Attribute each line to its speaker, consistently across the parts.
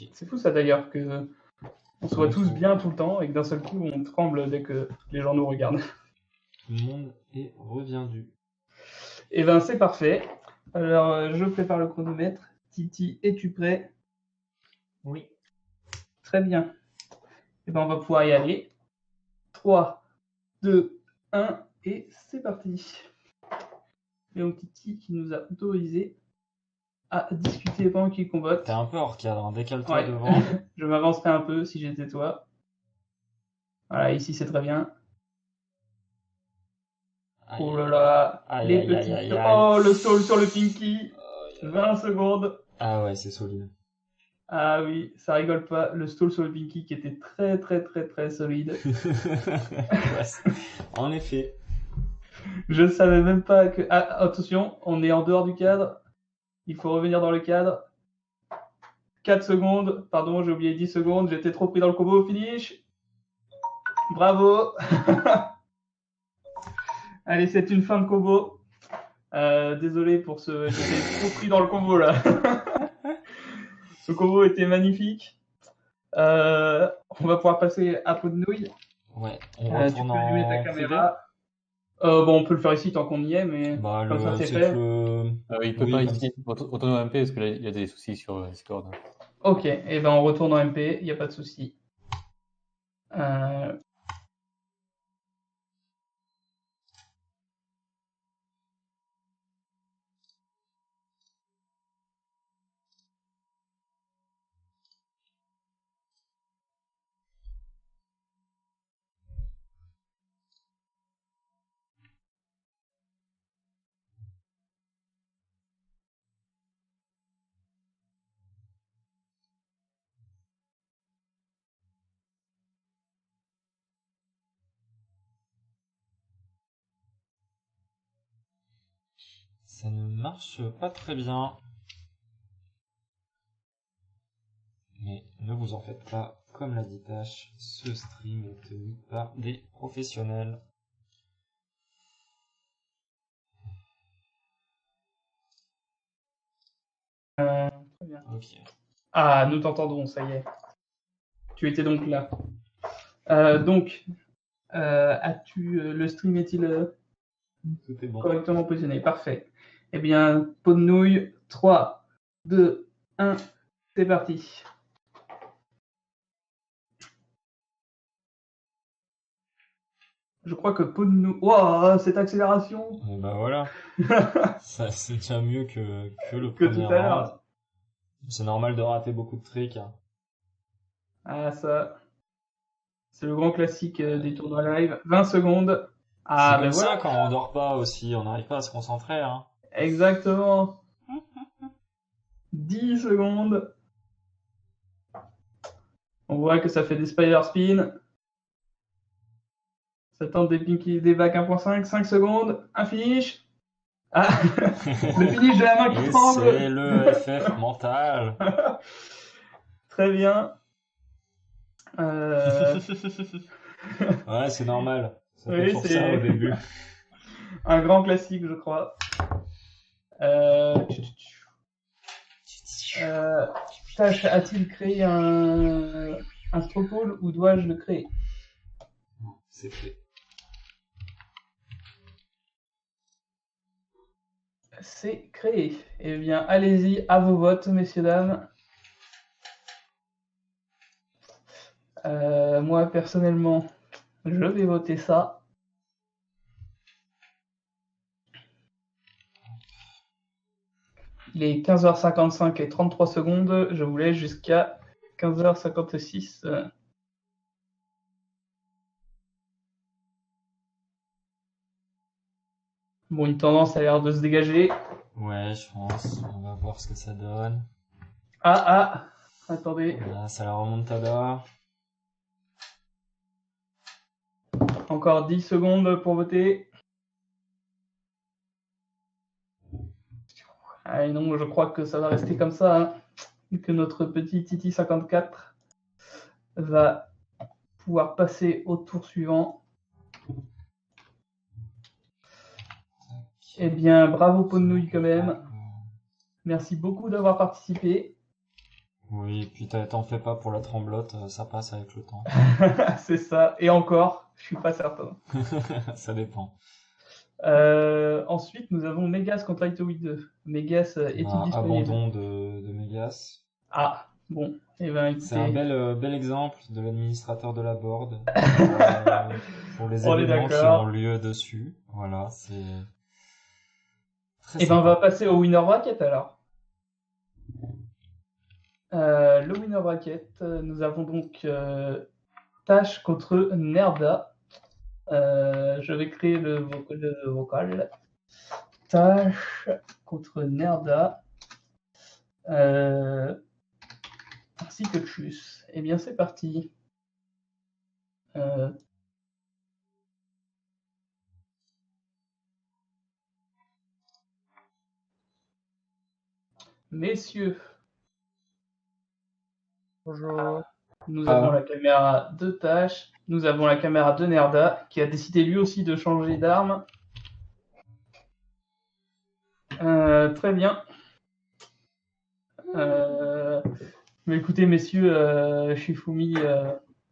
Speaker 1: Ok.
Speaker 2: C'est fou ça d'ailleurs, que on soit tous bien tout le temps et que d'un seul coup on tremble dès que les gens nous regardent.
Speaker 1: Tout le monde est reviendu.
Speaker 2: Et ben c'est parfait. Alors je prépare le chronomètre. Titi, es-tu prêt?
Speaker 3: Oui.
Speaker 2: Très bien. Et ben on va pouvoir y aller. 3, 2, 1 et c'est parti. Et donc Titi qui nous a autorisé à discuter pendant qu'il combatte.
Speaker 1: T'es un peu hors cadre, hein. Décale-toi
Speaker 2: Ouais.
Speaker 1: devant.
Speaker 2: Je m'avancerai un peu si j'étais toi. Voilà, ici c'est très bien.
Speaker 1: Aïe,
Speaker 2: Oh là là,
Speaker 1: aïe,
Speaker 2: les
Speaker 1: aïe,
Speaker 2: petits.
Speaker 1: aïe, aïe, aïe.
Speaker 2: Oh, le stall sur le Pinky. 20 secondes.
Speaker 1: Ah ouais, c'est solide.
Speaker 2: Ah oui, ça rigole pas. Le stall sur le Pinky qui était très très très très solide.
Speaker 1: Ouais, en effet.
Speaker 2: Je savais même pas que... Ah, attention, on est en dehors du cadre. Il faut revenir dans le cadre. 4 secondes. Pardon, j'ai oublié 10 secondes. J'étais trop pris dans le combo au finish. Bravo. Allez, c'est une fin de combo. Désolé pour ce... J'étais trop pris dans le combo là. Ce combo était magnifique. On va pouvoir passer à Pot de Nouilles.
Speaker 1: Ouais, on
Speaker 2: Tu
Speaker 1: retourne
Speaker 2: peux allumer ta
Speaker 1: en privé.
Speaker 2: caméra. Bon, on peut le faire ici tant qu'on y est, mais
Speaker 1: Bah,
Speaker 2: comme ça c'est
Speaker 1: c'est
Speaker 2: fait.
Speaker 1: que
Speaker 4: Il peut
Speaker 1: Oui,
Speaker 4: pas
Speaker 1: comme
Speaker 4: ici. Retourne en MP parce que là, il y a des soucis sur Discord.
Speaker 2: Ok, et ben on retourne en MP, il n'y a pas de souci.
Speaker 1: ça ne marche pas très bien. Mais ne vous en faites pas, comme l'a dit Tash, ce stream est tenu par des professionnels.
Speaker 2: Très bien.
Speaker 1: Ok.
Speaker 2: Ah, nous t'entendons, ça y est. Tu étais donc là. As-tu le stream est-il
Speaker 1: Tout est bon.
Speaker 2: correctement positionné? Parfait. Eh bien, pot de nouilles, 3, 2, 1, c'est parti. Je crois que pot de nouilles... Wow, cette accélération.
Speaker 1: Et bah voilà. Ça, c'est déjà mieux que le
Speaker 2: Que
Speaker 1: premier
Speaker 2: tout à l'heure.
Speaker 1: round. C'est normal de rater beaucoup de tricks. Hein.
Speaker 2: Ah, ça... C'est le grand classique des tournois live. 20 secondes. Ah,
Speaker 1: c'est
Speaker 2: ben
Speaker 1: comme
Speaker 2: voilà.
Speaker 1: ça quand on dort pas aussi, on n'arrive pas à se concentrer. Hein.
Speaker 2: Exactement. 10 secondes. On voit que ça fait des spider spin. Ça tente des pinky, des back 1.5. 5 secondes. Un finish. Ah, le finish de la main qui
Speaker 1: Et
Speaker 2: tremble.
Speaker 1: c'est le FF mental.
Speaker 2: Très bien.
Speaker 1: Ouais, c'est normal. Ça fait
Speaker 2: Oui,
Speaker 1: pour ça au début.
Speaker 2: Un grand classique, je crois. Tash a-t-il créé un straw poll ou dois-je le créer?
Speaker 1: C'est fait.
Speaker 2: C'est créé. Eh bien, allez-y, à vos votes, messieurs, dames. Moi, personnellement, je vais voter ça. Il est 15h55 et 33 secondes. Je vous laisse jusqu'à 15h56. Bon, une tendance a l'air de se dégager.
Speaker 1: Ouais, je pense. On va voir ce que ça donne.
Speaker 2: Attendez.
Speaker 1: Là, ça la remontada.
Speaker 2: Encore 10 secondes pour voter. Allez, non, je crois que ça va rester comme ça. Hein. Et que notre petit Titi 54 va pouvoir passer au tour suivant. Eh bien, bravo pot de nouilles quand même. Merci beaucoup d'avoir participé.
Speaker 1: Oui, puis t'en fais pas pour la tremblote, ça passe avec le temps.
Speaker 2: C'est ça. Et encore, je suis pas certain.
Speaker 1: Ça dépend.
Speaker 2: Ensuite, nous avons Megas contre Lightoid 2. Megas est-il
Speaker 1: Bah,
Speaker 2: disponible?
Speaker 1: abandon de Megas.
Speaker 2: Ah, bon. Eh ben,
Speaker 1: C'est un
Speaker 2: écoutez,
Speaker 1: bel exemple de l'administrateur de la board pour les
Speaker 2: on est
Speaker 1: événements qui ont
Speaker 2: d'accord.
Speaker 1: lieu dessus. Voilà, c'est très
Speaker 2: Eh ben, on va
Speaker 1: sympa.
Speaker 2: passer au winner bracket alors. Le winner bracket, nous avons donc Tash contre Nerda. Je vais créer le vocal. Tash contre Nerda. Ainsi que Tchus. Eh bien, c'est parti. Messieurs,
Speaker 3: Bonjour.
Speaker 2: nous avons la caméra de Tash. Nous avons la caméra de Nerda qui a décidé lui aussi de changer d'arme. Très bien. Mais écoutez, messieurs, Shifumi.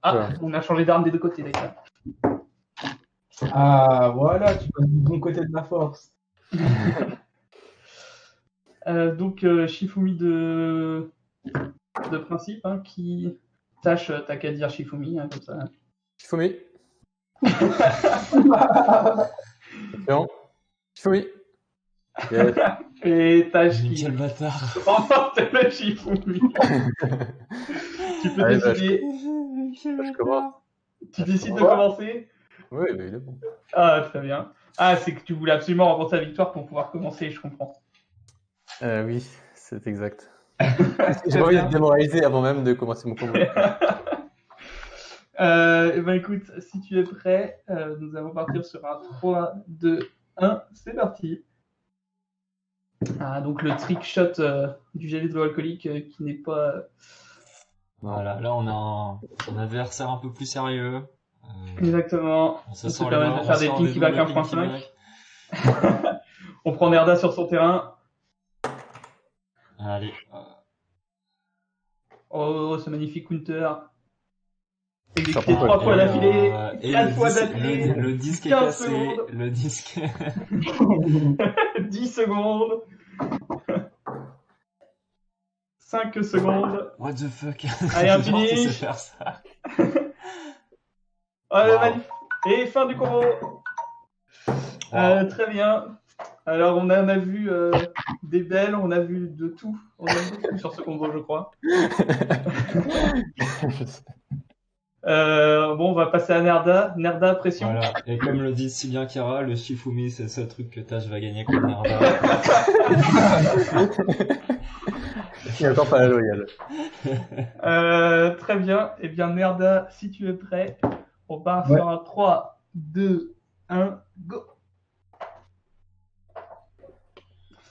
Speaker 2: Ah, on a changé d'arme des deux côtés, d'accord.
Speaker 3: Ah, voilà, tu passes du bon côté de la force.
Speaker 2: Donc, Shifumi de principe, hein, qui tâche, t'as qu'à dire Shifumi, hein, comme ça.
Speaker 4: Shifumi. Non. Shifumi. Yes.
Speaker 2: Et tâche qui
Speaker 1: Quel bâtard.
Speaker 2: remporte le Shifumi. Tu peux
Speaker 4: Allez,
Speaker 2: décider.
Speaker 4: Je commence.
Speaker 2: Tu décides de
Speaker 3: Quoi
Speaker 2: commencer?
Speaker 4: Oui, évidemment.
Speaker 2: Ah, très bien. Ah, c'est que tu voulais absolument remporter la victoire pour pouvoir commencer, je comprends.
Speaker 4: Oui, c'est exact.
Speaker 2: Très
Speaker 4: J'ai envie de
Speaker 2: bien.
Speaker 4: démoraliser avant même de commencer mon combat.
Speaker 2: Eh ben écoute, si tu es prêt, nous allons partir sur un 3, 2, 1, c'est parti. Ah, donc le trick shot du gel hydroalcoolique qui n'est pas...
Speaker 1: Voilà, là on a un adversaire un peu plus sérieux.
Speaker 2: Exactement.
Speaker 1: On se
Speaker 2: On
Speaker 1: sent
Speaker 2: se permet de faire des pinky back 1.5. On prend Nerda sur son terrain.
Speaker 1: Allez.
Speaker 2: Oh, ce magnifique counter. Exécuté
Speaker 4: Sympa,
Speaker 2: 3 fois d'affilée,
Speaker 1: et
Speaker 2: 4 fois d'affilée,
Speaker 1: le disque est
Speaker 2: 15
Speaker 1: cassé.
Speaker 2: secondes.
Speaker 1: Le disque.
Speaker 2: 10 secondes. 5 secondes.
Speaker 1: What the fuck?
Speaker 2: Allez, un
Speaker 1: Genre, tu sais
Speaker 2: finish.
Speaker 1: faire ça.
Speaker 2: Allez,
Speaker 1: Wow.
Speaker 2: magnifique. Et fin du combo.
Speaker 1: Wow.
Speaker 2: Très bien. Alors, on a vu des belles, on a vu de tout. On a vu de tout sur ce combo, je crois. Bon, on va passer à Nerda. Nerda, pression.
Speaker 1: Voilà. Et comme le dit si bien Kira, le Shifumi, c'est le seul truc que Tash va gagner contre Nerda.
Speaker 4: Il n'y a encore pas la loyale.
Speaker 2: Très bien. Eh bien, Nerda, si tu es prêt, on part
Speaker 3: Ouais.
Speaker 2: sur un 3, 2, 1, go.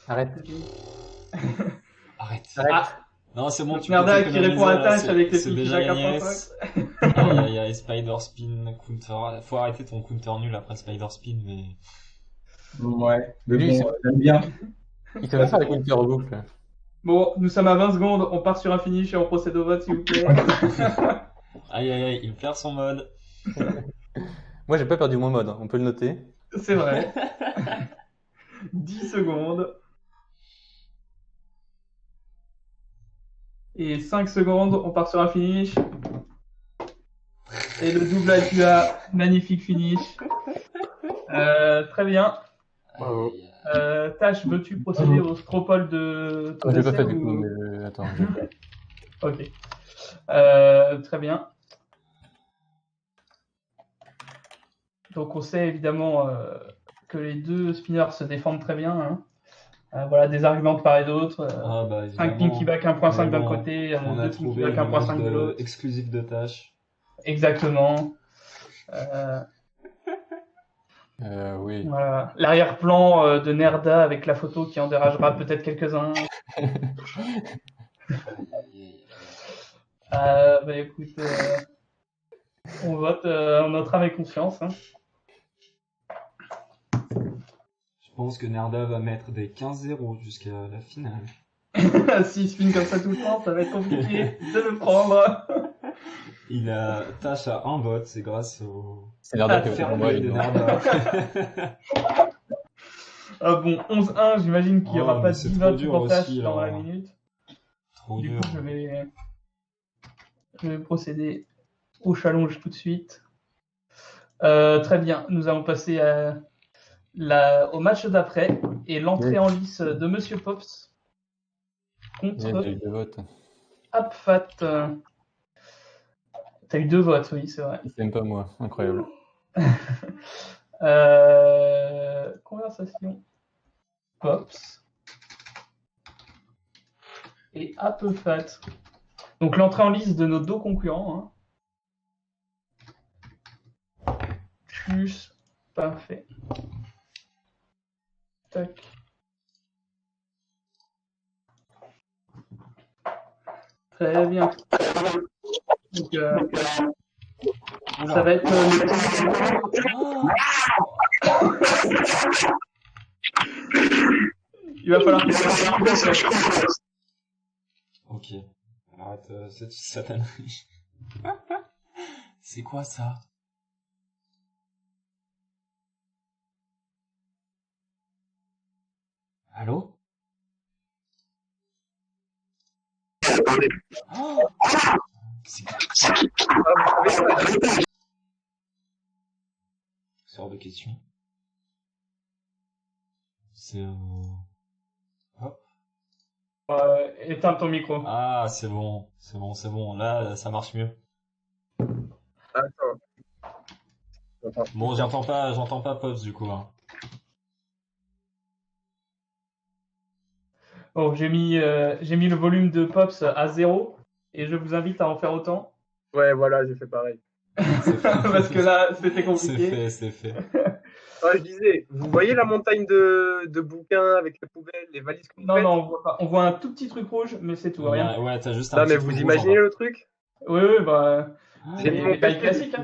Speaker 4: Arrête.
Speaker 1: Arrête.
Speaker 2: Ah,
Speaker 1: Non, c'est bon,
Speaker 2: donc
Speaker 1: tu
Speaker 2: Nerda
Speaker 1: peux
Speaker 2: qui répond à
Speaker 1: là,
Speaker 2: Tash avec les
Speaker 1: c'est
Speaker 2: pinky
Speaker 1: déjà
Speaker 2: back
Speaker 1: gagné.
Speaker 2: 1.5.
Speaker 1: Aïe, aïe, Spider Spin, counter. Faut arrêter ton counter nul après Spider Spin, mais.
Speaker 3: Ouais, mais
Speaker 4: Lui,
Speaker 3: bon, j'aime bien.
Speaker 4: Il savait faire les counters en boucle.
Speaker 2: Bon, nous sommes à 20 secondes, on part sur un finish et on procède au vote, s'il vous plaît.
Speaker 1: Aïe, aïe, aïe, il perd son mode.
Speaker 4: Moi, j'ai pas perdu mon mode, hein. On peut le noter.
Speaker 2: C'est vrai. 10 secondes. Et 5 secondes, on part sur un finish. Et le double AQA, magnifique finish. Très bien.
Speaker 4: Bravo.
Speaker 2: Tash, veux-tu procéder au stropole de ton
Speaker 4: Je l'ai pas
Speaker 2: essai
Speaker 4: fait du
Speaker 2: ou-
Speaker 4: coup, mais attends.
Speaker 2: Ok. Très bien. Donc on sait évidemment que les deux spinners se défendent très bien. Hein. Voilà, des arguments de part et d'autre.
Speaker 1: Ah, bah,
Speaker 2: 5
Speaker 1: évidemment.
Speaker 2: pinky back 1.5
Speaker 1: Mais
Speaker 2: d'un
Speaker 1: bon,
Speaker 2: côté,
Speaker 1: on
Speaker 2: 2
Speaker 1: a
Speaker 2: pinky
Speaker 1: trouvé
Speaker 2: back
Speaker 1: le
Speaker 2: 1.5 de
Speaker 1: mode
Speaker 2: l'autre.
Speaker 1: exclusif de Tash.
Speaker 2: Exactement.
Speaker 4: Oui.
Speaker 2: Voilà. L'arrière-plan de Nerda avec la photo qui en déragera peut-être quelques-uns. Bah écoute, on vote en notre âme et conscience. Hein.
Speaker 1: Je pense que Nerda va mettre des 15-0 jusqu'à la finale.
Speaker 2: S'il spin comme ça tout le temps, ça va être compliqué de le prendre.
Speaker 1: Il a tâche à un vote, c'est grâce au
Speaker 4: C'est Nerda qui va
Speaker 1: fair
Speaker 4: faire
Speaker 1: play de Nerda.
Speaker 2: Ah bon, 11-1, j'imagine qu'il n'y
Speaker 1: Oh,
Speaker 2: aura
Speaker 1: mais
Speaker 2: pas
Speaker 1: c'est
Speaker 2: 10
Speaker 1: trop
Speaker 2: votes
Speaker 1: dur
Speaker 2: pour tâche
Speaker 1: aussi,
Speaker 2: dans
Speaker 1: là.
Speaker 2: la minute.
Speaker 1: Trop
Speaker 2: Du
Speaker 1: dur.
Speaker 2: coup, je vais procéder au challenge tout de suite. Très bien, nous allons passer au match d'après et l'entrée en lice de Monsieur Pops
Speaker 4: Il y a
Speaker 2: contre
Speaker 4: eu 2 votes.
Speaker 2: Apfat. T'as eu 2 votes, oui, c'est vrai.
Speaker 4: C'est même pas moi, incroyable.
Speaker 2: Conversation Pops et Apfat. Donc l'entrée en lice de nos deux concurrents. Hein. Plus parfait. Tac. Très bien. Donc, ça va être il va falloir que tu
Speaker 1: Ok. Arrête cette satanerie. C'est quoi ça? Allô? Oh, c'est hors de question. C'est hop.
Speaker 2: éteins ton micro.
Speaker 1: Ah, c'est bon, c'est bon, c'est bon. Là, ça marche mieux.
Speaker 3: Attends.
Speaker 1: Bon, j'entends pas Pops du coup. Hein.
Speaker 2: Bon, j'ai mis le volume de Pops à 0 et je vous invite à en faire autant.
Speaker 3: Ouais, voilà, j'ai fait pareil.
Speaker 2: Parce que là, c'était
Speaker 1: C'est
Speaker 2: compliqué.
Speaker 1: c'est fait.
Speaker 3: Je disais, vous voyez la montagne de bouquins avec les poubelles, les valises que vous
Speaker 2: Non,
Speaker 3: faites?
Speaker 2: non, on voit pas. On voit un tout petit truc rouge, mais c'est tout, rien.
Speaker 1: Ouais, t'as juste un
Speaker 3: Non, mais
Speaker 1: petit
Speaker 3: vous
Speaker 1: trou rouge en
Speaker 3: imaginez
Speaker 1: bas.
Speaker 3: le truc?
Speaker 2: Oui, bah.
Speaker 3: J'ai mis
Speaker 2: C'est
Speaker 3: mon
Speaker 2: les bails
Speaker 3: PC.
Speaker 2: classiques.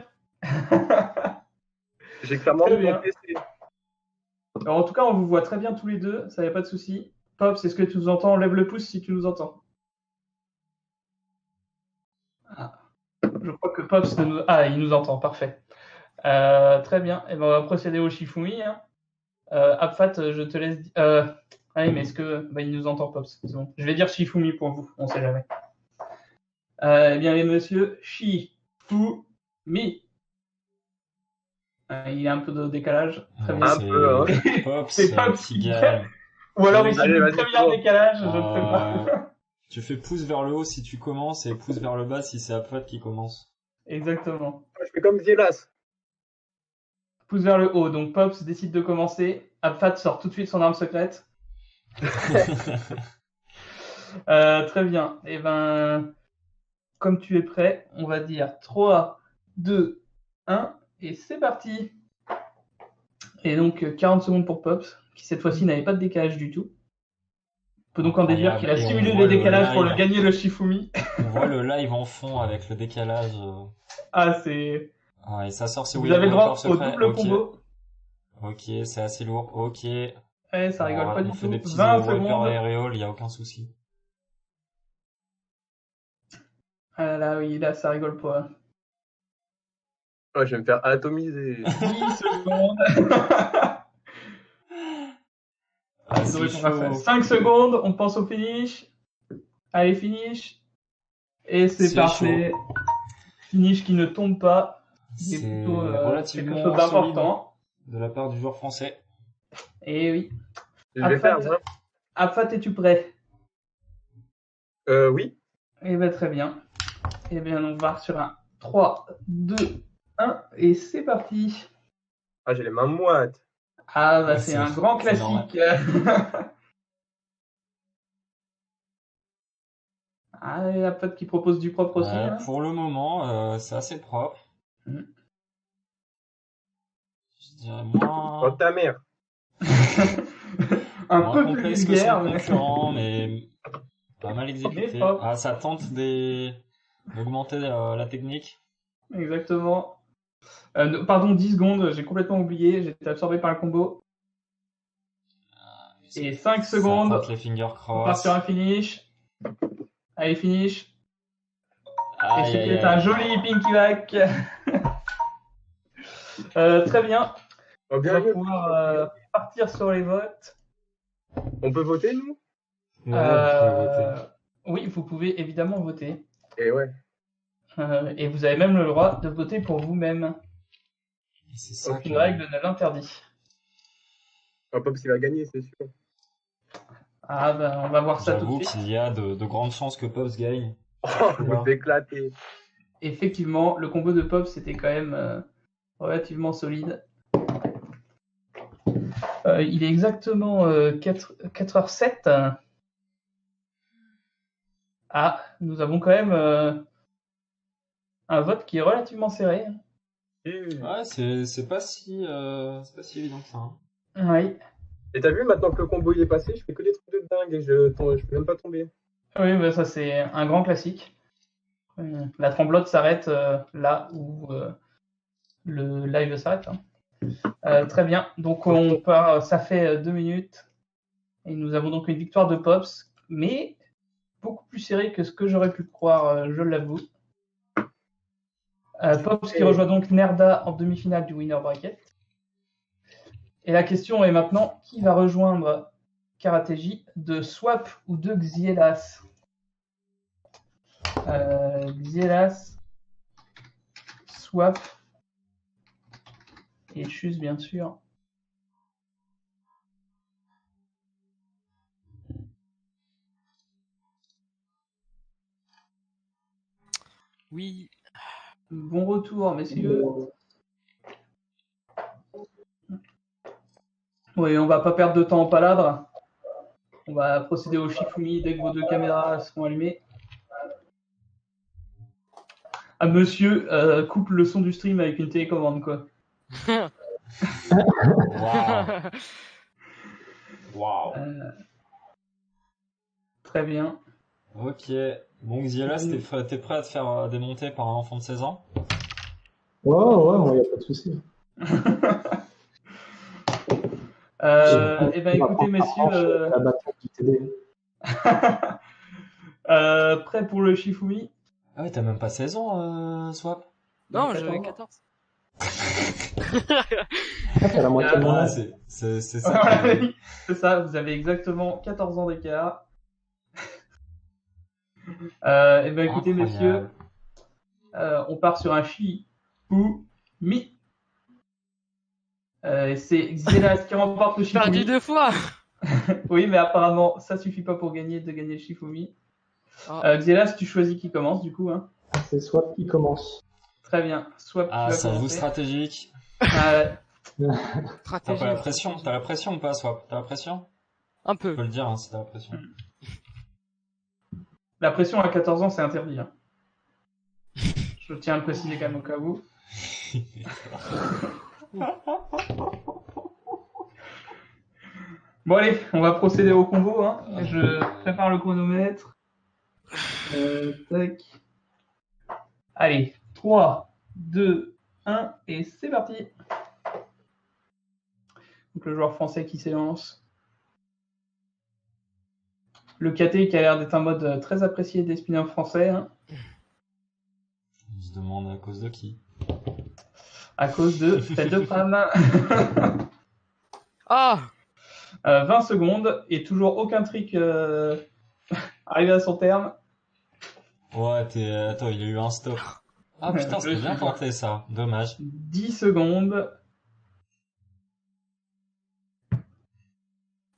Speaker 2: Hein.
Speaker 3: J'ai clairement
Speaker 2: Très
Speaker 3: mis mon
Speaker 2: bien.
Speaker 3: PC.
Speaker 2: Alors, en tout cas, on vous voit très bien tous les deux, ça n'y a pas de souci. Pops, est-ce que tu nous entends? Lève le pouce si tu nous entends. Ah. Je crois que Pops ne nous... Ah, il nous entend, parfait. Très bien, et ben, on va procéder au Shifumi. Hein. Apfat, je te laisse... Allez, mais est-ce que... Bah, il nous entend, Pops, c'est bon. Je vais dire Shifumi pour vous, on sait jamais. Eh bien, les messieurs, Shifumi. Il y a un peu de décalage. Très bien.
Speaker 3: Un peu, hein.
Speaker 1: Pops
Speaker 2: C'est Pops
Speaker 1: qui
Speaker 2: qui
Speaker 1: gagne.
Speaker 2: Ou alors il
Speaker 1: Allez,
Speaker 2: subit le
Speaker 3: vas-y,
Speaker 2: premier
Speaker 3: bon.
Speaker 2: décalage, je ne sais pas.
Speaker 1: Tu fais pouce vers le haut si tu commences et pouce vers le bas si c'est Apfat qui commence.
Speaker 2: Exactement.
Speaker 3: Je fais comme Zielas.
Speaker 2: Pouce vers le haut. Donc Pops décide de commencer. Apfat sort tout de suite son arme secrète. Très bien. Et ben, comme tu es prêt, on va dire 3, 2, 1, et c'est parti. Et donc 40 secondes pour Pops, qui cette fois-ci n'avait pas de décalage du tout. On peut donc en déduire qu'il a
Speaker 1: Et on
Speaker 2: simulé
Speaker 1: voit
Speaker 2: le
Speaker 1: le
Speaker 2: décalage pour le
Speaker 1: live.
Speaker 2: gagner le Shifumi.
Speaker 1: On voit le live en fond avec le décalage.
Speaker 2: Ah, c'est...
Speaker 1: Ah, et ça sort si
Speaker 2: Vous avez le droit au
Speaker 1: secret.
Speaker 2: double
Speaker 1: Ok.
Speaker 2: combo.
Speaker 1: Ok, c'est assez lourd. Ok.
Speaker 2: Eh, ça rigole
Speaker 1: Alors,
Speaker 2: pas du
Speaker 1: on fait
Speaker 2: tout.
Speaker 1: des petits
Speaker 2: 20
Speaker 1: wipers
Speaker 2: secondes.
Speaker 1: aéréoles, il y a aucun souci.
Speaker 2: Ah là, oui, là, ça rigole pas.
Speaker 3: Je vais me faire atomiser.
Speaker 2: 10 secondes.
Speaker 1: Ah, c'est chaud.
Speaker 2: 5 secondes, on pense au finish. Allez, finish. Et c'est parfait.
Speaker 1: Chaud.
Speaker 2: Finish qui ne tombe pas.
Speaker 1: C'est
Speaker 2: plutôt
Speaker 1: relativement
Speaker 2: quelque chose d'important.
Speaker 1: de la part du joueur français.
Speaker 2: Et oui.
Speaker 3: Je vais faire ça.
Speaker 2: Apfat, es-tu prêt?
Speaker 3: Oui.
Speaker 2: Eh bien, très bien. Eh bien, on va sur un 3, 2, 1, et c'est parti.
Speaker 3: Ah, j'ai les mains moites.
Speaker 2: Ah, bah,
Speaker 1: Ouais,
Speaker 2: c'est
Speaker 1: c'est-
Speaker 2: un grand
Speaker 1: c'est normal.
Speaker 2: classique. Ah, et Apfat qui propose du propre aussi. Hein.
Speaker 1: Pour le moment, c'est assez propre.
Speaker 2: Mm.
Speaker 1: Je dirais
Speaker 3: Oh,
Speaker 1: moins,
Speaker 3: ta mère.
Speaker 2: Un
Speaker 1: moins
Speaker 2: peu plus
Speaker 1: complexe que
Speaker 2: vulgaire,
Speaker 1: son
Speaker 2: mais...
Speaker 1: concurrent, mais pas mal exécuté.
Speaker 2: propre.
Speaker 1: Ah, ça tente d'augmenter la technique.
Speaker 2: Exactement. Pardon, 10 secondes, j'ai complètement oublié, j'étais absorbé par le combo. Et 5
Speaker 1: Ça
Speaker 2: secondes.
Speaker 1: tente les finger
Speaker 2: On part
Speaker 1: cross.
Speaker 2: sur un finish. Allez, finish. Et
Speaker 1: Aïe, aïe,
Speaker 2: c'était un
Speaker 1: aïe.
Speaker 2: joli pinky back. Très bien.
Speaker 3: Oh,
Speaker 2: On
Speaker 3: bien
Speaker 2: va
Speaker 3: joué.
Speaker 2: pouvoir partir sur les votes.
Speaker 3: On peut voter, nous?
Speaker 1: Ouais, vous pouvez voter.
Speaker 2: Oui, vous pouvez évidemment voter.
Speaker 3: Et ouais.
Speaker 2: Et vous avez même le droit de voter pour vous-même.
Speaker 1: Et c'est ça
Speaker 2: Aucune
Speaker 1: que...
Speaker 2: règle ne l'interdit.
Speaker 3: Ah, Pops, il va gagner, c'est sûr.
Speaker 2: Ah ben, on va voir ça tout
Speaker 1: J'avoue
Speaker 2: de suite.
Speaker 1: qu'il y a de grandes chances que Pops gagne.
Speaker 3: Oh,
Speaker 1: Oula.
Speaker 3: vous éclatez.
Speaker 2: Effectivement, le combo de Pop, c'était quand même relativement solide. Il est exactement 4h07. Ah, nous avons quand même un vote qui est relativement serré.
Speaker 1: Ouais, c'est pas si évident que ça. Hein.
Speaker 2: Oui,
Speaker 3: Et t'as vu, maintenant que le combo il est passé, je fais que des trucs de dingue et je peux même pas tomber.
Speaker 2: oui, bah, ça c'est un grand classique. La tremblote s'arrête là où le live s'arrête. Hein. Très bien, donc on part, ça fait 2 minutes. Et nous avons donc une victoire de Pops, mais beaucoup plus serrée que ce que j'aurais pu croire, je l'avoue. Pops qui rejoint donc Nerda en demi-finale du Winner Bracket. Et la question est maintenant, qui va rejoindre Karateji, de Swap ou de Xielas? Xielas, Swap et Chus bien sûr.
Speaker 5: Oui.
Speaker 2: Bon retour, messieurs. Oui, on va pas perdre de temps en paladre. On va procéder au Shifumi dès que vos 2 caméras seront allumées. Ah, monsieur coupe le son du stream avec une télécommande, quoi.
Speaker 1: Waouh. Waouh.
Speaker 2: Très bien.
Speaker 1: Ok. Bon, Xielas, t'es prêt à te faire démonter par un enfant de 16 ans?
Speaker 6: Ouais, moi, y a pas de souci.
Speaker 2: Eh ben, écoutez, messieurs,
Speaker 6: La bataille du TD.
Speaker 2: prêt pour le Shifumi?
Speaker 1: Ah ouais, t'as même pas 16 ans, Swap?
Speaker 5: Non,
Speaker 2: J'ai
Speaker 5: j'avais
Speaker 2: 14.
Speaker 5: 14.
Speaker 6: Ah, t'as la moitié de mon
Speaker 1: Ah,
Speaker 6: âge.
Speaker 1: c'est ça. qui est-
Speaker 2: C'est ça, vous avez exactement 14 ans d'écart. Eh ben, écoutez, messieurs,
Speaker 1: Incroyable.
Speaker 2: on part sur un Shifumi. C'est Xielas qui remporte le
Speaker 5: Perdu
Speaker 2: Shifumi.
Speaker 5: 2 fois.
Speaker 2: Oui, mais apparemment, ça suffit pas pour gagner le Shifumi.
Speaker 5: Oh.
Speaker 2: Xielas, tu choisis qui commence, du coup. Hein.
Speaker 6: C'est Swap qui commence.
Speaker 2: Très bien. Swap, tu
Speaker 1: Ah,
Speaker 2: vas
Speaker 1: ça vous
Speaker 2: commencer.
Speaker 1: stratégique.
Speaker 2: Ouais.
Speaker 1: T'as
Speaker 5: Stratégie.
Speaker 1: pas la pression? T'as la pression ou pas, Swap? T'as la pression?
Speaker 5: Un
Speaker 1: Tu
Speaker 5: peu.
Speaker 1: peux le dire, hein, si t'as la pression.
Speaker 2: La pression à 14 ans, c'est interdit. Hein. Je tiens à le préciser quand même au cas où. Bon allez, on va procéder au combo. Hein. Je prépare le chronomètre. Tac. Allez, 3, 2, 1 et c'est parti. Donc le joueur français qui s'élance. Le KT qui a l'air d'être un mode très apprécié des spinners français. Hein.
Speaker 1: On se demande à cause de qui?
Speaker 2: À cause de Fête de Femme.
Speaker 5: Ah.
Speaker 2: 20 secondes et toujours aucun trick arrivé à son terme.
Speaker 1: Ouais, attends, il y a eu un stop. Ah putain, c'était bien tenté ça. Dommage.
Speaker 2: 10 secondes.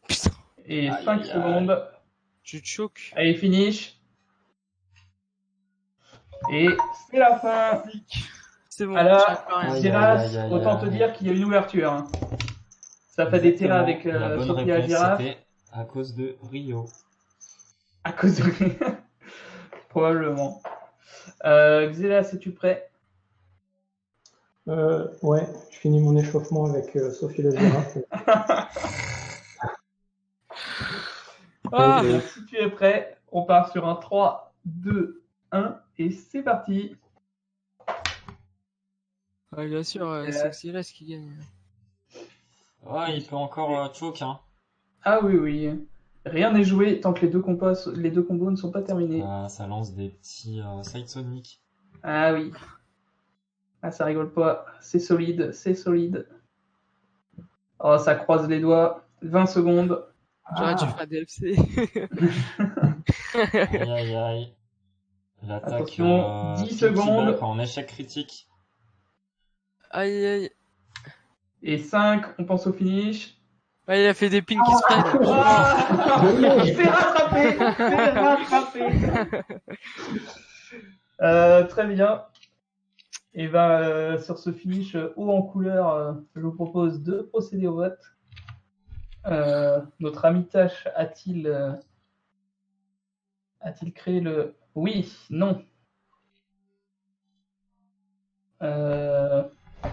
Speaker 5: Putain.
Speaker 2: Et
Speaker 1: Aïe,
Speaker 2: 5
Speaker 1: aïe,
Speaker 2: secondes.
Speaker 5: Tu te choques.
Speaker 2: Allez, finish. Et c'est la fin.
Speaker 5: C'est bon.
Speaker 2: Alors,
Speaker 5: je fais plus rien.
Speaker 1: Aïe,
Speaker 2: Giras,
Speaker 1: aïe, aïe,
Speaker 2: autant
Speaker 1: aïe.
Speaker 2: te dire qu'il y a une ouverture. Hein. Ça fait des terrains avec
Speaker 1: La bonne
Speaker 2: Sophia
Speaker 1: réponse,
Speaker 2: Giraffe.
Speaker 1: c'était à cause de Rio.
Speaker 2: À cause de... Probablement. Xélas, es-tu prêt?
Speaker 6: Ouais, je finis mon échauffement avec Sophie la girafe.
Speaker 5: Ah.
Speaker 2: Si tu es prêt, on part sur un 3, 2, 1 et c'est parti.
Speaker 5: Ouais, bien sûr, c'est Xielas qui gagne.
Speaker 1: Ouais, il peut encore choke, hein.
Speaker 2: Ah oui, oui. Rien n'est joué tant que les deux combos ne sont pas terminés.
Speaker 1: Ah, ça lance des petits side Sonic.
Speaker 2: Ah oui. Ah, ça rigole pas. C'est solide, c'est solide. Oh, ça croise les doigts. 20 secondes.
Speaker 5: J'aurais dû
Speaker 1: Ah.
Speaker 5: faire DLC.
Speaker 1: Aïe aïe aïe. J'attaque
Speaker 2: Attention, 10
Speaker 1: Pinky
Speaker 2: secondes.
Speaker 1: Buck en échec critique.
Speaker 5: Aïe, aïe.
Speaker 2: Et 5, on pense au finish.
Speaker 5: Ah, il a fait des Pinky Spray, là.
Speaker 2: Ah, il s'est rattrapé. Très bien. Et ben, sur ce finish haut en couleur, je vous propose de procéder au vote. Notre ami Tash a-t-il créé le... Oui, non.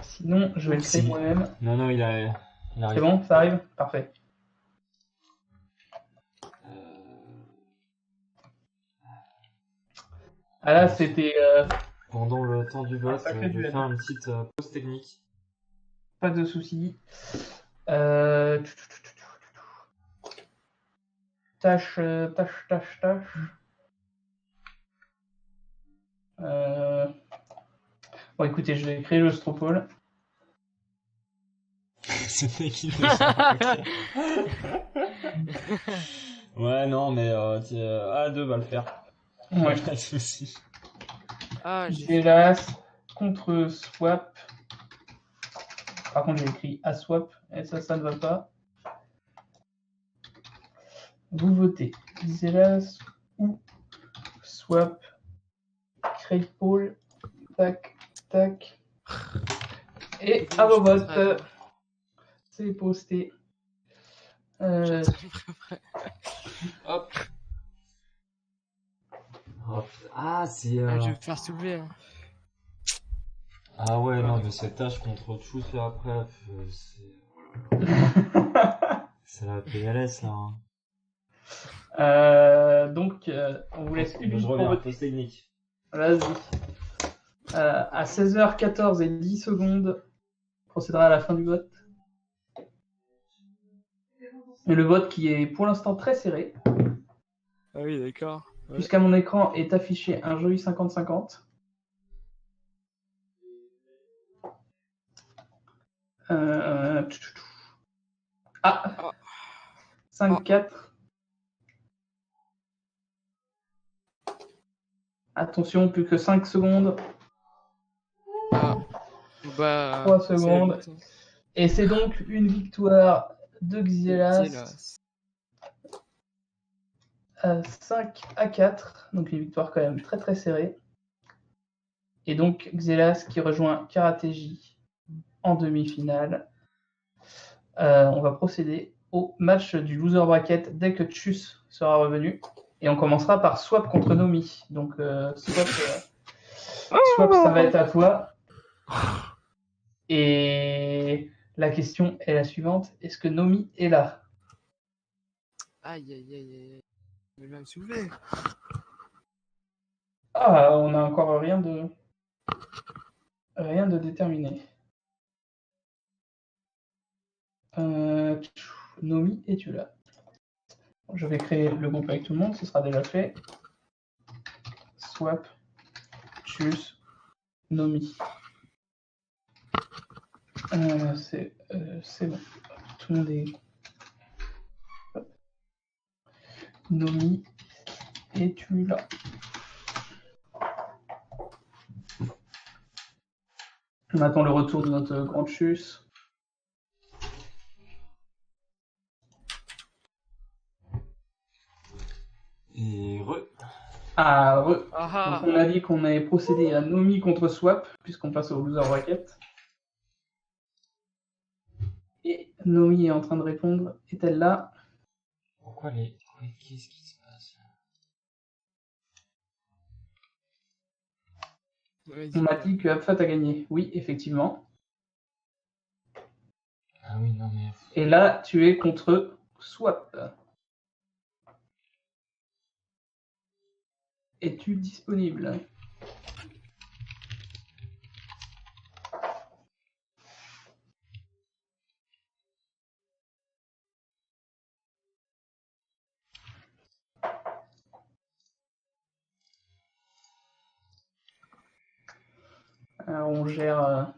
Speaker 2: Sinon, je vais le créer
Speaker 1: Si.
Speaker 2: moi-même.
Speaker 1: Non, il
Speaker 2: C'est
Speaker 1: arrive.
Speaker 2: bon, ça arrive? Parfait. Ah là, c'était
Speaker 1: Pendant le temps du vote,
Speaker 2: sacré
Speaker 1: je vais
Speaker 2: duel.
Speaker 1: faire une petite pause technique.
Speaker 2: pas de soucis. Tâche. Bon, écoutez, je vais créer le Stropole.
Speaker 1: C'était qui déjà? Ok. Ouais, non, mais A2 va le faire.
Speaker 2: Ouais.
Speaker 1: Pas de soucis.
Speaker 5: Ah, j'ai fait.
Speaker 2: Gélas contre Swap. Par contre, j'ai écrit à Swap, et ça ne va pas. Vous votez Gélas ou Swap. Create Poll. Tac, tac. Et à vos votes. C'est posté.
Speaker 1: Hop. Hop. Ah, c'est.
Speaker 5: Ah, je vais me faire soulever. Hein.
Speaker 1: Ah ouais, non, mais cette tâche contre Choose là après, c'est la PLS là. Hein.
Speaker 2: Donc, on vous laisse une
Speaker 1: Je
Speaker 2: minute pour
Speaker 1: reviens,
Speaker 2: voter.
Speaker 1: pause technique.
Speaker 2: Vas-y. À 16h14 et 10 secondes, on procédera à la fin du vote. Et le vote qui est pour l'instant très serré,
Speaker 5: Ah oui, d'accord. Ouais.
Speaker 2: puisqu'à mon écran est affiché un joli 50-50. Ah, 5-4. Attention, plus que 5 secondes.
Speaker 5: Ah. Bah,
Speaker 2: 3
Speaker 5: c'est la
Speaker 2: secondes.
Speaker 5: victoire.
Speaker 2: Et c'est donc une victoire de Xielas.
Speaker 5: Xielas.
Speaker 2: 5-4. Donc une victoire quand même très très serrée. Et donc Xielas qui rejoint Karateji en demi-finale. On va procéder au match du loser bracket dès que Tchus sera revenu. Et on commencera par Swap contre Nomi. Donc Swap, ça va être à toi. Et la question est la suivante. Est-ce que Nomi est là?
Speaker 5: Aïe, aïe, aïe, aïe. Il va me soulever.
Speaker 2: Ah, on n'a encore rien de déterminé. Nomi, es-tu là? Je vais créer le groupe avec tout le monde, ce sera déjà fait. Swap, Tchus, Nomi. C'est bon. Tout le monde est. Hop. Nomi, es-tu là? On attend le retour de notre grand Tchus.
Speaker 1: Et
Speaker 2: Ah,
Speaker 5: Ah, ah.
Speaker 2: donc on a dit qu'on avait procédé à Nomi contre Swap, puisqu'on passe au loser bracket. Et Nomi est en train de répondre. Est-elle là?
Speaker 1: pourquoi les. Qu'est-ce qui se passe?
Speaker 5: Vas-y,
Speaker 2: On m'a
Speaker 5: là.
Speaker 2: dit que Abfat a gagné. Oui, effectivement.
Speaker 1: Ah oui, non mais.
Speaker 2: Et là, tu es contre Swap. Es-tu disponible? Alors, on gère.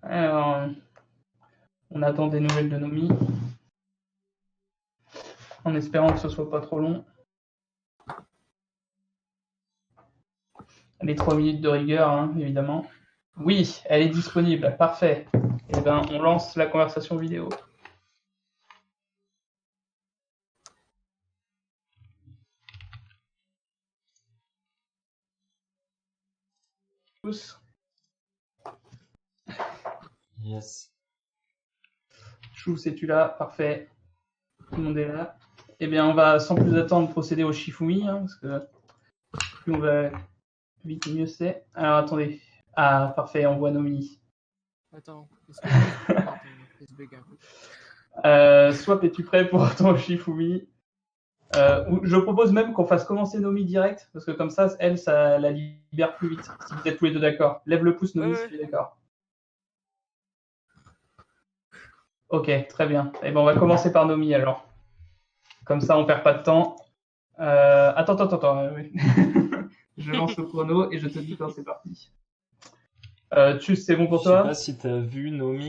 Speaker 2: Alors, on attend des nouvelles de Nomi. En espérant que ce soit pas trop long. Les 3 minutes de rigueur, hein, évidemment. Oui, elle est disponible. Parfait. Eh ben, on lance la conversation vidéo. Tous.
Speaker 1: Yes.
Speaker 2: Chou, c'est-tu là? Parfait. Tout le monde est là. Eh bien, on va sans plus attendre procéder au Shifumi, hein, parce que plus on va vite, mieux c'est. Alors, attendez. Ah, parfait, on voit Nomi.
Speaker 5: Attends, est-ce que... Attends, je bug un peu.
Speaker 2: Swap, es-tu prêt pour ton Shifumi? Je propose même qu'on fasse commencer Nomi direct, parce que comme ça, elle, ça la libère plus vite, si vous êtes tous les deux d'accord. Lève le pouce, Nomi,
Speaker 5: Ouais,
Speaker 2: si tu es d'accord. Ok, très bien. Eh ben, on va commencer par Nomi, alors. Comme ça, on perd pas de temps. Attends. Oui. Je lance le chrono et je te dis quand c'est parti. Tchuss, c'est bon pour
Speaker 1: Je sais pas
Speaker 2: toi?
Speaker 1: si t'as vu, Nomi,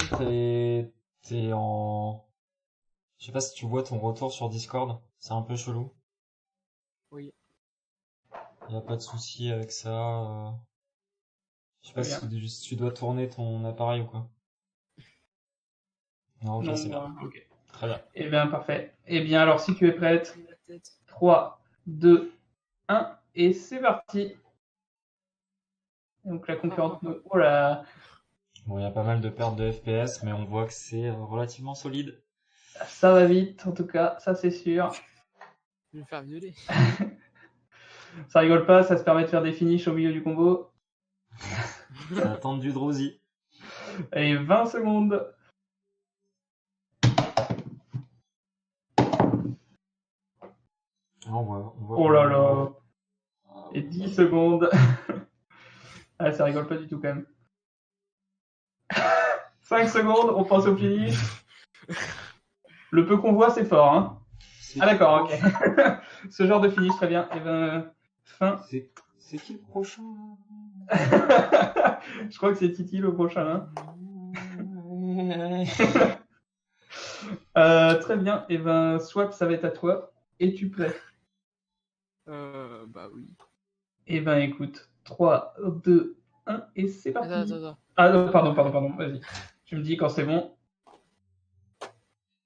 Speaker 1: t'es en... Je sais pas si tu vois ton retour sur Discord. C'est un peu chelou.
Speaker 5: Oui.
Speaker 1: Y a pas de souci avec ça. Je sais pas
Speaker 2: Très
Speaker 1: si tu dois tourner ton appareil ou quoi. Non, ok,
Speaker 2: Non,
Speaker 1: c'est bien.
Speaker 2: ok.
Speaker 1: Très bien.
Speaker 2: Eh bien, parfait. Eh bien, alors, si tu es prête,
Speaker 5: La tête.
Speaker 2: 3, 2, 1, et c'est parti. Donc, la concurrente... Oh là,
Speaker 1: Bon, y a pas mal de pertes de FPS, mais on voit que c'est relativement solide.
Speaker 2: ça va vite, en tout cas, ça c'est sûr.
Speaker 5: Je vais me faire violer.
Speaker 2: Ça rigole pas, ça se permet de faire des finishes au milieu du combo.
Speaker 1: Ça attend du Drowsy.
Speaker 2: Allez, 20 secondes.
Speaker 1: Ah, on voit
Speaker 2: Oh là là. Et 10 secondes. Ah, ça rigole pas du tout quand même. 5 secondes, on pense au finish. Le peu qu'on voit, c'est fort, hein.
Speaker 1: C'est
Speaker 2: Ah d'accord,
Speaker 1: qui
Speaker 2: ok. Ce genre de finish, très bien. Et ben, fin.
Speaker 1: C'est qui le prochain?
Speaker 2: Je crois que c'est Titi le prochain. Très bien. Et ben, Swap, ça va être à toi. Es-tu prêt?
Speaker 5: Bah oui.
Speaker 2: Et ben, écoute. 3, 2, 1, et c'est parti.
Speaker 5: Attends.
Speaker 2: Ah non, pardon. Vas-y. Tu me dis quand c'est bon.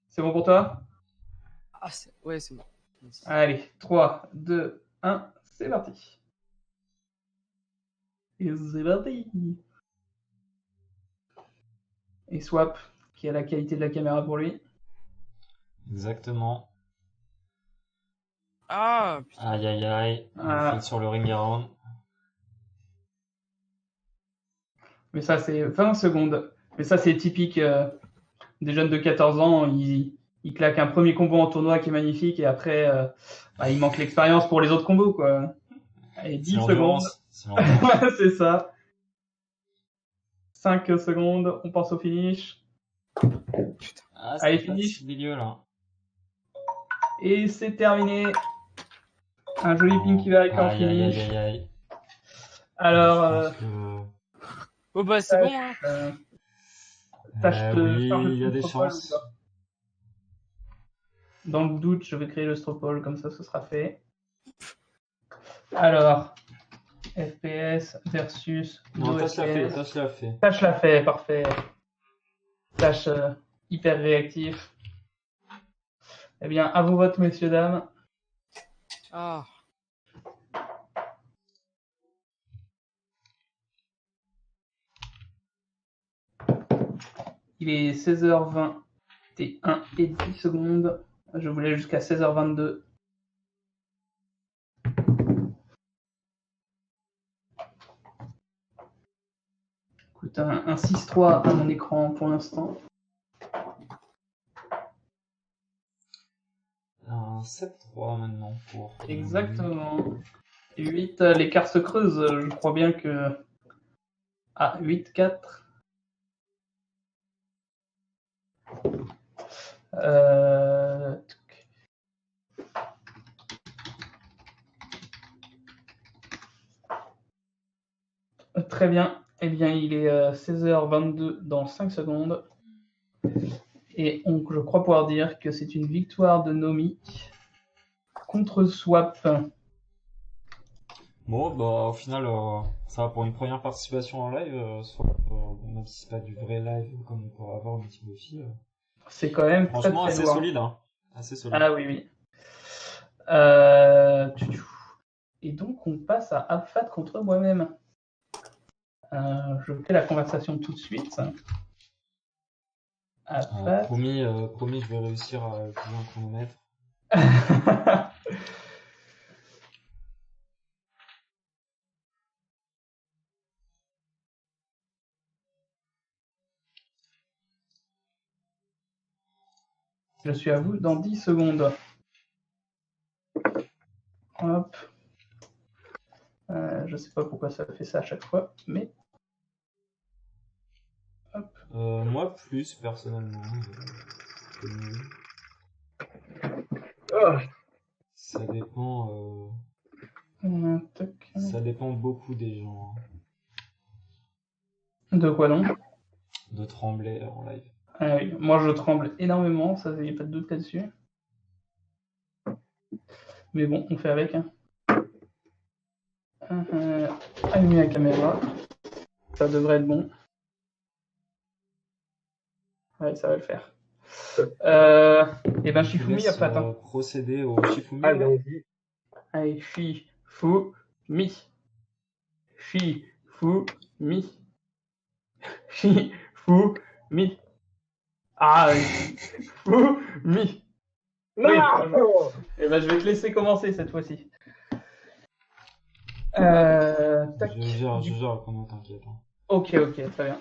Speaker 2: C'est bon pour toi?
Speaker 5: Ah, ouais, c'est bon.
Speaker 2: Allez, 3, 2, 1, c'est parti. Et c'est parti. Et Swap, qui a la qualité de la caméra pour lui.
Speaker 1: Exactement.
Speaker 5: Ah, putain.
Speaker 1: Aïe.
Speaker 2: Ah.
Speaker 1: Vous faites sur le ring around.
Speaker 2: Mais ça, c'est 20 secondes. Mais ça, c'est typique des jeunes de 14 ans. Ils claquent un premier combo en tournoi qui est magnifique et après, il manque l'expérience pour les autres combos, quoi. Allez, 10 secondes.
Speaker 1: C'est l'endurance.
Speaker 2: C'est ça. 5 secondes, on pense au finish.
Speaker 1: Ah,
Speaker 2: Allez,
Speaker 1: c'est pas
Speaker 2: finish.
Speaker 1: si milieu, là.
Speaker 2: Et c'est terminé. Un joli Pinky Vac en finish.
Speaker 1: Aïe.
Speaker 2: Alors,
Speaker 1: Je pense que...
Speaker 5: Oh, bah, c'est bon, hein.
Speaker 2: Tâche de
Speaker 1: oui,
Speaker 2: faire le
Speaker 1: il y a des
Speaker 2: stropole,
Speaker 1: chances.
Speaker 2: ou pas? Dans le doute, je vais créer le stropole, comme ça, ce sera fait. Alors, FPS versus
Speaker 1: Non,
Speaker 2: Do FPS.
Speaker 1: Tâche l'a fait.
Speaker 2: Tâche l'a fait, parfait. Tâche hyper réactif. Eh bien, à vos votes, messieurs, dames.
Speaker 5: Ah.
Speaker 2: Il est 16h20 et 1 et 10 secondes. Je voulais jusqu'à 16h22. Écoute, un 6-3 à mon écran pour l'instant.
Speaker 1: Un 7-3 maintenant pour.
Speaker 2: Exactement. Et 8, l'écart se creuse. Je crois bien que. Ah, 8-4. Euh... Très bien. Eh bien, il est 16h22 dans 5 secondes. Et je crois pouvoir dire que c'est une victoire de Nomi contre Swap.
Speaker 1: Bon, bah, au final, ça va pour une première participation en live, même si c'est pas du vrai live comme on pourrait avoir au Team Buffy.
Speaker 2: C'est quand même très
Speaker 1: Franchement,
Speaker 2: très
Speaker 1: assez
Speaker 2: loin.
Speaker 1: solide, hein. Assez solide.
Speaker 2: Ah oui, oui. Et donc, on passe à Abfat contre moi-même. Je fais la conversation tout de suite. Abfat.
Speaker 1: Promis, je vais réussir à utiliser un chronomètre.
Speaker 2: Je suis à vous dans 10 secondes. Hop. Je sais pas pourquoi ça fait ça à chaque fois, mais. Hop.
Speaker 1: Moi, plus, personnellement.
Speaker 3: Oh,
Speaker 1: Ça dépend.
Speaker 2: Tac.
Speaker 1: Ça dépend beaucoup des gens.
Speaker 2: De quoi donc?
Speaker 1: De trembler en live.
Speaker 2: Ah oui, moi je tremble énormément, ça n'y a pas de doute là-dessus. Mais bon, on fait avec. Hein. Allumer la caméra. Ça devrait être bon. Ouais, ça va le faire. Et ben
Speaker 1: Je vous
Speaker 2: Shifumi
Speaker 1: laisse,
Speaker 2: a pas hein.
Speaker 1: procéder au Shifumi.
Speaker 3: allez, allons-y.
Speaker 2: Allez, Shifumi. Shifumi. Shifumi. Ah, Shifumi.
Speaker 3: Non
Speaker 2: Oui. Et ben je vais te laisser commencer cette fois-ci. Tac.
Speaker 1: Je gère comment t'inquiète. Hein.
Speaker 2: Ok, très bien.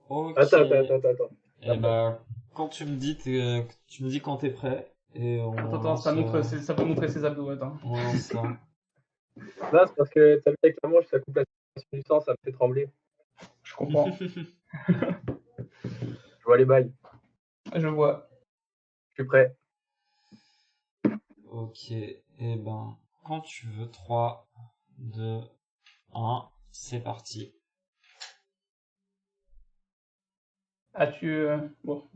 Speaker 1: Ok.
Speaker 3: Attends.
Speaker 1: Et bah, quand tu me dis quand t'es prêt. Et on
Speaker 2: Attends,
Speaker 1: lance,
Speaker 2: ça peut montrer ses abdos, attends.
Speaker 1: on lance ça.
Speaker 3: Là, c'est parce que t'as vu avec la manche, ça coupe la circulation du sang, ça me fait trembler.
Speaker 2: Je comprends.
Speaker 3: Je vois les bails.
Speaker 2: Je vois.
Speaker 3: Je suis prêt.
Speaker 1: Ok. Et ben, quand tu veux, 3, 2, 1, c'est parti.
Speaker 2: As-tu... Bon.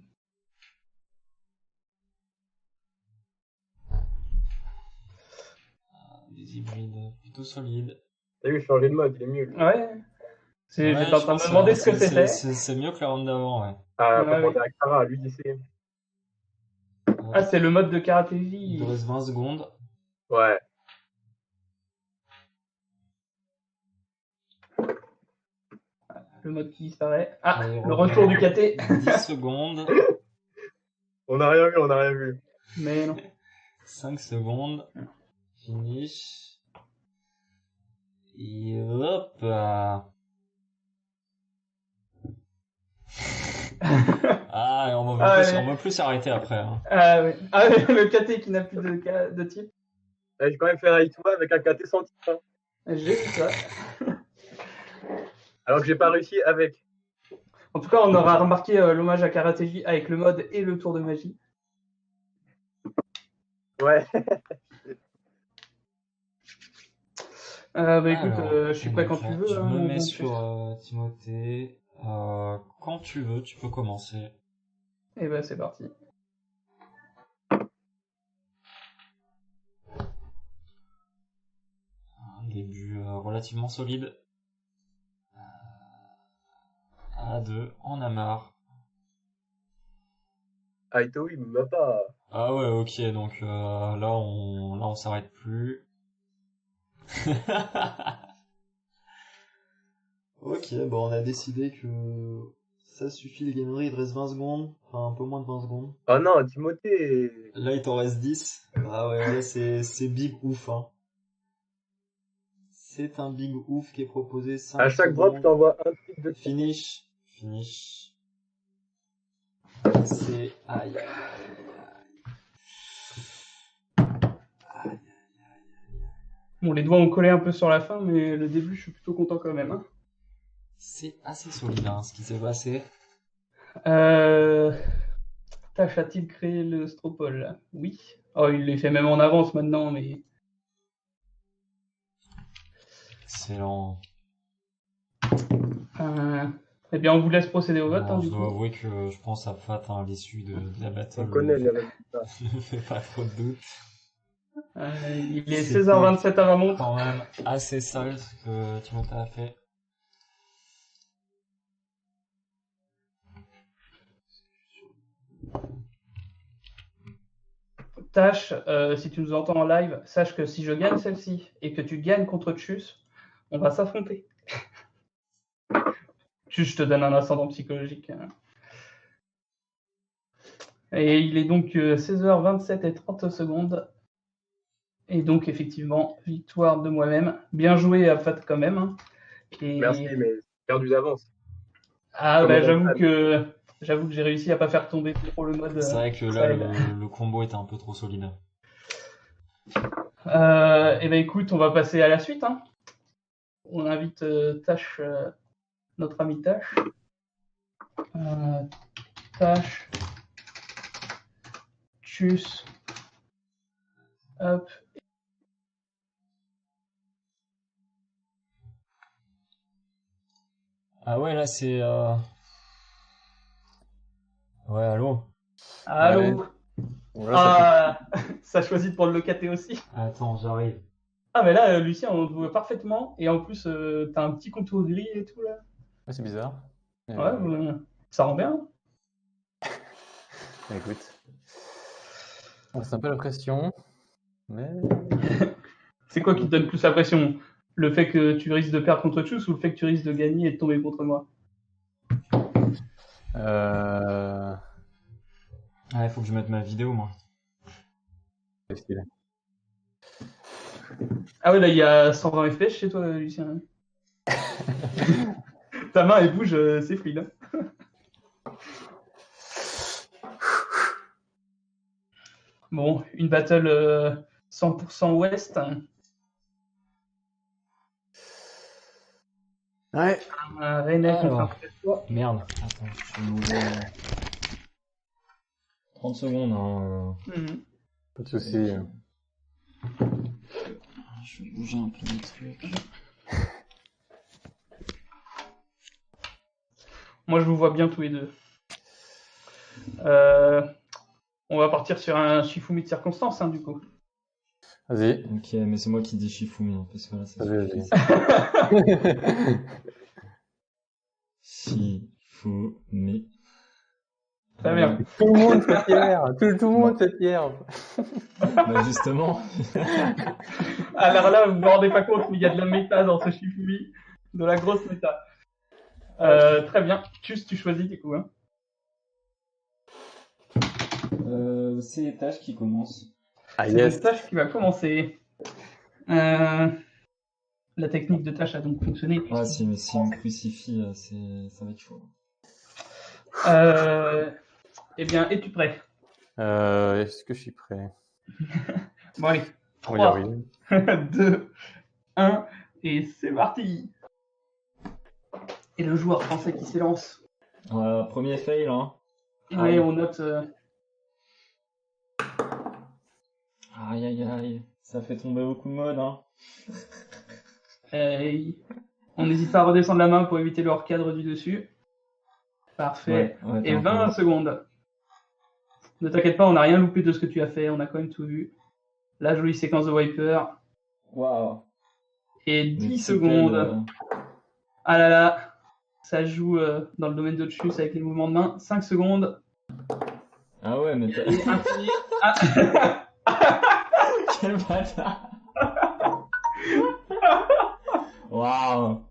Speaker 1: Des hybrides plutôt solides.
Speaker 3: T'as vu, changer de mode, il est mieux. Lui.
Speaker 2: Ouais.
Speaker 1: Ouais,
Speaker 2: J'étais en
Speaker 1: je
Speaker 2: train de
Speaker 1: pense,
Speaker 2: me demander ce que c'était.
Speaker 1: C'est mieux que la ronde d'avant, ouais.
Speaker 3: Ah,
Speaker 2: Ouais,
Speaker 3: commander avec Sarah, lui, c'est.
Speaker 2: Ah, c'est le mode de karaté.
Speaker 1: Il te reste 20 secondes.
Speaker 3: Ouais.
Speaker 2: Le mode qui disparaît. Ah,
Speaker 1: Allez,
Speaker 2: le retour du KT.
Speaker 1: 10 secondes.
Speaker 3: On n'a rien vu.
Speaker 2: Mais non.
Speaker 1: 5 secondes. Finish. Et hop. Ah, on va plus s'arrêter après. Hein.
Speaker 2: Ah oui. Ah, le KT qui n'a plus de type.
Speaker 3: J'ai quand même fait un hit avec un KT sans type. Hein.
Speaker 2: J'ai vu ça.
Speaker 3: Alors que j'ai pas réussi avec.
Speaker 2: En tout cas, on aura remarqué l'hommage à Karateji avec le mode et le tour de magie.
Speaker 3: Ouais.
Speaker 2: Écoute, je suis prêt quand tu veux.
Speaker 1: Je
Speaker 2: hein,
Speaker 1: me
Speaker 2: mon
Speaker 1: mets
Speaker 2: bon
Speaker 1: sur Timothée. Quand tu veux, tu peux commencer.
Speaker 2: Et ben c'est parti.
Speaker 1: Un début relativement solide. A2, on a marre.
Speaker 3: Ah, Ito, il me va pas.
Speaker 1: Ah ouais, ok, donc là on s'arrête plus. Ok, bon, on a décidé que ça suffit, les gameries, il te reste 20 secondes, enfin un peu moins de 20 secondes.
Speaker 3: Oh non, Timothée.
Speaker 1: Là, il t'en reste 10. Ah ouais, là, c'est big ouf, hein. C'est un big ouf qui est proposé. 5
Speaker 3: À chaque drop, je
Speaker 1: secondes.
Speaker 3: t'envoie un tweet de
Speaker 1: Finish. C'est... Aïe, aïe, aïe.
Speaker 2: Bon, les doigts ont collé un peu sur la fin, mais le début, je suis plutôt content quand même. Hein.
Speaker 1: C'est assez solide hein, ce qui s'est passé.
Speaker 2: Tash a-t-il créé le Stropole? Oui. Oh, il les fait même en avance maintenant, mais...
Speaker 1: Excellent.
Speaker 2: Eh bien, on vous laisse procéder au vote,
Speaker 1: Bon,
Speaker 2: hein,
Speaker 1: je
Speaker 2: du
Speaker 1: dois
Speaker 2: coup.
Speaker 1: avouer que je pense à Fat à l'issue de la battle.
Speaker 3: On connaît les résultats.
Speaker 1: Je ne fais pas trop de doute.
Speaker 2: Il est
Speaker 1: C'était
Speaker 2: 16h27 à ma montre.
Speaker 1: quand même assez solide ce que Timothée a fait.
Speaker 2: Tash, si tu nous entends en live, sache que si je gagne celle-ci et que tu gagnes contre Tchus, on va s'affronter. Tchus, je te donne un ascendant psychologique. Hein. Et il est donc 16h27 et 30 secondes. Et donc, effectivement, victoire de moi-même. Bien joué à Fat quand même. Hein. Et...
Speaker 3: Merci, mais perdu d'avance.
Speaker 2: Ah,
Speaker 3: Comme
Speaker 2: bah,
Speaker 3: on
Speaker 2: j'avoue que j'ai réussi à pas faire tomber trop le mode.
Speaker 1: C'est vrai que
Speaker 2: ça
Speaker 1: là,
Speaker 2: aide.
Speaker 1: le combo était un peu trop solide.
Speaker 2: Eh ben écoute, on va passer à la suite. Hein. On invite Tash, notre ami Tash. Tash. Tchuss. Hop.
Speaker 1: Ah ouais, là c'est... Ouais, allô?
Speaker 2: Allô.
Speaker 4: Voilà,
Speaker 2: Ça choisit de prendre le KT aussi.
Speaker 1: Attends, j'arrive.
Speaker 2: Ah mais là, Lucien, on te voit parfaitement. Et en plus, t'as un petit contour gris et tout là.
Speaker 4: Ouais, c'est bizarre.
Speaker 2: Ouais, ça rend bien.
Speaker 4: Écoute. Bon, c'est un peu la pression. Mais.
Speaker 2: C'est quoi qui te donne plus la pression? Le fait que tu risques de perdre contre Tchus ou le fait que tu risques de gagner et de tomber contre moi?
Speaker 1: Ah, il faut que je mette ma vidéo, moi.
Speaker 4: C'est stylé.
Speaker 2: Ah ouais, là, il y a 120 FPS chez toi, Lucien. Ta main, elle bouge, c'est fluide. Hein. Bon, une battle 100% Ouest.
Speaker 4: Ouais.
Speaker 2: René contre
Speaker 1: Alors.
Speaker 2: un Presto.
Speaker 1: Merde. Attends, je vais m'ouvrir... 30 secondes, hein.
Speaker 2: Mhm.
Speaker 4: Pas de soucis.
Speaker 1: Je vais bouger un peu les trucs.
Speaker 2: Moi, je vous vois bien tous les deux. On va partir sur un Shifumi de circonstance, hein, du coup.
Speaker 4: Vas-y.
Speaker 1: Ok, mais c'est moi qui dis Shifumi, hein, parce que là, ça
Speaker 4: Vas-y,
Speaker 1: suffit.
Speaker 4: vas-y.
Speaker 1: Shifumi.
Speaker 2: Très bien.
Speaker 4: Tout le monde fait Pierre. Tout le monde fait Pierre.
Speaker 1: Bah justement.
Speaker 2: Alors là, vous ne vous rendez pas compte, mais il y a de la méta dans ce Shifumi. De la grosse méta. Très bien. Tchuss, tu choisis, du coup. Hein.
Speaker 1: C'est Tash qui commence.
Speaker 4: Ah
Speaker 2: C'est
Speaker 4: yes.
Speaker 2: donc Tash qui va commencer. La technique de Tash a donc fonctionné.
Speaker 1: Ah, s'il me crucifie, ça va être chaud.
Speaker 2: Eh bien, es-tu prêt?
Speaker 4: Est-ce que je suis prêt?
Speaker 2: Bon, allez.
Speaker 4: Oui,
Speaker 2: 3,
Speaker 4: oui.
Speaker 2: 2, 1, et c'est parti. Et le joueur français qui s'élance.
Speaker 1: Premier fail, hein.
Speaker 2: Ouais, on note.
Speaker 1: Aïe aïe aïe. Ça fait tomber beaucoup de mode, hein.
Speaker 2: On n'hésite pas à redescendre la main pour éviter le hors-cadre du dessus. Parfait.
Speaker 1: Ouais,
Speaker 2: Et 20 secondes. Ne t'inquiète pas, on n'a rien loupé de ce que tu as fait, on a quand même tout vu. La jolie séquence de Wiper.
Speaker 1: Waouh.
Speaker 2: Et 10 secondes. Ah là là, ça joue dans le domaine de Tchus avec les mouvements de main. 5 secondes.
Speaker 1: Ah ouais, mais t'as...
Speaker 2: Et un fini. Ah.
Speaker 1: Quel bâtard. Waouh.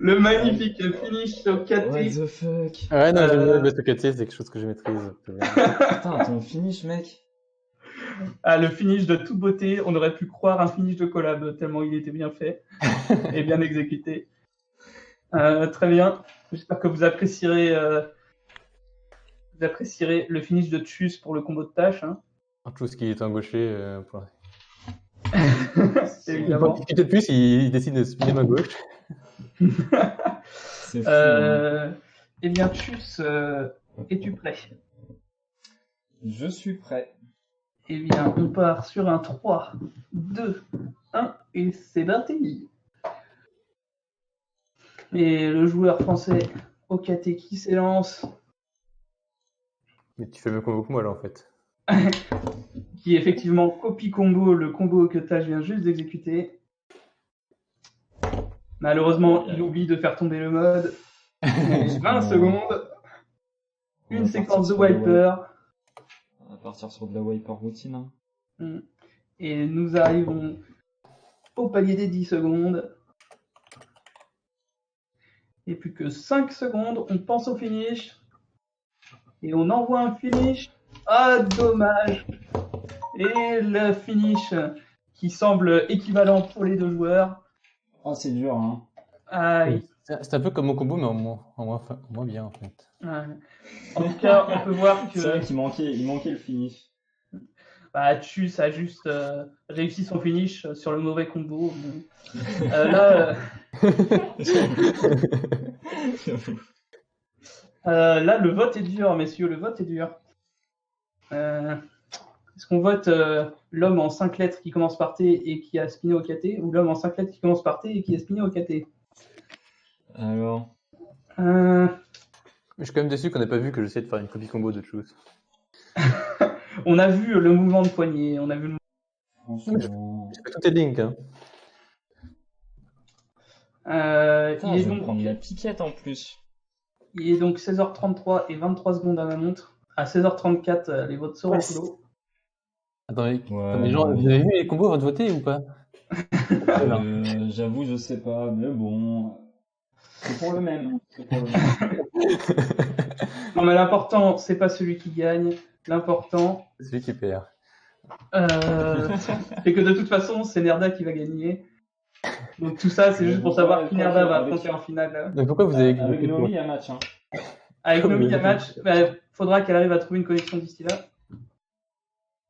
Speaker 2: Le magnifique finish au 4
Speaker 1: What the fuck.
Speaker 4: Ouais, non, j'aime bien le best of KT, c'est quelque chose que je maîtrise.
Speaker 1: Putain, ton finish, mec.
Speaker 2: Ah, le finish de toute beauté, on aurait pu croire un finish de collab tellement il était bien fait et bien exécuté. Très bien. J'espère que vous apprécierez le finish de Tchus pour le combo de tâches. Hein.
Speaker 4: Tout ce qui est un gaucher.
Speaker 2: Évidemment.
Speaker 4: Il discute plus, il décide de spinner ma gauche.
Speaker 1: C'est fou. Hein.
Speaker 2: Eh bien, Tchus, es-tu prêt?
Speaker 1: Je suis prêt.
Speaker 2: Eh bien, on part sur un 3, 2, 1 et c'est parti. Et le joueur français Okate qui s'élance,
Speaker 4: Mais tu fais le même combo que moi là en fait.
Speaker 2: qui effectivement copie combo le combo que Taj vient juste d'exécuter. Malheureusement, il oublie de faire tomber le mode. 20 secondes, une séquence de wiper.
Speaker 1: On va partir sur de la wiper routine. Hein.
Speaker 2: Et nous arrivons au palier des 10 secondes. Et plus que 5 secondes, on pense au finish. Et on envoie un finish. Ah, dommage. Et le finish qui semble équivalent pour les deux joueurs.
Speaker 1: Oh, c'est dur, hein.
Speaker 2: Aïe.
Speaker 4: C'est un peu comme mon combo, mais en moins bien en fait.
Speaker 2: Ouais. En tout cas, on peut voir que
Speaker 1: C'est vrai qu'il manquait le finish.
Speaker 2: Tchus a juste réussi son finish sur le mauvais combo. Bon. Là, le vote est dur, messieurs, le vote est dur. Est-ce qu'on vote l'homme en 5 lettres qui commence par T et qui a spiné au KT, ou l'homme en 5 lettres qui commence par T et qui a spiné au KT?
Speaker 1: Alors,
Speaker 4: Je suis quand même déçu qu'on n'ait pas vu que j'essayais de faire une copie combo de choses.
Speaker 2: on a vu le mouvement de poignet, on a vu le...
Speaker 1: franchement...
Speaker 4: Je fais toutes les links. Hein.
Speaker 1: Putain,
Speaker 2: il, est
Speaker 1: je vais
Speaker 2: donc,
Speaker 1: prendre la piquette en plus.
Speaker 2: il est donc 16h33 et 23 secondes à ma montre. À 16h34, les votes seront clos.
Speaker 4: Attendez,
Speaker 1: Ouais,
Speaker 4: les gens,
Speaker 1: ouais.
Speaker 4: vous avez vu les combos avant de voter ou pas?
Speaker 1: J'avoue, je sais pas, mais bon... C'est pour le même. C'est pour le même.
Speaker 2: Non, mais l'important, c'est pas celui qui gagne. L'important,
Speaker 4: C'est celui qui perd.
Speaker 2: c'est que de toute façon, c'est Nerda qui va gagner. Donc tout ça, c'est juste pour savoir qui Nerda va affronter en finale.
Speaker 4: Mais pourquoi vous avez
Speaker 1: Avec
Speaker 4: voté pour
Speaker 1: Nomi, il y a match. Hein.
Speaker 2: Avec
Speaker 4: Comme
Speaker 2: Nomi, il y a
Speaker 4: le-
Speaker 2: match. Faudra qu'elle arrive à trouver une connexion d'ici là.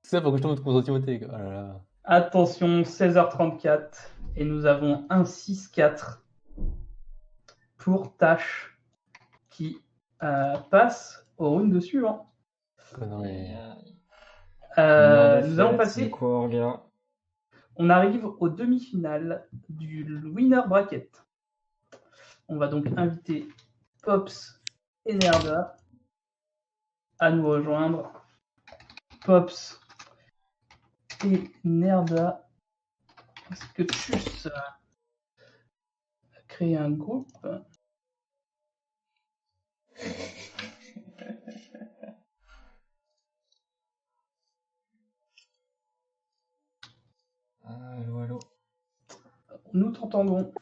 Speaker 4: C'est ça pour que je tombe contre Timothée. Oh là là.
Speaker 2: Attention, 16h34. Et nous avons un 6-4 pour Tash qui passe au round suivant.
Speaker 4: Connerie.
Speaker 2: Nous allons passer.
Speaker 1: C'est quoi, gars?
Speaker 2: On arrive aux demi-finales du winner bracket. On va donc inviter Pops et Nerda à nous rejoindre. Pops et Nerda. Est-ce que Tchus a créé un groupe?
Speaker 1: Allô, allô.
Speaker 2: Nous t'entendons.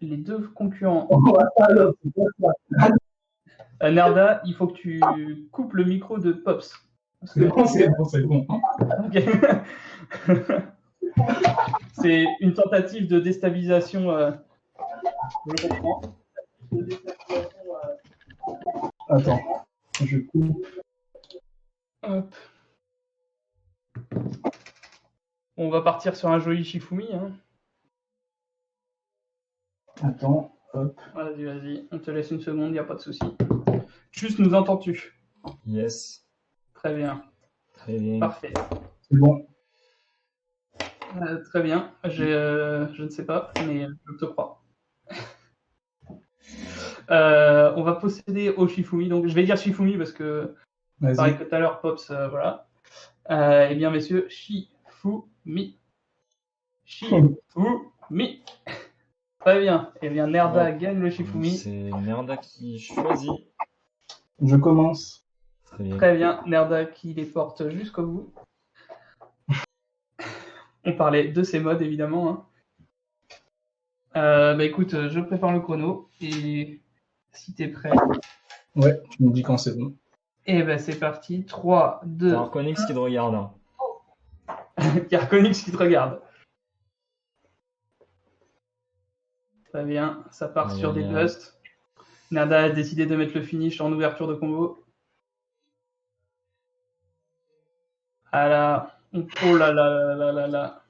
Speaker 2: Les deux concurrents. Nerda, il faut que tu coupes le micro de Pops. Parce que...
Speaker 7: c'est bon.
Speaker 2: Ok. C'est une tentative de déstabilisation. Je comprends. De déstabilisation,
Speaker 7: Attends, je coupe.
Speaker 2: Hop. On va partir sur un joli Shifumi. Hein.
Speaker 7: Attends, hop.
Speaker 2: Vas-y. On te laisse une seconde, il n'y a pas de souci. Juste, nous entends-tu?
Speaker 1: Yes.
Speaker 2: Très bien.
Speaker 1: Très bien.
Speaker 2: Parfait.
Speaker 7: C'est bon.
Speaker 2: Très bien. Je ne sais pas, mais je te crois. On va procéder au Shifumi. Donc, je vais dire Shifumi parce que, pareil
Speaker 7: Vas-y.
Speaker 2: que tout à l'heure, Pops, voilà. Eh bien, messieurs, Shifumi. Shifumi. Très bien. Eh bien, Nerda gagne le Shifumi.
Speaker 1: C'est Nerda qui choisit.
Speaker 7: Je commence.
Speaker 1: Très bien.
Speaker 2: Très bien. Nerda qui les porte jusqu'au bout. On parlait de ces modes, évidemment. Hein. Écoute, je prépare le chrono et si t'es prêt.
Speaker 7: Ouais, tu me dis quand c'est bon.
Speaker 2: Et ben c'est parti. 3, 2.
Speaker 1: T'as Arconix qui te regarde. Hein.
Speaker 2: Carconix qui te regarde. Très bien, ça part sur des busts. Nerda a décidé de mettre le finish en ouverture de combo. Ah là, oh là là là là là.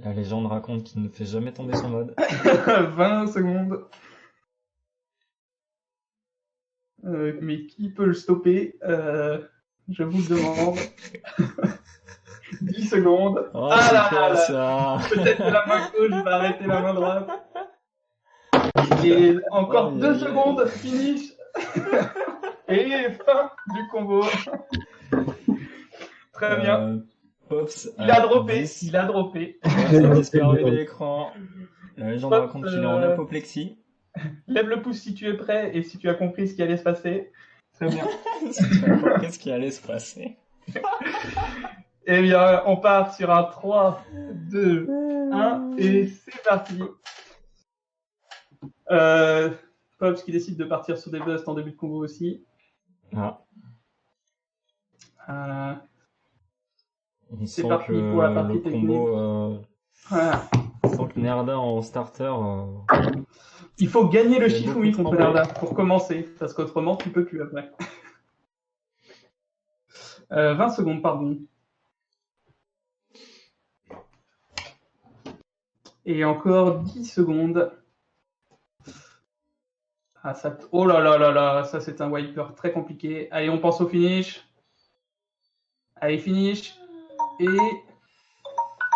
Speaker 1: La légende raconte qu'il ne fait jamais tomber son mode.
Speaker 2: 20 secondes. Mais qui peut le stopper je vous le demande. 10 secondes.
Speaker 1: Oh,
Speaker 2: Ah
Speaker 1: c'est
Speaker 2: là
Speaker 1: quoi
Speaker 2: là
Speaker 1: ça?
Speaker 2: Peut-être que la main gauche va arrêter la main droite. Et encore 2 secondes, finish. Et fin du combo. Très bien.
Speaker 1: Pops,
Speaker 2: Il a droppé.
Speaker 1: 10.
Speaker 2: Il a droppé.
Speaker 1: Ça a disparu de l'écran. La légende
Speaker 2: Pops,
Speaker 1: raconte qu'il est en apoplexie.
Speaker 2: Lève le pouce si tu es prêt et si tu as compris ce qui allait se passer. Très bien.
Speaker 1: Qu'est-ce qui allait se passer?
Speaker 2: Eh bien, on part sur un 3, 2, 1 et c'est parti. Pops qui décide de partir sur des busts en début de combo aussi.
Speaker 1: Ah. On
Speaker 2: C'est
Speaker 1: sent
Speaker 2: parti
Speaker 1: que
Speaker 2: pour la partie
Speaker 1: le combo,
Speaker 2: Voilà.
Speaker 1: on sent que Nerda en starter.
Speaker 2: Il faut gagner le
Speaker 1: Il y a
Speaker 2: Shifumi
Speaker 1: beaucoup de
Speaker 2: contre
Speaker 1: problèmes.
Speaker 2: Nerda pour commencer, parce qu'autrement tu peux plus après. 20 secondes, pardon. Et encore 10 secondes. Ah, ça... Oh là là là là, ça c'est un wiper très compliqué. Allez, on pense au finish. Allez, finish. Et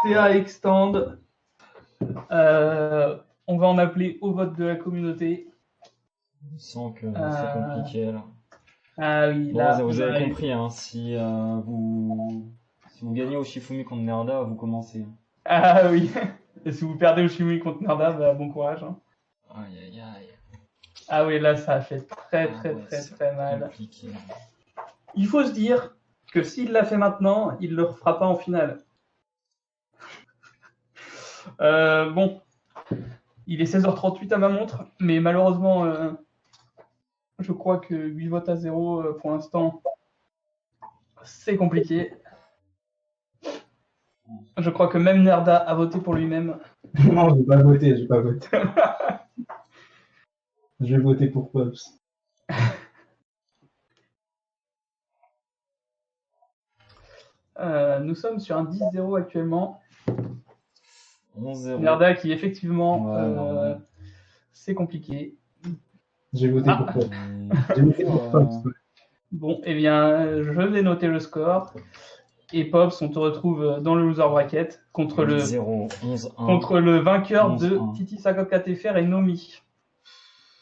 Speaker 2: PA extend. On va en appeler au vote de la communauté.
Speaker 1: On sent que c'est compliqué là.
Speaker 2: Ah oui,
Speaker 1: Bon,
Speaker 2: là,
Speaker 1: vous
Speaker 2: on
Speaker 1: avez
Speaker 2: a eu-
Speaker 1: compris, hein, si vous gagnez au Shifumi contre Nerda, vous commencez.
Speaker 2: Ah oui. Et si vous perdez au Shimui contre Nerda, bah, bon courage. Hein.
Speaker 1: Aïe aïe aïe.
Speaker 2: Ah oui, là, ça a fait très très
Speaker 1: Ouais,
Speaker 2: très
Speaker 1: c'est
Speaker 2: très mal.
Speaker 1: compliqué.
Speaker 2: Il faut se dire que s'il l'a fait maintenant, il ne le refera pas en finale. Bon, il est 16h38 à ma montre, mais malheureusement, je crois que 8 votes à 0 pour l'instant, c'est compliqué. Je crois que même Nerda a voté pour lui-même.
Speaker 7: Non, j'ai pas voté, j'ai pas voté. J'ai voté pour Pops.
Speaker 2: Nous sommes sur un 10-0 actuellement.
Speaker 1: 11-0.
Speaker 2: Nerda qui effectivement,
Speaker 1: Ouais, normal.
Speaker 2: c'est compliqué.
Speaker 7: J'ai voté pour Pops. J'ai voté pour Pops.
Speaker 2: Bon, eh bien, je vais noter le score. Et Pops, on te retrouve dans le loser bracket contre le
Speaker 1: 0, 11, 1.
Speaker 2: contre le vainqueur
Speaker 1: 11,
Speaker 2: de
Speaker 1: 1.
Speaker 2: Titi 54 FR et Nomi.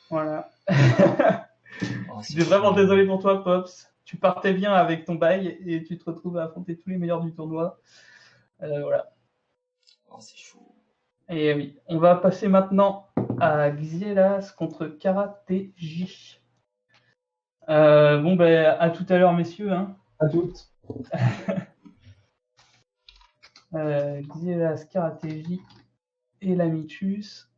Speaker 2: Voilà.
Speaker 1: Oh,
Speaker 2: Je suis vraiment désolé pour toi, Pops. Tu partais bien avec ton bail et tu te retrouves à affronter tous les meilleurs du tournoi. Voilà.
Speaker 1: Oh, c'est chaud.
Speaker 2: Et oui, on va passer maintenant à Xielas contre KarateJ. Bon, ben, à tout à l'heure, messieurs. Hein.
Speaker 7: À toutes.
Speaker 2: Xielas, KarateJ et Lamitus.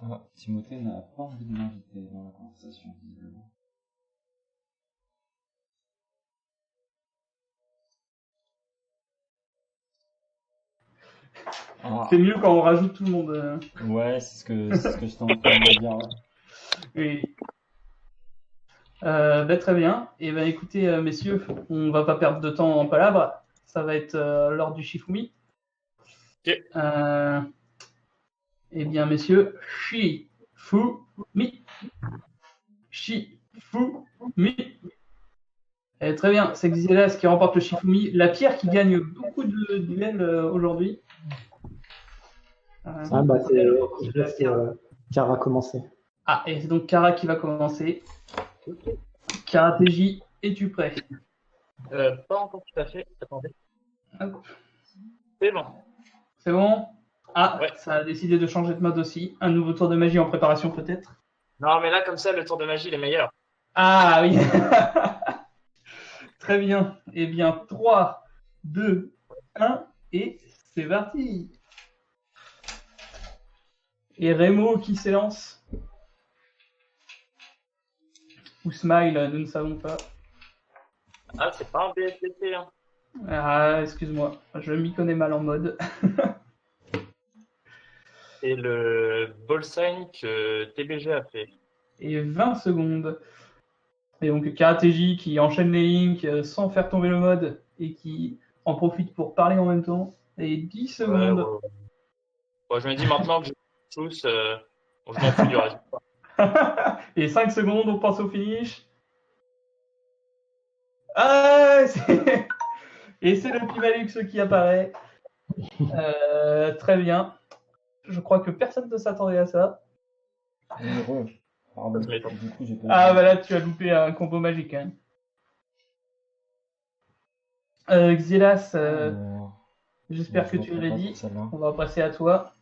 Speaker 1: Ah, Timothée n'a pas envie de m'inviter dans la conversation, visiblement. Ah.
Speaker 2: C'est mieux quand on rajoute tout le monde.
Speaker 1: Ouais, c'est ce que j'étais en train de dire. Ouais.
Speaker 2: Oui. Très bien. Et ben écoutez, messieurs, on va pas perdre de temps en palabres. Ça va être l'heure du Shifumi.
Speaker 3: Ok.
Speaker 2: Eh bien, messieurs, Shifumi. Shifumi. Très bien, c'est Xielas qui remporte le Shifumi. La pierre qui gagne beaucoup de duels aujourd'hui.
Speaker 6: Ah bah c'est je laisse Kara commencer.
Speaker 2: Ah, et c'est donc Kara qui va commencer. KarateJ, es-tu prêt?
Speaker 3: Pas encore tout à fait. Attendez.
Speaker 2: Hop.
Speaker 3: C'est bon.
Speaker 2: C'est bon? Ah,
Speaker 8: Ouais.
Speaker 2: ça a décidé de changer de mode aussi. Un nouveau tour de magie en préparation peut-être.
Speaker 8: Non, mais là, comme ça, le tour de magie, il est meilleur.
Speaker 2: Ah oui. Très bien. Eh bien, 3, 2, 1, et c'est parti. Et Remo qui s'élance. Ou Smile, nous ne savons pas.
Speaker 8: Ah, c'est pas un BSDT, hein.
Speaker 2: Ah, excuse-moi, je m'y connais mal en mode.
Speaker 8: Et le ball sign que TBG a fait.
Speaker 2: Et 20 secondes. Et donc Karateji qui enchaîne les links sans faire tomber le mode et qui en profite pour parler en même temps. Et 10 secondes.
Speaker 8: Ouais. Bon, je me dis maintenant que j'ai tous, je m'en fous du reste.
Speaker 2: Et 5 secondes, on passe au finish. Ah, et c'est le Pimalux qui apparaît. Très bien. Je crois que personne ne s'attendait à ça.
Speaker 1: Heureux. Pardon.
Speaker 8: Ça m'étonne.
Speaker 1: Du coup, j'ai pas
Speaker 2: Ah,
Speaker 1: vu.
Speaker 2: voilà, tu as loupé un combo magique. Hein. Xelas, j'espère que
Speaker 1: Je
Speaker 2: tu es
Speaker 1: reprends pas
Speaker 2: ready.
Speaker 1: pour celle-là.
Speaker 2: On va passer à toi.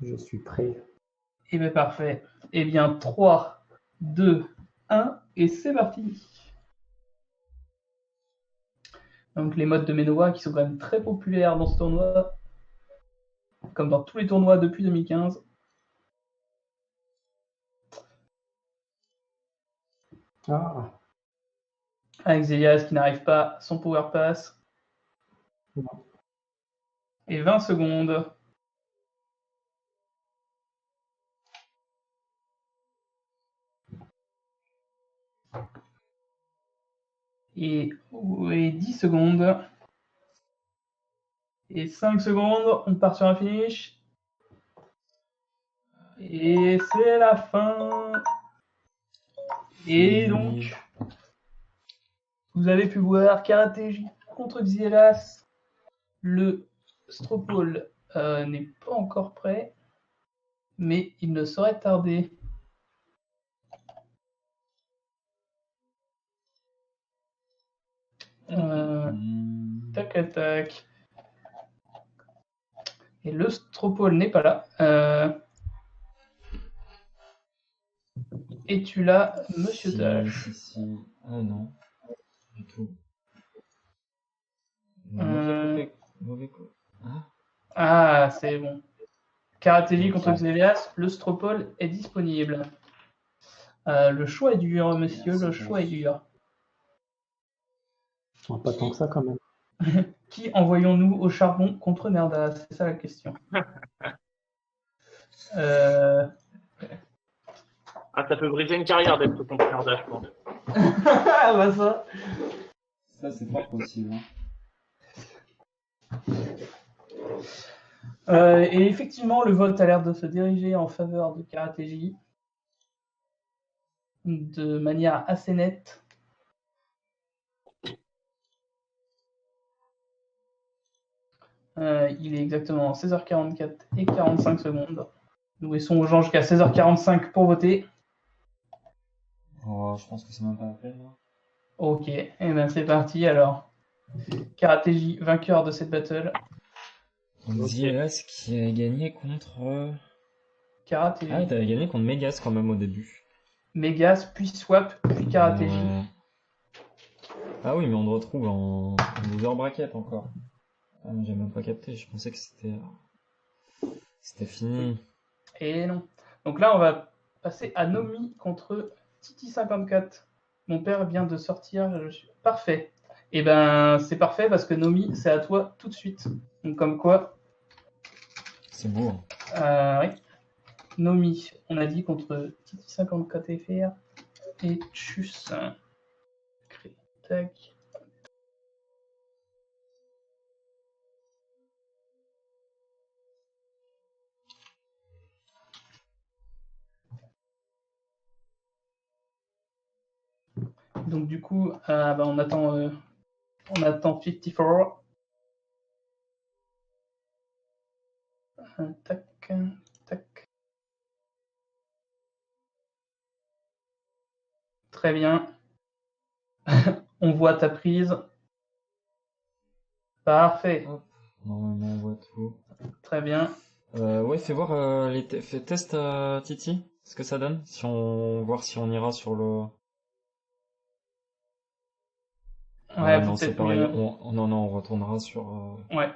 Speaker 6: Je suis prêt.
Speaker 2: Et bien parfait. Eh bien 3, 2, 1 et c'est parti. Donc les modes de Menoa qui sont quand même très populaires dans ce tournoi, comme dans tous les tournois depuis 2015.
Speaker 6: Ah,
Speaker 2: Avec Zelias qui n'arrive pas son power pass.
Speaker 6: non.
Speaker 2: Et 20 secondes. Et 10 secondes. Et 5 secondes, on part sur un finish. Et c'est la fin. Et donc, vous avez pu voir Karateji contre Xielas. Le Stropole n'est pas encore prêt, mais il ne saurait tarder. Tac, tac. Et le Stropole n'est pas là. Et tu l'as, Monsieur Dash.
Speaker 1: Si. Ah non. Du tout.
Speaker 2: Euh,
Speaker 1: Mauvais coup. Ah.
Speaker 2: Ah, c'est bon. Karateji contre Xelias, le Stropole est disponible. Le choix est dur, monsieur, le choix est dur.
Speaker 6: Pas tant que ça quand même.
Speaker 2: Qui envoyons-nous au charbon contre Nerda? C'est ça la question.
Speaker 8: Ah, ça peut briser une carrière d'être contre Nerda, je pense.
Speaker 2: Ah bah ça.
Speaker 1: Ça, c'est pas possible.
Speaker 2: Et effectivement, le vote a l'air de se diriger en faveur de Karateji de manière assez nette. Il est exactement 16h44 et 45 secondes. Nous laissons aux gens jusqu'à 16h45 pour voter.
Speaker 1: Oh, je pense que c'est même pas la peine, là.
Speaker 2: Ok, et ben c'est parti alors. Karateji, vainqueur de cette battle.
Speaker 1: Donc, Xielas qui a gagné contre.
Speaker 2: Karateji.
Speaker 1: Ah, t'avais gagné contre Megas quand même au début.
Speaker 2: Megas, puis Swap, puis Karateji.
Speaker 1: Ouais. Ah oui, mais on le retrouve en loser bracket encore. Ah, j'ai même pas capté, je pensais que c'était fini.
Speaker 2: Et non. Donc là, on va passer à Nomi contre Titi54. Mon père vient de sortir, je suis parfait. Et ben, c'est parfait parce que Nomi, c'est à toi tout de suite. Donc comme quoi,
Speaker 1: C'est beau.
Speaker 2: oui. Nomi, on a dit contre Titi54 FR et Chus. Tac. Donc du coup, on attend 54. Tac, tac. Très bien. On voit ta prise. Parfait.
Speaker 1: Hop, normalement on voit tout.
Speaker 2: Très bien.
Speaker 1: Ouais, fais voir fais test Titi, ce que ça donne. Voir si on ira sur le.
Speaker 2: Ouais,
Speaker 1: Non,
Speaker 2: faut
Speaker 1: c'est
Speaker 2: peut-être
Speaker 1: pareil.
Speaker 2: mieux.
Speaker 1: Non, on retournera sur.
Speaker 2: Ouais.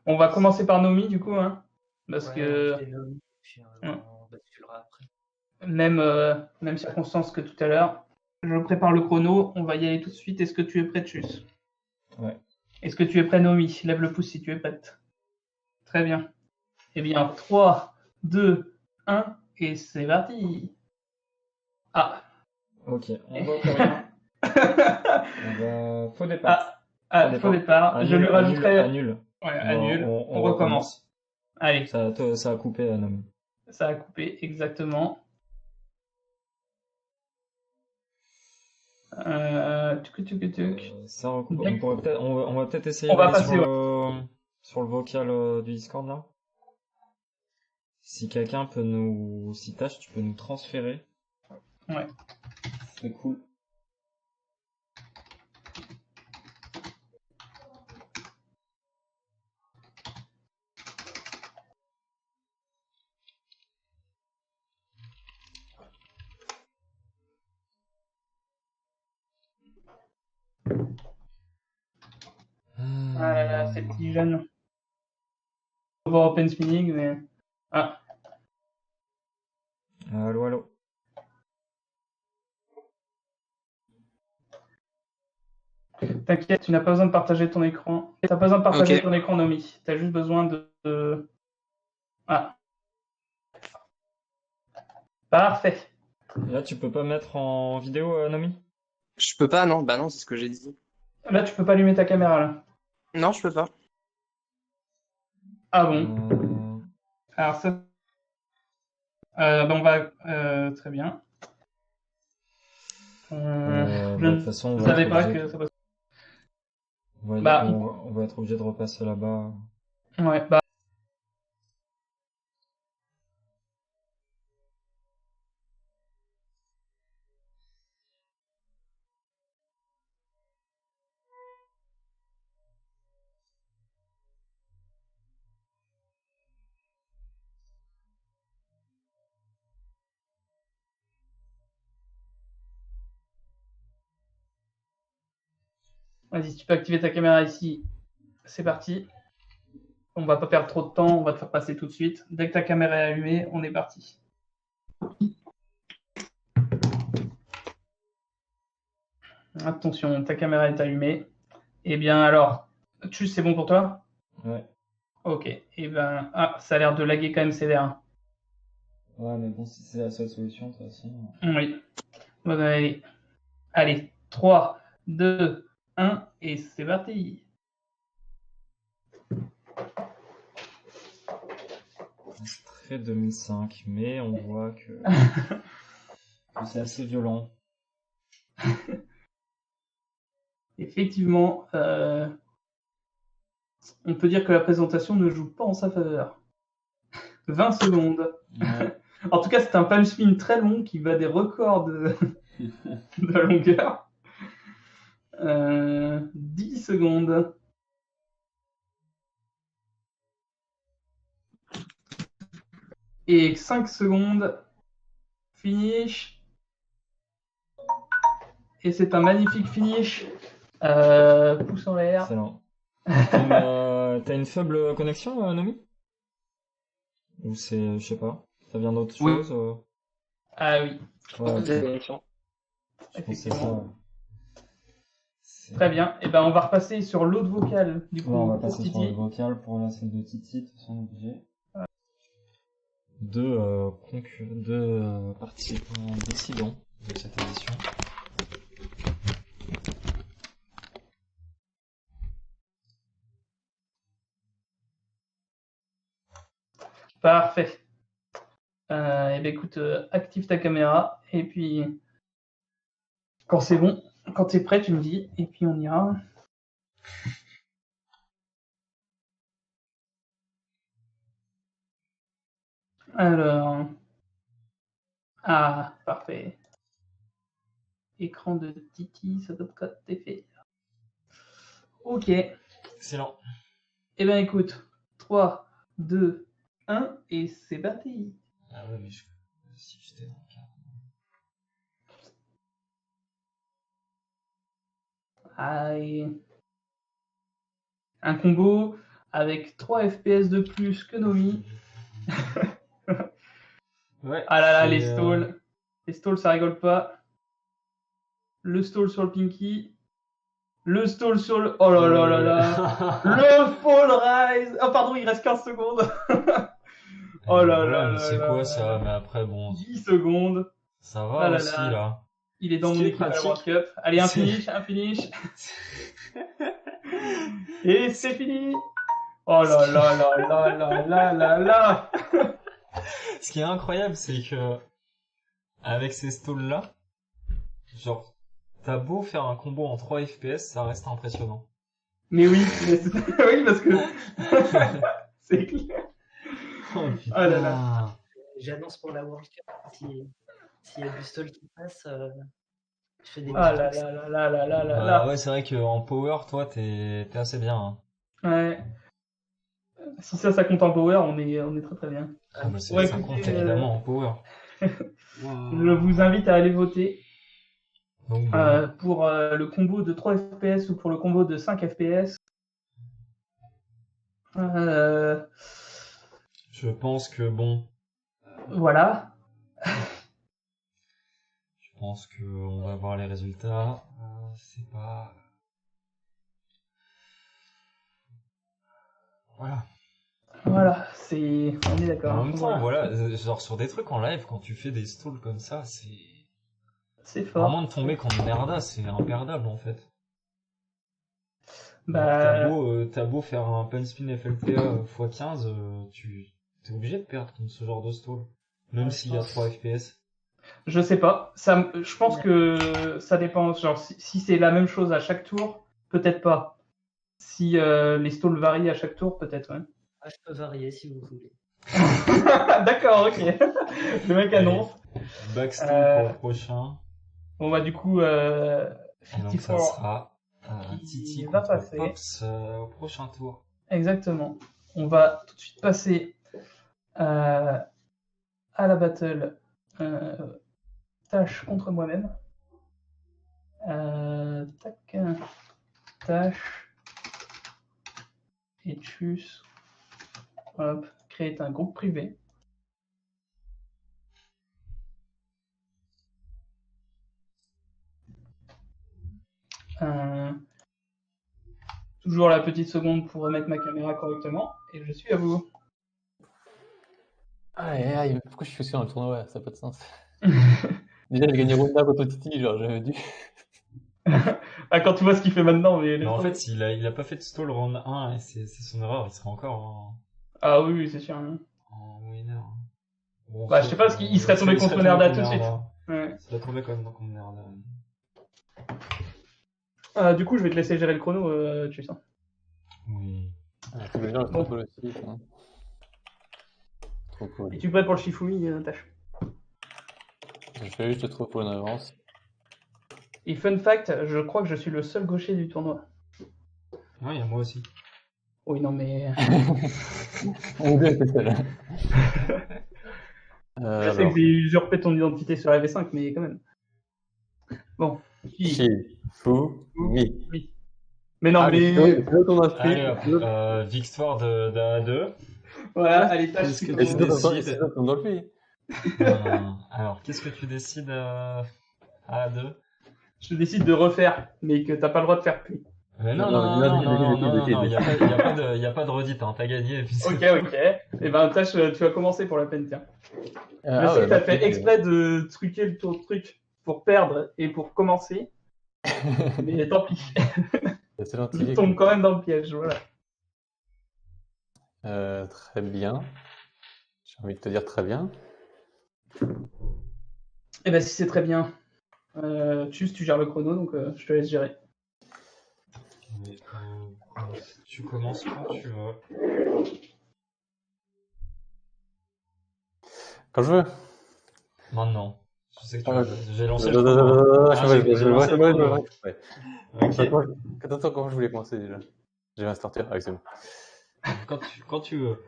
Speaker 2: On va commencer par Nomi, du coup, hein. Parce
Speaker 9: Ouais,
Speaker 2: que
Speaker 9: on fait Nomi, puis on basculera après.
Speaker 2: même circonstance que tout à l'heure. Je prépare le chrono, on va y aller tout de suite. Est-ce que tu es prête, Chus?
Speaker 1: Ouais.
Speaker 2: Est-ce que tu es prêt, Nomi? Lève le pouce si tu es prête. Très bien. Eh bien, 3, 2, 1, et c'est parti. Ah.
Speaker 1: Ok, on voit plus rien. On va. Faux départ.
Speaker 2: Faux départ. Je lui rajouterai.
Speaker 1: Annule.
Speaker 2: Ouais, annule. On recommence. Allez.
Speaker 1: Ça a coupé, Anam.
Speaker 2: Ça a coupé, exactement.
Speaker 1: Ça recoupe. On va peut-être essayer
Speaker 2: On va
Speaker 1: d'aller
Speaker 2: passer,
Speaker 1: sur le vocal du Discord là. Si quelqu'un peut nous. Si Tâche, tu peux nous transférer.
Speaker 2: Ouais.
Speaker 1: C'est cool.
Speaker 2: Ah là là, ces petits jeunes. On va voir Open Spinning, mais. Ah.
Speaker 1: Allô, allô.
Speaker 2: T'inquiète, tu n'as pas besoin de partager ton écran. T'as pas besoin de partager ton écran, Nomi. T'as juste besoin de... Ah. Parfait.
Speaker 1: Et là, tu peux pas mettre en vidéo, Nomi?
Speaker 9: Je peux pas, non. Bah non, c'est ce que j'ai dit.
Speaker 2: Là, tu peux pas allumer ta caméra, là.
Speaker 9: Non, je peux pas.
Speaker 2: Ah bon. Alors ça... on va... très bien.
Speaker 1: De toute façon, on
Speaker 2: je
Speaker 1: va
Speaker 2: savais
Speaker 1: être
Speaker 2: pas
Speaker 1: obligé
Speaker 2: que ça passe.
Speaker 1: on va être obligé de repasser là-bas.
Speaker 2: Ouais, bah... Vas-y, si tu peux activer ta caméra ici, c'est parti. On va pas perdre trop de temps, on va te faire passer tout de suite. Dès que ta caméra est allumée, on est parti. Attention, ta caméra est allumée. Eh bien alors, c'est bon pour toi?
Speaker 1: Ouais.
Speaker 2: Ok. Eh ben, ça a l'air de laguer quand même sévère.
Speaker 1: Ouais, mais bon, si c'est la seule solution, de toute façon.
Speaker 2: Oui. Bon, allez, 3, 2, 1, et c'est parti.
Speaker 1: C'est très 2005, mais on voit que c'est assez violent.
Speaker 2: Effectivement, on peut dire que la présentation ne joue pas en sa faveur. 20 secondes.
Speaker 1: Ouais.
Speaker 2: En tout cas, c'est un punch spin très long qui bat des records de longueur. 10 secondes. Et 5 secondes. Finish. Et c'est un magnifique finish. Pouce en l'air.
Speaker 1: Excellent. T'as une faible connexion, Nomi? Ou c'est, je sais pas, ça vient d'autre chose?
Speaker 2: Ah oui.
Speaker 1: Ouais,
Speaker 2: Effectivement.
Speaker 1: c'est ça.
Speaker 2: Très bien. Et ben on va repasser sur l'autre vocale du coup.
Speaker 1: On va
Speaker 2: pour
Speaker 1: passer
Speaker 2: Titi.
Speaker 1: sur le vocal pour la celle de Titi, de toute façon obligé. Deux participants décidants de cette édition.
Speaker 2: Parfait. Et ben écoute, active ta caméra et puis quand c'est bon, quand t'es prêt, tu me dis et puis on ira. Alors, parfait. Écran de Titi, ça doit être fait. Ok.
Speaker 1: Excellent.
Speaker 2: Eh bien écoute, 3, 2, 1, et c'est parti.
Speaker 1: Ah ouais, mais si j'étais dans le cadre.
Speaker 2: Aïe. Un combo avec 3 FPS de plus que Nomi.
Speaker 1: Ouais.
Speaker 2: Ah là là,
Speaker 1: c'est,
Speaker 2: les stalls. Les stalls, ça rigole pas. Le stall sur le Pinky. Le stall sur le... Oh là là là là. Le Fall Rise. Oh pardon, il reste 15 secondes. Oh là là
Speaker 1: mais
Speaker 2: là
Speaker 1: c'est
Speaker 2: là
Speaker 1: quoi
Speaker 2: là
Speaker 1: ça?
Speaker 2: là.
Speaker 1: Mais après, bon,
Speaker 2: 10 secondes.
Speaker 1: ça va
Speaker 2: Ah là
Speaker 1: aussi
Speaker 2: là.
Speaker 1: là.
Speaker 2: Il est dans
Speaker 1: Ce
Speaker 2: mon
Speaker 1: qui est
Speaker 2: équipe à la
Speaker 1: pratique,
Speaker 2: World Cup. Allez, un
Speaker 1: c'est-
Speaker 2: finish, un finish. Et c'est fini. Oh là là là là là là là là.
Speaker 1: Ce qui est incroyable, c'est que avec ces stalls là, genre, t'as beau faire un combo en 3 FPS, ça reste impressionnant.
Speaker 2: Mais oui, oui, parce que c'est clair.
Speaker 1: Oh
Speaker 2: Oh là là.
Speaker 9: J'annonce pour la World Cup, s'il y a du stall qui passe, je fais des
Speaker 2: Ah
Speaker 9: petits
Speaker 2: là
Speaker 9: trucs.
Speaker 2: là là là là là là là.
Speaker 1: Ouais, c'est vrai qu'en power, toi, t'es assez bien. Hein.
Speaker 2: Ouais. Si ça compte en power, on est très très bien.
Speaker 1: Ah, mais
Speaker 2: Ouais,
Speaker 1: ça
Speaker 2: écoutez,
Speaker 1: compte évidemment en power.
Speaker 2: Je vous invite à aller voter
Speaker 1: Donc, bon,
Speaker 2: pour le combo de 3 FPS ou pour le combo de 5 FPS.
Speaker 1: je pense que bon,
Speaker 2: Voilà.
Speaker 1: je pense que on va voir les résultats. C'est pas... Voilà.
Speaker 2: Voilà, on est d'accord.
Speaker 1: En même temps, voilà, genre sur des trucs en live, quand tu fais des stalls comme ça,
Speaker 2: C'est
Speaker 1: à
Speaker 2: fort.
Speaker 1: moins de tomber contre Merda, c'est imperdable en fait.
Speaker 2: Bah,
Speaker 1: T'as beau faire un punch spin FLTA x15, t'es obligé de perdre contre ce genre de stall. Même s'il y a 3 FPS.
Speaker 2: je sais pas. Je pense que ça dépend. Genre, si c'est la même chose à chaque tour, peut-être pas. Si les stalls varient à chaque tour, peut-être, ouais.
Speaker 9: Ah, je peux varier si vous voulez.
Speaker 2: D'accord, ok. Le mec annonce.
Speaker 1: Backstall pour le prochain.
Speaker 2: Bon, bah, du coup,
Speaker 1: Et donc ça
Speaker 2: 54.
Speaker 1: sera
Speaker 2: qui
Speaker 1: Titi
Speaker 2: va
Speaker 1: contre
Speaker 2: passer.
Speaker 1: Pops au prochain tour.
Speaker 2: Exactement. On va tout de suite passer à la battle tâche contre moi-même. Tac, tâche et tchuss. Hop, créer un groupe privé. Toujours la petite seconde pour remettre ma caméra correctement. Et je suis à vous.
Speaker 4: Aïe, pourquoi je suis aussi dans le tournoi? Ça n'a pas de sens. Déjà, j'ai gagné Ronda contre Titi, genre, j'avais dû.
Speaker 2: Ah, quand tu vois ce qu'il fait maintenant,
Speaker 1: Mais en fait, il a pas fait de stall round 1 et c'est son erreur, il serait encore
Speaker 2: Ah oui, c'est sûr. Hein.
Speaker 1: en winner. Bon,
Speaker 2: Bah, je sais pas, parce qu'il serait tombé contre Nerda tout de suite.
Speaker 1: Ouais. Il serait tombé quand même contre Nerda.
Speaker 2: Du coup, je vais te laisser gérer le chrono, tu sais.
Speaker 1: Oui.
Speaker 4: C'est le genre, trop cool aussi. Hein. Trop cool.
Speaker 2: Es-tu prêt pour le Shifumi, tâche?
Speaker 4: Je fais juste trop cool en avance.
Speaker 2: Et fun fact, je crois que je suis le seul gaucher du tournoi.
Speaker 1: Ouais, il y a moi aussi.
Speaker 2: Oui, non, mais.
Speaker 4: On est deux, c'est seul.
Speaker 2: Je sais que j'ai usurpé ton identité sur la V5, mais quand même. Bon.
Speaker 4: Shifumi.
Speaker 2: Oui. Mais non, mais.
Speaker 1: Allez, victoire de A2.
Speaker 2: Voilà, allez, tâche.
Speaker 1: Qu'est-ce que tu décides
Speaker 4: dans le pays.
Speaker 1: Alors, qu'est-ce que tu décides à A2?
Speaker 2: Je décide de refaire, mais que t'as pas le droit de faire puis.
Speaker 1: Mais non, il y a pas de redite, hein, t'as gagné. Et puis
Speaker 2: ok. Et ben, tâche, tu vas commencer pour la peine, tiens. Je sais que t'as fait exprès de truquer le truc pour perdre et pour commencer. Mais tant pis. Je tombe quand même dans le piège, voilà.
Speaker 4: Très bien. J'ai envie de te dire très bien.
Speaker 2: Et ben, si c'est très bien, tu gères le chrono, donc je te laisse gérer.
Speaker 1: Mais, tu commences quand tu veux.
Speaker 4: Quand je veux.
Speaker 1: Maintenant. Je sais que tu veux. J'ai lancé le
Speaker 4: chrono. Attends, comment je voulais commencer déjà? J'ai un starter avec c'est bon.
Speaker 1: Quand tu veux.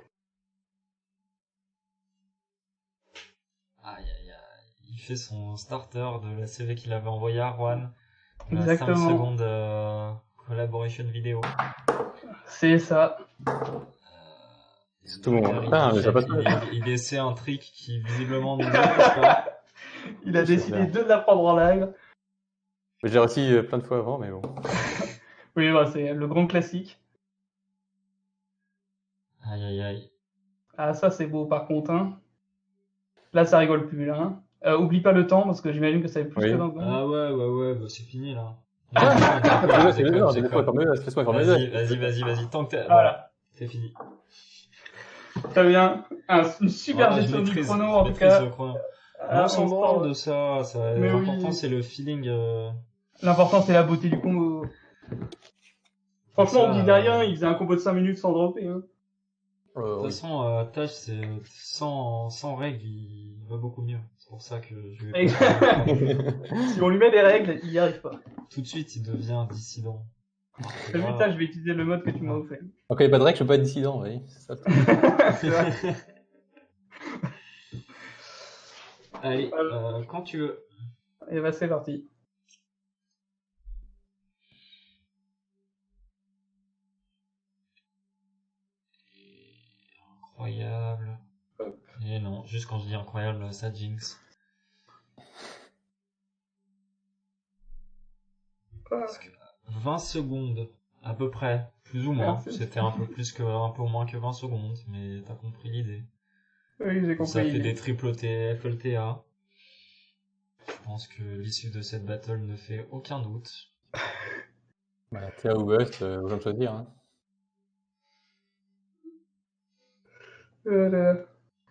Speaker 1: il fait son starter de la CV qu'il avait envoyé à Juan. On a 5
Speaker 2: Exactement.
Speaker 1: secondes collaboration vidéo.
Speaker 2: C'est ça.
Speaker 4: C'est tout bon.
Speaker 1: Il,
Speaker 4: Putain, mais ça passe pas.
Speaker 1: il essaie un trick qui visiblement ne marche pas.
Speaker 2: Il a
Speaker 4: C'est
Speaker 2: décidé
Speaker 4: bien.
Speaker 2: de l'apprendre en live.
Speaker 4: J'ai réussi plein de fois avant, mais bon.
Speaker 2: Oui, bah, c'est le grand classique.
Speaker 1: Aïe aïe aïe.
Speaker 2: Ah, ça, c'est beau, par contre. Hein. Là, ça rigole plus. Là, hein. Oublie pas le temps, parce que j'imagine que ça fait plus
Speaker 4: Oui.
Speaker 2: que 20 secondes.
Speaker 1: Ah ouais, bah, c'est fini là.
Speaker 4: C'est le genre, des fois, il faut former
Speaker 1: Vas-y, tant que t'es...
Speaker 2: Voilà.
Speaker 1: C'est fini.
Speaker 2: Très bien. Une super
Speaker 1: Voilà,
Speaker 2: gestion du
Speaker 1: je
Speaker 2: chrono, en tout
Speaker 1: maîtrise
Speaker 2: cas.
Speaker 1: le chrono.
Speaker 2: Ah,
Speaker 1: On s'en
Speaker 2: on
Speaker 1: branle
Speaker 2: sent-
Speaker 1: de ça.
Speaker 2: Mais
Speaker 1: L'important,
Speaker 2: oui.
Speaker 1: c'est le feeling.
Speaker 2: L'important, c'est la beauté du combo. Franchement,
Speaker 1: Ça,
Speaker 2: on disait rien, il faisait un combo de 5 minutes sans dropper. Hein.
Speaker 1: De toute façon, Tash, c'est sans règles, il va beaucoup mieux. C'est pour ça que je vais
Speaker 2: Si on lui met des règles, il n'y arrive pas.
Speaker 1: tout de suite, il devient dissident.
Speaker 2: T'as vu, ça, je vais utiliser le mode que tu m'as offert.
Speaker 4: Quand il n'y a pas de règle, je peux pas être dissident, oui. C'est ça.
Speaker 2: C'est vrai.
Speaker 1: Allez, quand tu veux.
Speaker 2: Et bah, c'est parti.
Speaker 1: Incroyable. Et non, juste quand je dis incroyable, ça jinx. Parce que 20 secondes, à peu près, plus ou moins.
Speaker 2: Merci.
Speaker 1: C'était un peu moins que 20 secondes, mais t'as compris l'idée.
Speaker 2: Oui, j'ai compris.
Speaker 1: Ça fait des triple FLTA. Je pense que l'issue de cette battle ne fait aucun doute.
Speaker 4: Voilà, TA ou bust, aux gens de choisir. Hein.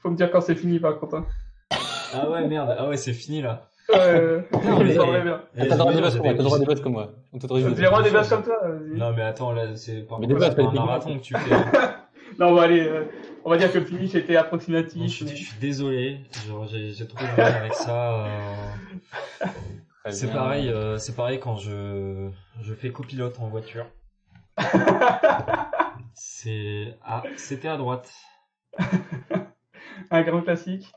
Speaker 2: Faut me dire quand c'est fini, par contre. Hein.
Speaker 1: Ah ouais, merde, ah ouais, c'est fini là.
Speaker 2: Non,
Speaker 1: mais-
Speaker 2: ça aurait bien.
Speaker 4: T'as le droit à des bust comme moi, t'as le droit à des bust comme moi. On t'autorise.
Speaker 2: J'ai le droit des bases comme toi. Vas-y.
Speaker 1: Non, mais attends, là, c'est
Speaker 4: Mais des
Speaker 1: c'est
Speaker 4: bases,
Speaker 1: pas
Speaker 4: pas
Speaker 1: un
Speaker 4: des
Speaker 1: marathon que tu fais.
Speaker 2: Non, bah allez, on va dire que le finish était
Speaker 1: Non,
Speaker 2: approximatif.
Speaker 1: je
Speaker 2: mais-
Speaker 1: suis désolé, genre, j'ai trop de mal avec ça. C'est pareil quand je fais copilote en voiture. C'était à droite.
Speaker 2: Un grand classique.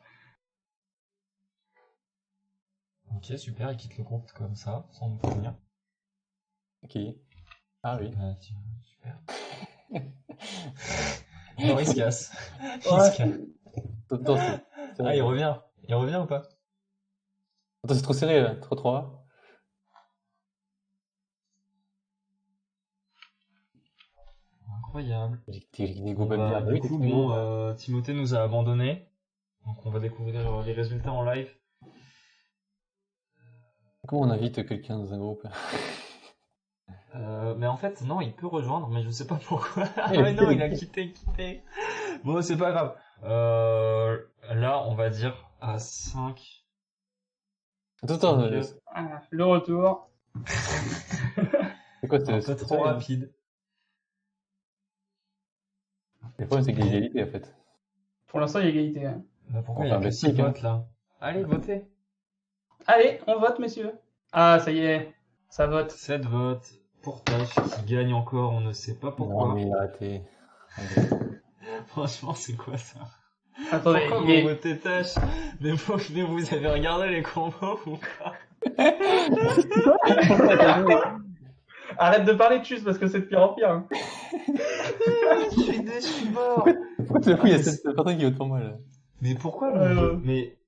Speaker 1: Ok, super, il quitte le groupe comme ça, sans me prévenir.
Speaker 4: Qui Ah oui.
Speaker 1: Super. Non, il se casse. Il
Speaker 2: Ouais.
Speaker 1: se casse.
Speaker 4: Attends,
Speaker 1: Ah, il revient. Il revient ou pas?
Speaker 4: Attends, c'est trop serré là, trop 3.
Speaker 1: Incroyable.
Speaker 4: J'ai des groupes à
Speaker 1: Bah,
Speaker 4: dire.
Speaker 1: du
Speaker 4: Oui,
Speaker 1: coup,
Speaker 4: techniquement.
Speaker 1: bon, Timothée nous a abandonnés. Donc on va découvrir les résultats en live.
Speaker 4: Comment on invite quelqu'un dans un groupe
Speaker 1: Mais en fait, non, il peut rejoindre, mais je sais pas pourquoi. Ah
Speaker 4: Il a
Speaker 1: mais non,
Speaker 4: quitté.
Speaker 1: il a quitté. Bon, c'est pas grave. Là, on va dire à 5.
Speaker 4: Attends,
Speaker 2: Ah, le retour.
Speaker 4: c'est quoi
Speaker 1: Un peu trop rapide.
Speaker 4: Le problème, c'est qu'il y a l'égalité en fait.
Speaker 2: Pour l'instant, il y a égalité. Hein.
Speaker 1: Bah, pourquoi
Speaker 4: On
Speaker 1: il y a
Speaker 4: fait un
Speaker 1: que 6
Speaker 4: best-pick, hein.
Speaker 1: votes là? Allez, votez.
Speaker 2: Allez, on vote, messieurs. Ah, ça y est, ça vote.
Speaker 1: 7 votes pour Tash qui gagne encore, on ne sait pas pourquoi.
Speaker 4: Non, mais il a raté.
Speaker 1: Franchement, c'est quoi ça?
Speaker 2: Attendez,
Speaker 1: Pourquoi
Speaker 2: il
Speaker 1: vous
Speaker 2: est...
Speaker 1: votez Tash? Mais vous avez regardé les combos ou pas?
Speaker 2: Arrête de parler de Chus parce que c'est de pire en pire. Hein.
Speaker 1: Je suis mort.
Speaker 4: Pourquoi tout d'un coup il y a cette personne qui vote pour moi là
Speaker 1: Mais pourquoi Mais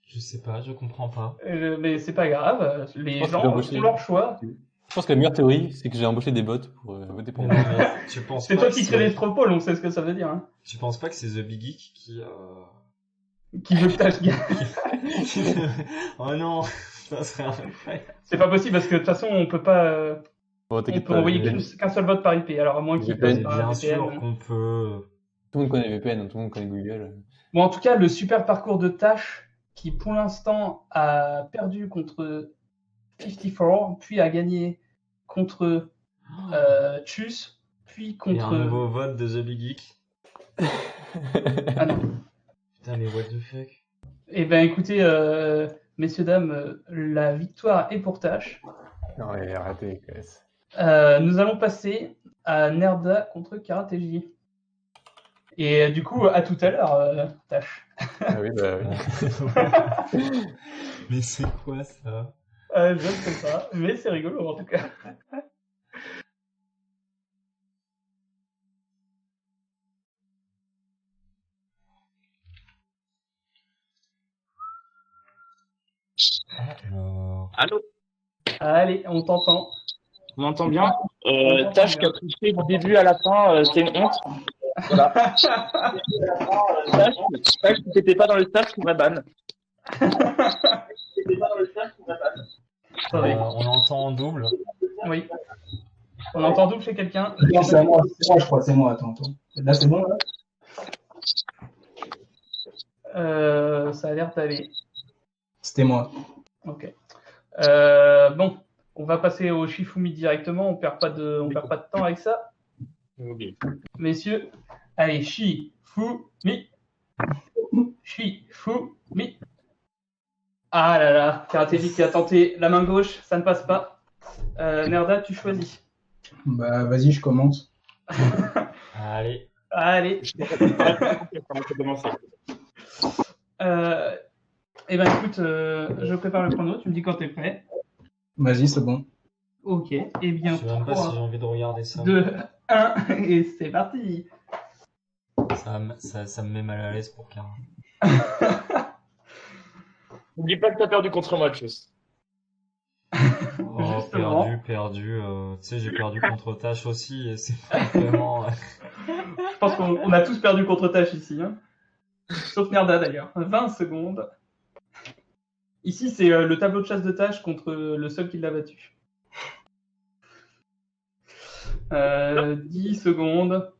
Speaker 1: je sais pas, je comprends pas.
Speaker 2: Mais c'est pas grave, les
Speaker 4: pense que j'ai
Speaker 2: gens
Speaker 4: embauché.
Speaker 2: font leur choix.
Speaker 4: Je pense que la meilleure théorie, c'est que j'ai embauché des bots pour voter pour moi.
Speaker 1: Mais tu penses
Speaker 2: C'est
Speaker 1: pas
Speaker 2: toi
Speaker 1: que
Speaker 2: qui crée les stropoles, on sait ce que ça veut dire. Hein.
Speaker 1: Tu penses pas que c'est The Big Geek
Speaker 2: Qui veut que Tash gagne.
Speaker 1: Oh non, ça serait incroyable.
Speaker 2: C'est pas possible parce que de toute façon, on peut pas.
Speaker 4: Bon,
Speaker 2: On
Speaker 4: t'inquiète
Speaker 2: peut
Speaker 4: pas,
Speaker 2: envoyer
Speaker 4: tout
Speaker 2: qu'un seul vote par IP, alors à moins qu'il passe par un
Speaker 1: Bien
Speaker 2: VPN.
Speaker 1: sûr qu'on peut.
Speaker 4: le monde connaît VPN, tout le monde connaît Google.
Speaker 2: Bon, en tout cas, le super parcours de Tash, qui pour l'instant a perdu contre 54, puis a gagné contre Chus, puis
Speaker 1: Et un
Speaker 2: contre.
Speaker 1: nouveau vote de The Big Geek.
Speaker 2: Ah non.
Speaker 1: Putain, mais what the fuck.
Speaker 2: Eh ben écoutez, messieurs, dames, la victoire est pour Tash.
Speaker 4: Non, mais arrêtez, KS.
Speaker 2: Nous allons passer à Nerda contre Karateji. Et du coup, à tout à l'heure, Tash.
Speaker 4: Ah oui, bah oui.
Speaker 1: Mais c'est quoi ça?
Speaker 2: Je ne sais pas, mais c'est rigolo en tout cas.
Speaker 1: Alors...
Speaker 8: Allô?
Speaker 2: Allez, on t'entend.
Speaker 8: On m'entend bien?
Speaker 2: t'entend
Speaker 8: Tâche
Speaker 2: bien.
Speaker 8: qui a triché du début à la fin, c'est une honte. Voilà. Tâche, si t'étais pas dans le staff, tu m'as ban.
Speaker 2: Attendez.
Speaker 1: on entend en double.
Speaker 2: Oui. On entend double chez quelqu'un.
Speaker 7: Non, c'est moi, je crois, c'est moi. Attends. Là, c'est bon, là?
Speaker 2: Ça a l'air d'aller.
Speaker 7: C'était moi.
Speaker 2: Ok. Bon, on va passer au Shifumi directement. On perd pas de temps avec ça.
Speaker 8: Oui.
Speaker 2: Messieurs, allez, Shifumi. Shifumi. Ah là là, Karatéji qui a tenté la main gauche, ça ne passe pas. Nerda, tu choisis.
Speaker 7: Bah, vas-y, je commence.
Speaker 1: Allez.
Speaker 2: Allez. Eh ben écoute, je prépare le chrono, tu me dis quand t'es prêt.
Speaker 7: Vas-y, c'est bon.
Speaker 2: Ok, eh bien
Speaker 1: Je sais même pas si j'ai
Speaker 2: 3,
Speaker 1: envie de regarder ça.
Speaker 2: 2, 1, et c'est parti.
Speaker 1: Ça me met mal à l'aise pour Kara.
Speaker 8: N'oublie pas que t'as perdu contre moi, Tchuss.
Speaker 1: Oh,
Speaker 2: Justement.
Speaker 1: perdu. Tu sais, j'ai perdu contre Tash aussi et c'est pas vraiment...
Speaker 2: Je pense qu'on a tous perdu contre Tash ici. Hein. Sauf Nerda d'ailleurs. 20 secondes. Ici, c'est le tableau de chasse de Tash contre le seul qui l'a battu. 10 secondes.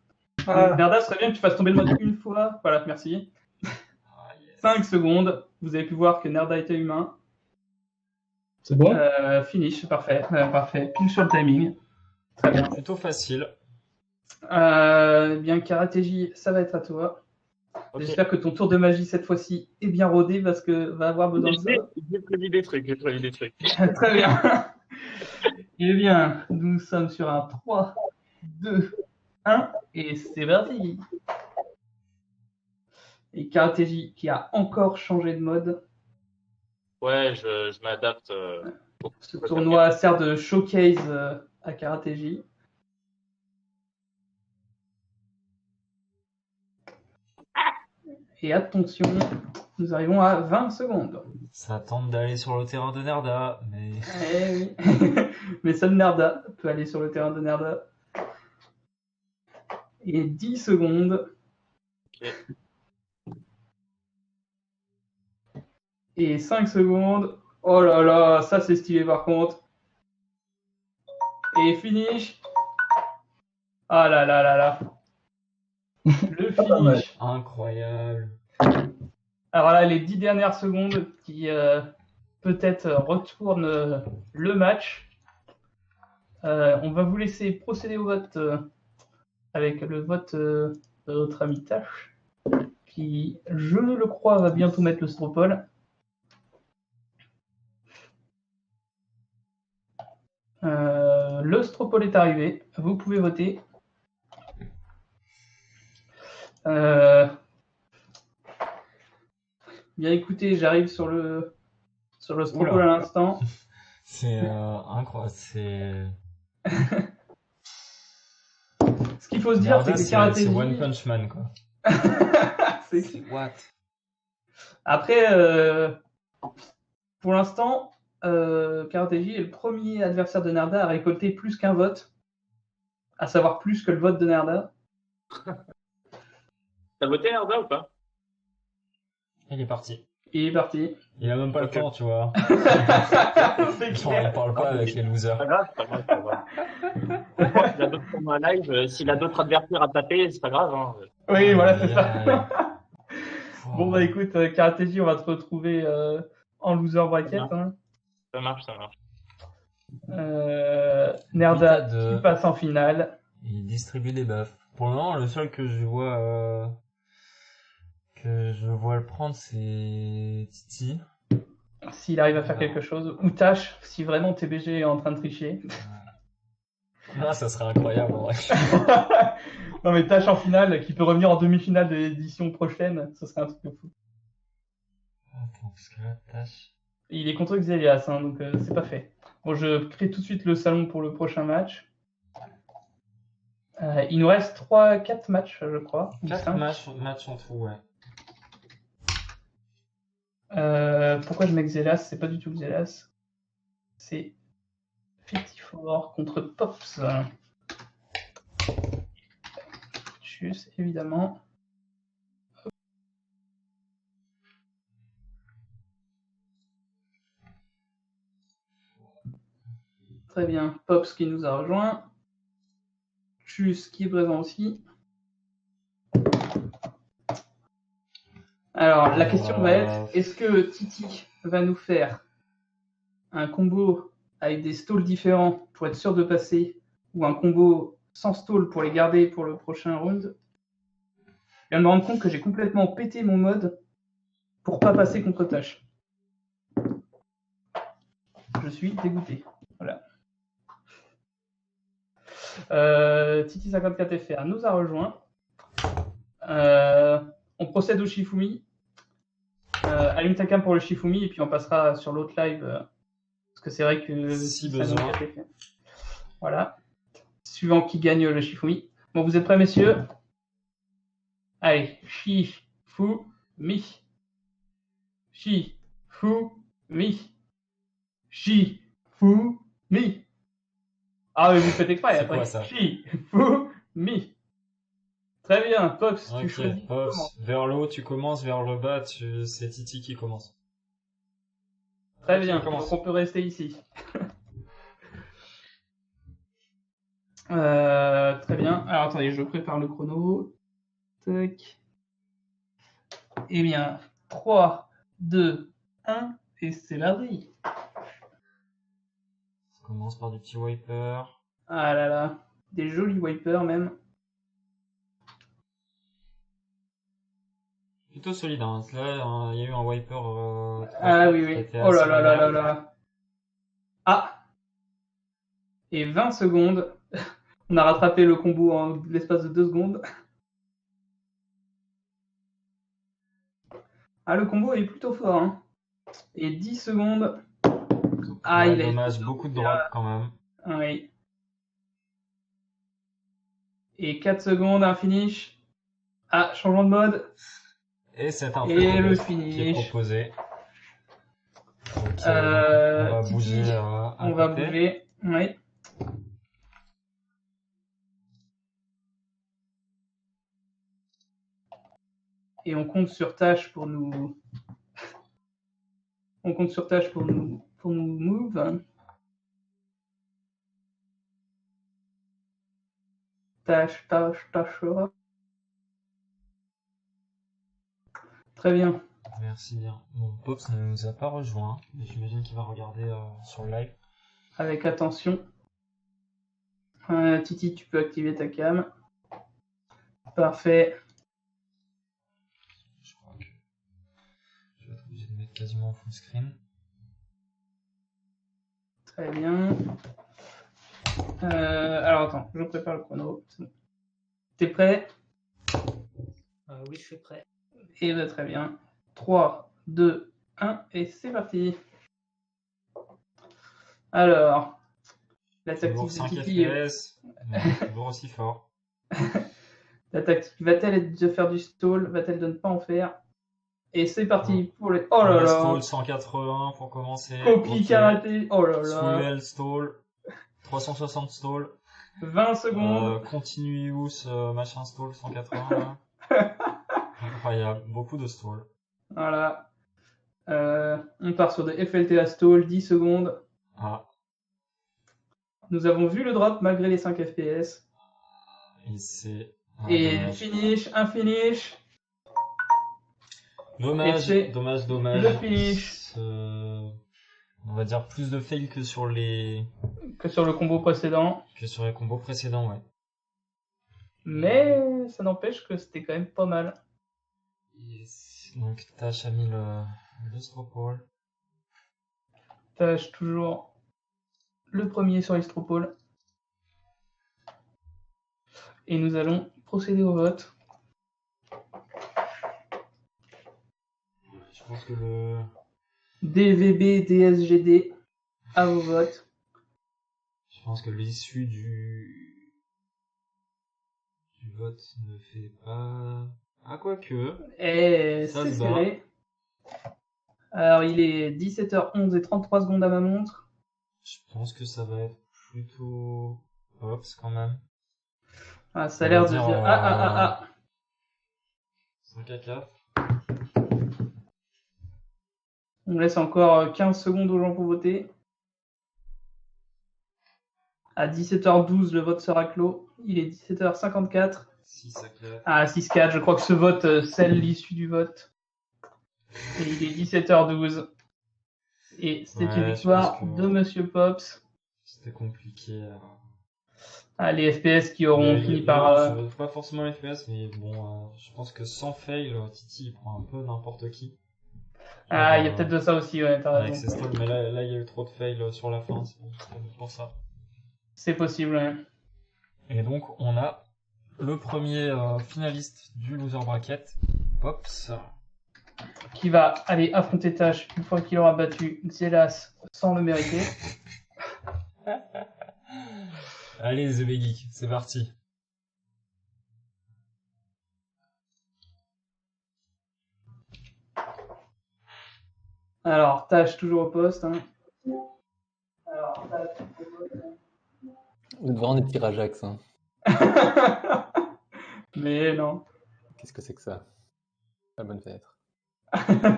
Speaker 2: Nerda, ce serait bien que tu fasses tomber le mode une fois. Voilà, merci. 5 secondes. Vous avez pu voir que Nerda était humain.
Speaker 7: C'est bon?
Speaker 2: Finish, parfait. Parfait. Pile sur le timing. Très bien.
Speaker 1: Plutôt facile.
Speaker 2: Bien, Karatéji, ça va être à toi.
Speaker 8: Okay.
Speaker 2: J'espère que ton tour de magie cette fois-ci est bien rodé parce que va avoir besoin de ça.
Speaker 8: J'ai prévu des trucs,
Speaker 2: Très bien. Eh bien, nous sommes sur un 3, 2, 1 et c'est parti. Et Karatéji qui a encore changé de mode.
Speaker 8: Ouais, je m'adapte.
Speaker 2: Ce tournoi sert de showcase à Karatéji. Et attention, nous arrivons à 20 secondes.
Speaker 1: Ça tente d'aller sur le terrain de Nerda, mais...
Speaker 2: Eh oui. Mais seul Nerda peut aller sur le terrain de Nerda. Et 10 secondes.
Speaker 8: Okay.
Speaker 2: Et 5 secondes. Oh là là, ça c'est stylé par contre. Et finish. Ah là là là là. Le finish.
Speaker 1: Incroyable.
Speaker 2: Alors là, les 10 dernières secondes qui peut-être retournent le match. On va vous laisser procéder au vote avec le vote de notre ami Tash, qui, je le crois, va bientôt mettre le stropole. Le stropole est arrivé. Vous pouvez voter. Bien écoutez, j'arrive sur le stropole à l'instant.
Speaker 1: C'est incroyable. C'est...
Speaker 2: Ce qu'il faut se dire, c'est que Karatéji...
Speaker 1: C'est One Punch Man, quoi.
Speaker 2: c'est
Speaker 1: what?
Speaker 2: Après, pour l'instant, Karatéji est le premier adversaire de Nerda à récolter plus qu'un vote, à savoir plus que le vote de Nerda.
Speaker 8: T'as voté Nerda ou pas?
Speaker 1: Il est parti.
Speaker 2: Il est parti.
Speaker 1: Il a même pas le temps, tu vois.
Speaker 2: C'est
Speaker 1: Genre, il parle pas avec les losers.
Speaker 8: C'est pas grave. S'il a d'autres formats live, s'il a d'autres adversaires à taper, c'est pas grave. Hein.
Speaker 2: Oui, voilà, c'est ça. Bon, bah écoute, Karatéji, on va te retrouver en loser bracket. Hein.
Speaker 8: Ça marche.
Speaker 2: Nerda qui passe en finale.
Speaker 1: Il distribue des buffs. Pour le moment, le seul que je vois le prendre, c'est Titi.
Speaker 2: S'il arrive à faire quelque chose. Ou Tash, si vraiment TBG est en train de tricher.
Speaker 1: Ah, ça serait incroyable, en vrai.
Speaker 2: Non, mais Tash en finale, qui peut revenir en demi-finale de l'édition prochaine, ce serait un truc de fou.
Speaker 1: Attends, parce que là, tâche.
Speaker 2: Et il est contre Xelias, hein, donc c'est pas fait. Bon, je crée tout de suite le salon pour le prochain match. Il nous reste 4 matchs, je crois. ou
Speaker 1: 4
Speaker 2: cinq.
Speaker 1: matchs en tout, ouais.
Speaker 2: Pourquoi je mets Xelias? C'est pas du tout Xelias. C'est Fetifor contre Pops. Juste, évidemment. Très bien. Pops qui nous a rejoint. Chus qui est présent aussi. Alors, la question va être, est-ce que Titi va nous faire un combo avec des stalls différents pour être sûr de passer, ou un combo sans stall pour les garder pour le prochain round? Je viens de me rendre compte que j'ai complètement pété mon mode pour pas passer contre Tash. Je suis dégoûté. Voilà. Titi54FR nous a rejoint. On procède au Shifumi. Allume ta cam pour le Shifumi et puis on passera sur l'autre live parce que c'est vrai que
Speaker 1: Si besoin.
Speaker 2: Voilà. Suivant qui gagne le Shifumi. Bon, vous êtes prêts, messieurs? Allez, Shifumi. Shifumi. Shifumi. Ah, mais vous faites exprès.
Speaker 1: C'est
Speaker 2: Après,
Speaker 1: quoi, ça?
Speaker 2: Shifumi. Très bien, Pops, tu
Speaker 1: Ok,
Speaker 2: choisis.
Speaker 1: Pops, vers le haut tu commences, vers le bas c'est Titi qui commence.
Speaker 2: Très
Speaker 1: Ok,
Speaker 2: bien,
Speaker 1: on commence.
Speaker 2: donc on peut rester ici. Très bien. Alors attendez, je prépare le chrono. Tac. Eh bien, 3, 2, 1, et c'est parti.
Speaker 1: On commence par des petits wipers.
Speaker 2: Ah là là, des jolis wipers même.
Speaker 1: Plutôt solide, hein. Là, il y a eu un wiper.
Speaker 2: Ah oui,
Speaker 1: qui
Speaker 2: oui.
Speaker 1: était
Speaker 2: Oh là
Speaker 1: assez
Speaker 2: là là là
Speaker 1: agréable.
Speaker 2: là. Ah. Et 20 secondes. On a rattrapé le combo en l'espace de 2 secondes. Ah, le combo est plutôt fort, hein. Et 10 secondes. Ah,
Speaker 1: Ouais,
Speaker 2: il a
Speaker 1: dommage,
Speaker 2: été
Speaker 1: beaucoup de drop quand même.
Speaker 2: Oui. Et 4 secondes, un finish. Ah, changement de mode.
Speaker 1: Et c'est un
Speaker 2: Et le
Speaker 1: flip qui est
Speaker 2: finish.
Speaker 1: proposé. Donc, on va
Speaker 2: Titi,
Speaker 1: bouger à
Speaker 2: on va
Speaker 1: côté.
Speaker 2: bouger. Oui. Et on compte sur Tash pour nous. On compte sur Tash pour nous move. Tash. Très bien.
Speaker 1: Merci bien. Bon, Pops ne nous a pas rejoint, mais j'imagine qu'il va regarder sur le live.
Speaker 2: Avec attention. Titi, tu peux activer ta cam. Parfait.
Speaker 1: Je crois que je vais être obligé de mettre quasiment en full screen.
Speaker 2: Très bien. Alors attends, je prépare le chrono. C'est bon. T'es prêt?
Speaker 9: Oui, je suis prêt.
Speaker 2: Et bien, très bien. 3, 2, 1, et c'est parti. Alors, la
Speaker 1: Toujours
Speaker 2: tactique de
Speaker 1: 5
Speaker 2: Titi.
Speaker 1: FPS, mais toujours aussi fort.
Speaker 2: La tactique va-t-elle être de faire du stall? Va-t-elle de ne pas en faire? Et c'est parti pour les. Oh là
Speaker 1: Le
Speaker 2: là!
Speaker 1: stall 180 pour commencer.
Speaker 2: Copie
Speaker 1: Ok.
Speaker 2: karaté! Oh là là!
Speaker 1: Swell stall. 360 stall.
Speaker 2: 20 secondes!
Speaker 1: Continuous machin stall 180. Incroyable, beaucoup de stall.
Speaker 2: Voilà. On part sur des FLTA stall, 10 secondes.
Speaker 1: Ah,
Speaker 2: Nous avons vu le drop malgré les 5 FPS.
Speaker 1: et c'est.
Speaker 2: Et
Speaker 1: dommage.
Speaker 2: finish, un finish.
Speaker 1: Dommage,
Speaker 2: Et c'est
Speaker 1: dommage.
Speaker 2: le finish.
Speaker 1: On va dire plus de fail que sur les
Speaker 2: Que sur le combo précédent.
Speaker 1: combos précédents, ouais.
Speaker 2: Mais ça n'empêche que c'était quand même pas mal.
Speaker 1: Yes. Donc Tash a mis le stropole.
Speaker 2: Tâche toujours le premier sur l'Istropole. Et nous allons procéder au vote.
Speaker 1: Je pense que le...
Speaker 2: DVB, DSGD, à vos votes.
Speaker 1: Je pense que l'issue du vote ne fait pas... Ah, quoique...
Speaker 2: Et
Speaker 1: Ça
Speaker 2: c'est
Speaker 1: se bat.
Speaker 2: serré. Alors, il est 17h11 et 33 secondes à ma montre.
Speaker 1: Je pense que ça va être plutôt... Hops, quand même.
Speaker 2: Ah, ça a
Speaker 1: On
Speaker 2: l'air
Speaker 1: va
Speaker 2: de
Speaker 1: dire,
Speaker 2: dire... Ah.
Speaker 1: 5 à 4.
Speaker 2: On laisse encore 15 secondes aux gens pour voter. À 17h12, le vote sera clos. Il est 17h54.
Speaker 1: 6 à 4.
Speaker 2: Ah, 6-4, je crois que ce vote scelle l'issue du vote. Et il est 17h12. Et c'est
Speaker 1: Ouais,
Speaker 2: une
Speaker 1: je
Speaker 2: victoire
Speaker 1: pense que-
Speaker 2: de Monsieur Pops.
Speaker 1: C'était compliqué.
Speaker 2: Ah, les FPS qui auront fini par...
Speaker 1: Pas forcément les FPS, mais bon, je pense que sans fail, Titi il prend un peu n'importe qui.
Speaker 2: Ah, il y a peut-être de ça aussi, ouais, t'as
Speaker 1: Avec ses
Speaker 2: raison.
Speaker 1: stalls, mais là, il y a eu trop de fails sur la fin, c'est pour ça.
Speaker 2: C'est possible, ouais.
Speaker 1: Et donc, on a le premier finaliste du loser bracket, Pops.
Speaker 2: Qui va aller affronter Tash une fois qu'il aura battu Xelas sans le mériter.
Speaker 1: Allez, The Big Geek, c'est parti.
Speaker 2: Alors, Tash toujours au poste. Hein. Alors, Tash au poste.
Speaker 4: Vous êtes vraiment des petits Rajax. Hein.
Speaker 2: Mais non.
Speaker 4: Qu'est-ce que c'est que ça? La bonne fenêtre.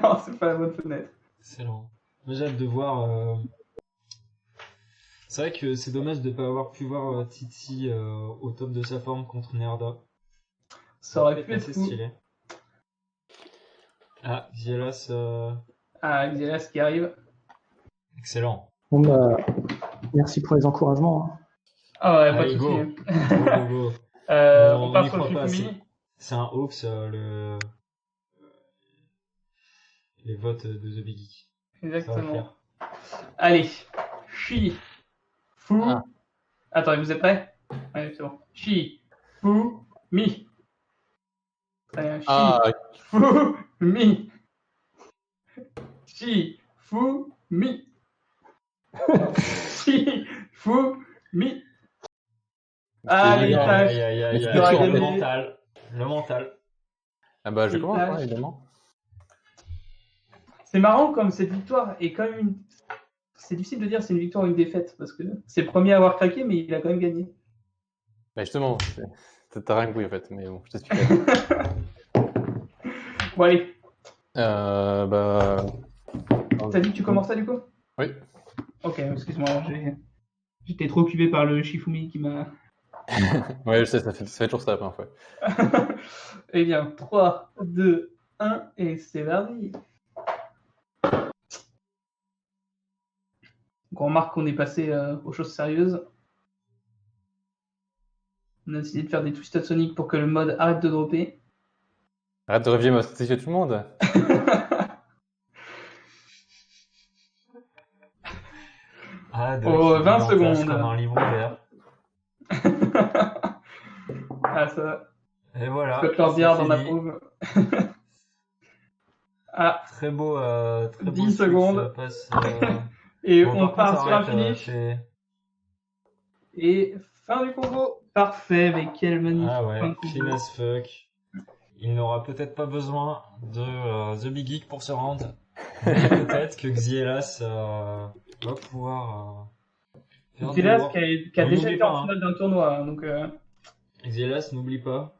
Speaker 2: Non, c'est pas la bonne fenêtre.
Speaker 1: Excellent. Moi, j'ai hâte de voir... C'est vrai que c'est dommage de ne pas avoir pu voir Titi au top de sa forme contre Nerda.
Speaker 2: Ça aurait pu être
Speaker 1: assez
Speaker 2: fou.
Speaker 1: stylé. Ah, Xielas,
Speaker 2: Ah, Xelas qui arrive.
Speaker 1: excellent.
Speaker 6: Bon, bah, merci pour les encouragements. Hein.
Speaker 2: Ah ouais, pas
Speaker 1: Allez,
Speaker 2: de
Speaker 1: go.
Speaker 2: soucis.
Speaker 1: Go, go, go.
Speaker 2: On
Speaker 1: y
Speaker 2: passe
Speaker 1: croit
Speaker 2: au
Speaker 1: pas,
Speaker 2: Shifumi.
Speaker 1: c'est un hoax, les votes de The Big Geek. Ça va
Speaker 2: Exactement.
Speaker 1: faire.
Speaker 2: Allez. Chi. Fu.
Speaker 4: Ah.
Speaker 2: Attends, vous êtes prêts? Ouais, c'est bon. Chi. Fu. Mi. Très bien. Chi.
Speaker 4: Ah,
Speaker 2: Fu. Mi. Chi. Fu. Mi. Chi. Fu. Mi. Allez,
Speaker 4: évident.
Speaker 2: Tash.
Speaker 4: Mais
Speaker 2: Tu
Speaker 4: c'est
Speaker 2: auras
Speaker 4: sûr,
Speaker 1: Le
Speaker 2: gagné.
Speaker 1: mental. Le mental.
Speaker 4: Ah bah je
Speaker 2: Et
Speaker 4: commence,
Speaker 2: Tash.
Speaker 4: hein, évidemment.
Speaker 2: C'est marrant comme cette victoire est quand même une... C'est difficile de dire c'est une victoire ou une défaite parce que c'est le premier à avoir craqué mais il a quand même gagné.
Speaker 4: Bah justement, t'as rien compris en fait, mais bon, je t'explique.
Speaker 2: Bon allez,
Speaker 4: Bah...
Speaker 2: t'as dit que tu commences ça du coup?
Speaker 4: Oui.
Speaker 2: Ok, excuse-moi, j'étais trop occupé par le Shifumi qui m'a...
Speaker 4: Ouais, je sais, ça fait toujours ça la première fois.
Speaker 2: Eh bien, 3, 2, 1 et c'est parti. Donc on remarque qu'on est passé aux choses sérieuses. On a décidé de faire des Twisted Sonic pour que le mode arrête de dropper.
Speaker 4: Arrête de réveiller ma stratégie à tout le monde.
Speaker 1: Ah,
Speaker 2: Oh, 20
Speaker 1: il
Speaker 2: secondes.
Speaker 1: entasse comme un livre ouvert.
Speaker 2: Ah ça,
Speaker 1: Et voilà.
Speaker 2: Scott Lord
Speaker 1: c'est
Speaker 2: Yard en
Speaker 1: fini.
Speaker 2: approuve. Ah,
Speaker 1: Très beau, très
Speaker 2: 10
Speaker 1: beau switch,
Speaker 2: secondes.
Speaker 1: passe,
Speaker 2: et
Speaker 1: bon,
Speaker 2: on
Speaker 1: par
Speaker 2: part
Speaker 1: contre,
Speaker 2: sur un
Speaker 1: arrête,
Speaker 2: finish.
Speaker 1: c'est-
Speaker 2: Et fin du combo. Parfait, mais quel magnifique
Speaker 1: Ah
Speaker 2: fin
Speaker 1: ouais,
Speaker 2: de combo.
Speaker 1: clean as fuck. Il n'aura peut-être pas besoin de The Big Geek pour se rendre. Mais peut-être que Xielas va pouvoir faire des
Speaker 2: Xelas
Speaker 1: work.
Speaker 2: qui a
Speaker 1: On
Speaker 2: déjà
Speaker 1: n'oublie
Speaker 2: été
Speaker 1: pas,
Speaker 2: en finale d'un tournoi, hein, donc
Speaker 1: Xielas, n'oublie pas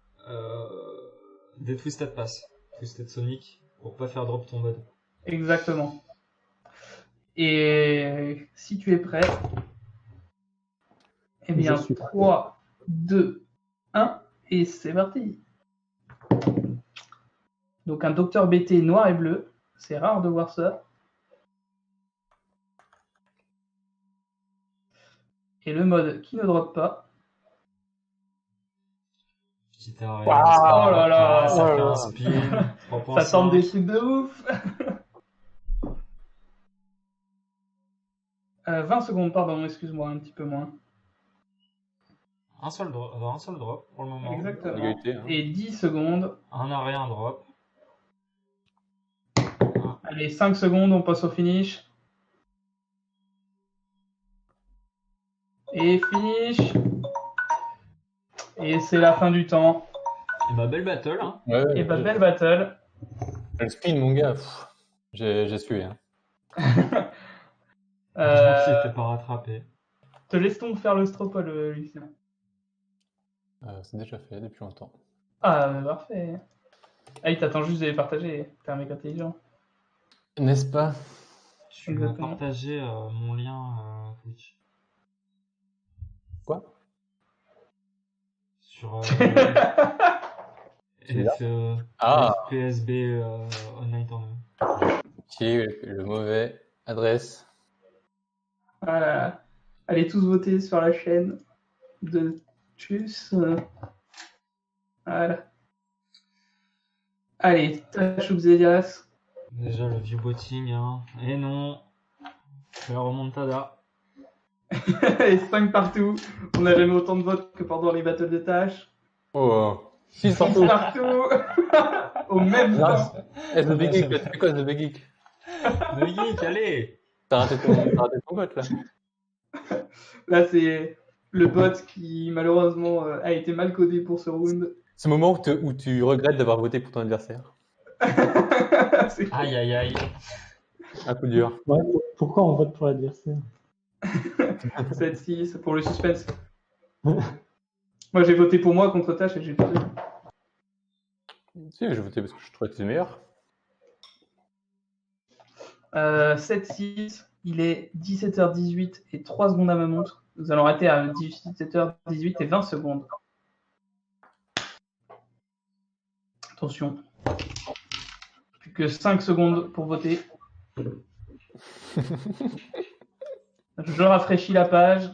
Speaker 1: des Twisted Pass, Twisted Sonic, pour pas faire drop ton mode.
Speaker 2: exactement. Et si tu es prêt, eh bien
Speaker 6: Je suis prêt.
Speaker 2: 3, 2, 1 et c'est parti. Donc un Docteur BT noir et bleu, c'est rare de voir ça. Et le mode qui ne drop pas.
Speaker 1: Petit arrêt.
Speaker 2: Waouh, oh là là.
Speaker 1: Ah, ça fait
Speaker 6: Oh.
Speaker 1: un spin. 3.5.
Speaker 2: Ça tente des trucs de ouf. 20 secondes, pardon, excuse-moi, un petit peu moins.
Speaker 1: Un seul drop pour le moment.
Speaker 2: Exactement.
Speaker 4: Égalité, hein.
Speaker 2: Et 10 secondes.
Speaker 1: Un arrêt, un drop.
Speaker 2: Allez, 5 secondes, on passe au finish. Et finish. Et c'est la fin du temps.
Speaker 1: Et bah, belle battle, hein.
Speaker 4: Ouais,
Speaker 2: Et bah, belle battle.
Speaker 4: Le spin, mon gars, pff, j'ai sué. Hein.
Speaker 1: Qui était pas rattrapé.
Speaker 2: Te laisse-t-on faire le stropole, Lucien?
Speaker 4: C'est déjà fait depuis longtemps.
Speaker 2: Ah, parfait. Ah, il t'attend juste de les partager. T'es un mec intelligent.
Speaker 4: N'est-ce pas?
Speaker 1: Tu m'as partagé mon lien Twitch.
Speaker 4: Quoi?
Speaker 1: Sur
Speaker 4: Ah.
Speaker 1: PSB Online Tournament.
Speaker 4: Qui est le mauvais adresse?
Speaker 2: Voilà. Allez tous voter sur la chaîne de Tchuss. Voilà. Allez, tâche ou Xelias.
Speaker 1: Déjà le view botting, hein. Et non. C'est la remontada.
Speaker 2: Et 5 partout. On n'a jamais autant de votes que pendant les battles de tâches.
Speaker 4: Oh, 6
Speaker 2: 6
Speaker 4: partout.
Speaker 2: partout. Au même temps.
Speaker 4: Eh, The Big Geek, tu fais quoi, The Big Geek?
Speaker 1: The Geek, allez.
Speaker 4: T'as raté ton vote, là.
Speaker 2: Là, c'est le bot qui, malheureusement, a été mal codé pour ce round.
Speaker 4: Ce moment où tu regrettes d'avoir voté pour ton adversaire.
Speaker 2: C'est cool.
Speaker 1: Aïe, aïe, aïe.
Speaker 4: Un coup dur.
Speaker 6: Ouais, pourquoi on vote pour l'adversaire?
Speaker 2: 7-6 pour le suspense. Moi, j'ai voté pour moi contre Tâche et j'ai perdu.
Speaker 4: Si, j'ai voté parce que je trouvais que c'était meilleur.
Speaker 2: 7-6, il est 17h18 et 3 secondes à ma montre. Nous allons arrêter à 17h18 et 20 secondes. Attention. Plus que 5 secondes pour voter. Je rafraîchis la page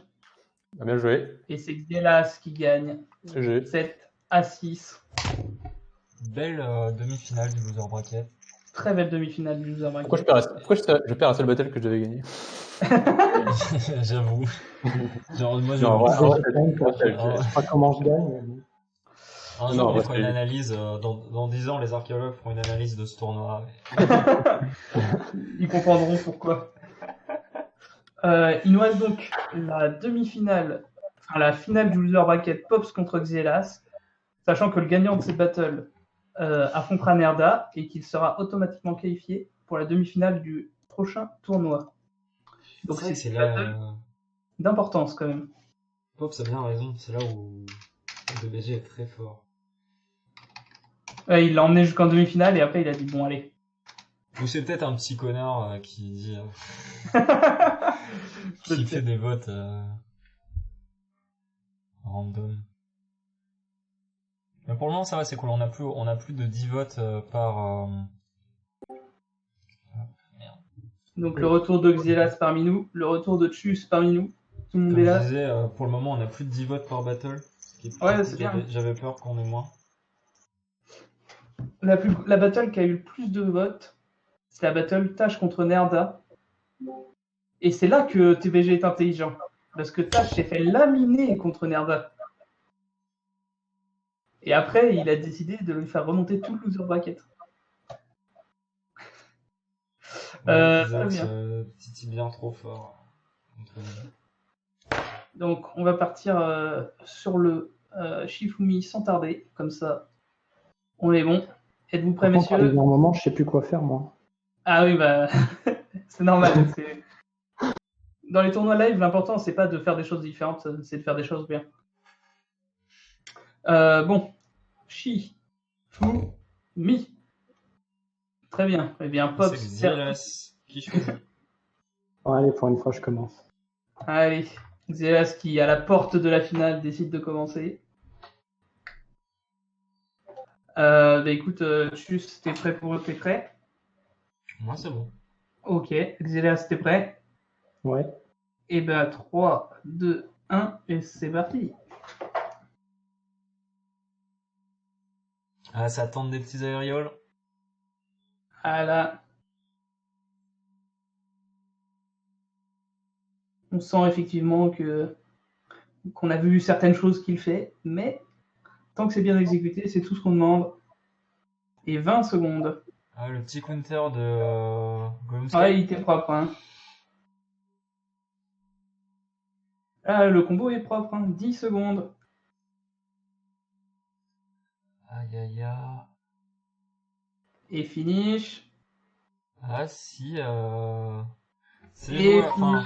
Speaker 4: Bien joué.
Speaker 2: et c'est Xelas qui gagne.
Speaker 4: J'ai.
Speaker 2: 7-6.
Speaker 1: Belle demi-finale du loser bracket.
Speaker 2: Très belle demi-finale du loser bracket.
Speaker 4: Pourquoi je perds un seul battle que je devais gagner?
Speaker 1: J'avoue. Genre, moi,
Speaker 4: Non, en vrai,
Speaker 6: Je sais pas comment je gagne. Mais...
Speaker 1: un
Speaker 4: Non,
Speaker 1: jour,
Speaker 4: en
Speaker 1: on
Speaker 4: vrai,
Speaker 1: fera une analyse. Dans 10 ans, les archéologues feront une analyse de ce tournoi.
Speaker 2: Ils comprendront pourquoi. Il nous reste donc la demi-finale, enfin la finale du loser bracket Pops contre Xelas, sachant que le gagnant de cette battle affrontera Nerda et qu'il sera automatiquement qualifié pour la demi-finale du prochain tournoi. Donc c'est une battle d'importance quand même.
Speaker 1: Pops a bien raison, c'est là où le BG est très fort.
Speaker 2: Il l'a emmené jusqu'en demi-finale et après il a dit bon allez.
Speaker 1: Ou c'est peut-être un petit connard qui dit... qui fait des votes random. Mais pour le moment ça va, c'est cool, on a plus de 10 votes par... Merde.
Speaker 2: Donc le retour de Xelas parmi nous, le retour de Tchuss parmi nous, tout le monde est
Speaker 1: Comme je
Speaker 2: là.
Speaker 1: disais, pour le moment on a plus de 10 votes par battle.
Speaker 2: Ouais, c'est bien.
Speaker 1: J'avais peur qu'on ait moins.
Speaker 2: La battle qui a eu le plus de votes, c'est la battle Tash contre Nerda. Et c'est là que TBG est intelligent. Parce que Tash s'est fait laminer contre Nerda. Et après, il a décidé de lui faire remonter tout le loser bracket. Très bien.
Speaker 1: Titi bien trop fort.
Speaker 2: Donc, on va partir sur le Shifumi sans tarder. Comme ça, on est bon. Êtes-vous prêts,
Speaker 6: Par contre,
Speaker 2: messieurs?
Speaker 6: à un moment, je sais plus quoi faire, moi.
Speaker 2: Ah oui, bah, c'est normal. Dans les tournois live, l'important, c'est pas de faire des choses différentes, c'est de faire des choses bien. Bon. Shifumi. Très bien. Eh bien, Pops.
Speaker 1: C'est Xelas qui choisit.
Speaker 6: Bon, allez, pour une fois, je commence.
Speaker 2: Allez. Xelas qui, à la porte de la finale, décide de commencer. Bah écoute, Tchuss, t'es prêt?
Speaker 1: Moi, c'est bon.
Speaker 2: Ok. Xelas, t'es prêt?
Speaker 6: Ouais.
Speaker 2: Et ben 3, 2, 1, et c'est parti.
Speaker 1: Ah, ça tente des petits aérioles.
Speaker 2: Voilà. On sent effectivement que qu'on a vu certaines choses qu'il fait, mais tant que c'est bien exécuté, c'est tout ce qu'on demande. Et 20 secondes.
Speaker 1: Ah, le petit counter de Golemsky.
Speaker 2: Ouais, il était propre. Hein. Ah, le combo est propre. Hein. 10 secondes.
Speaker 1: Aïe aïe aïe.
Speaker 2: Et finish.
Speaker 1: Ah si, c'est
Speaker 2: Et
Speaker 1: joueur, enfin,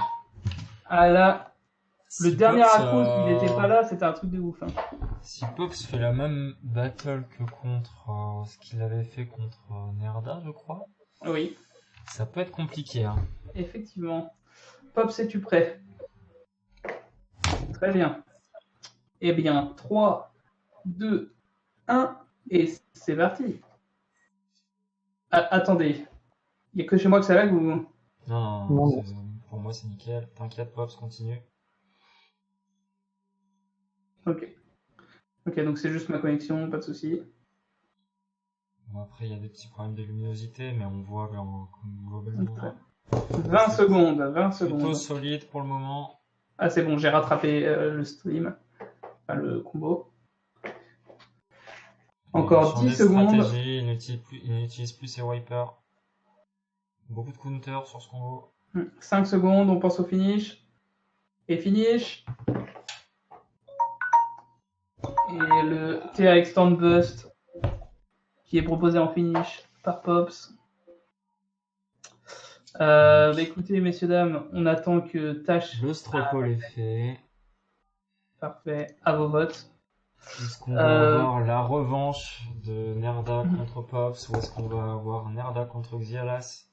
Speaker 2: ah là, le
Speaker 1: si
Speaker 2: dernier
Speaker 1: Pops,
Speaker 2: Arcos, il était pas là, c'était un truc de ouf. Hein.
Speaker 1: si Pops fait la même battle que contre ce qu'il avait fait contre Nerda, je crois,
Speaker 2: Oui,
Speaker 1: ça peut être compliqué. Hein.
Speaker 2: effectivement. Pops, es-tu prêt? Très bien. Eh bien, 3, 2, 1, et c'est parti. Ah, attendez, il n'y a que chez moi que ça lag ou...
Speaker 1: Non, non,
Speaker 6: Non,
Speaker 1: c'est- pour moi c'est nickel. T'inquiète, Pops, continue.
Speaker 2: Ok. Ok, donc c'est juste ma connexion, pas de souci.
Speaker 1: Bon, après, il y a des petits problèmes de luminosité, mais on voit globalement.
Speaker 2: Très 20 secondes, 20
Speaker 1: Plutôt
Speaker 2: secondes.
Speaker 1: solide pour le moment.
Speaker 2: Ah, c'est bon, j'ai rattrapé le stream, enfin le combo. Encore
Speaker 1: Sur
Speaker 2: 10
Speaker 1: des
Speaker 2: secondes.
Speaker 1: stratégies, il n'utilise plus ses wipers. Beaucoup de counters sur ce combo.
Speaker 2: 5 secondes, on pense au finish. Et finish. Et le TRX Stand Bust qui est proposé en finish par Pops. Bah écoutez, messieurs, dames, on attend que Tash.
Speaker 1: Le Stropole est fait.
Speaker 2: Parfait, à vos votes.
Speaker 1: Est-ce qu'on va avoir la revanche de Nerda contre Pops ou est-ce qu'on va avoir Nerda contre Xialas?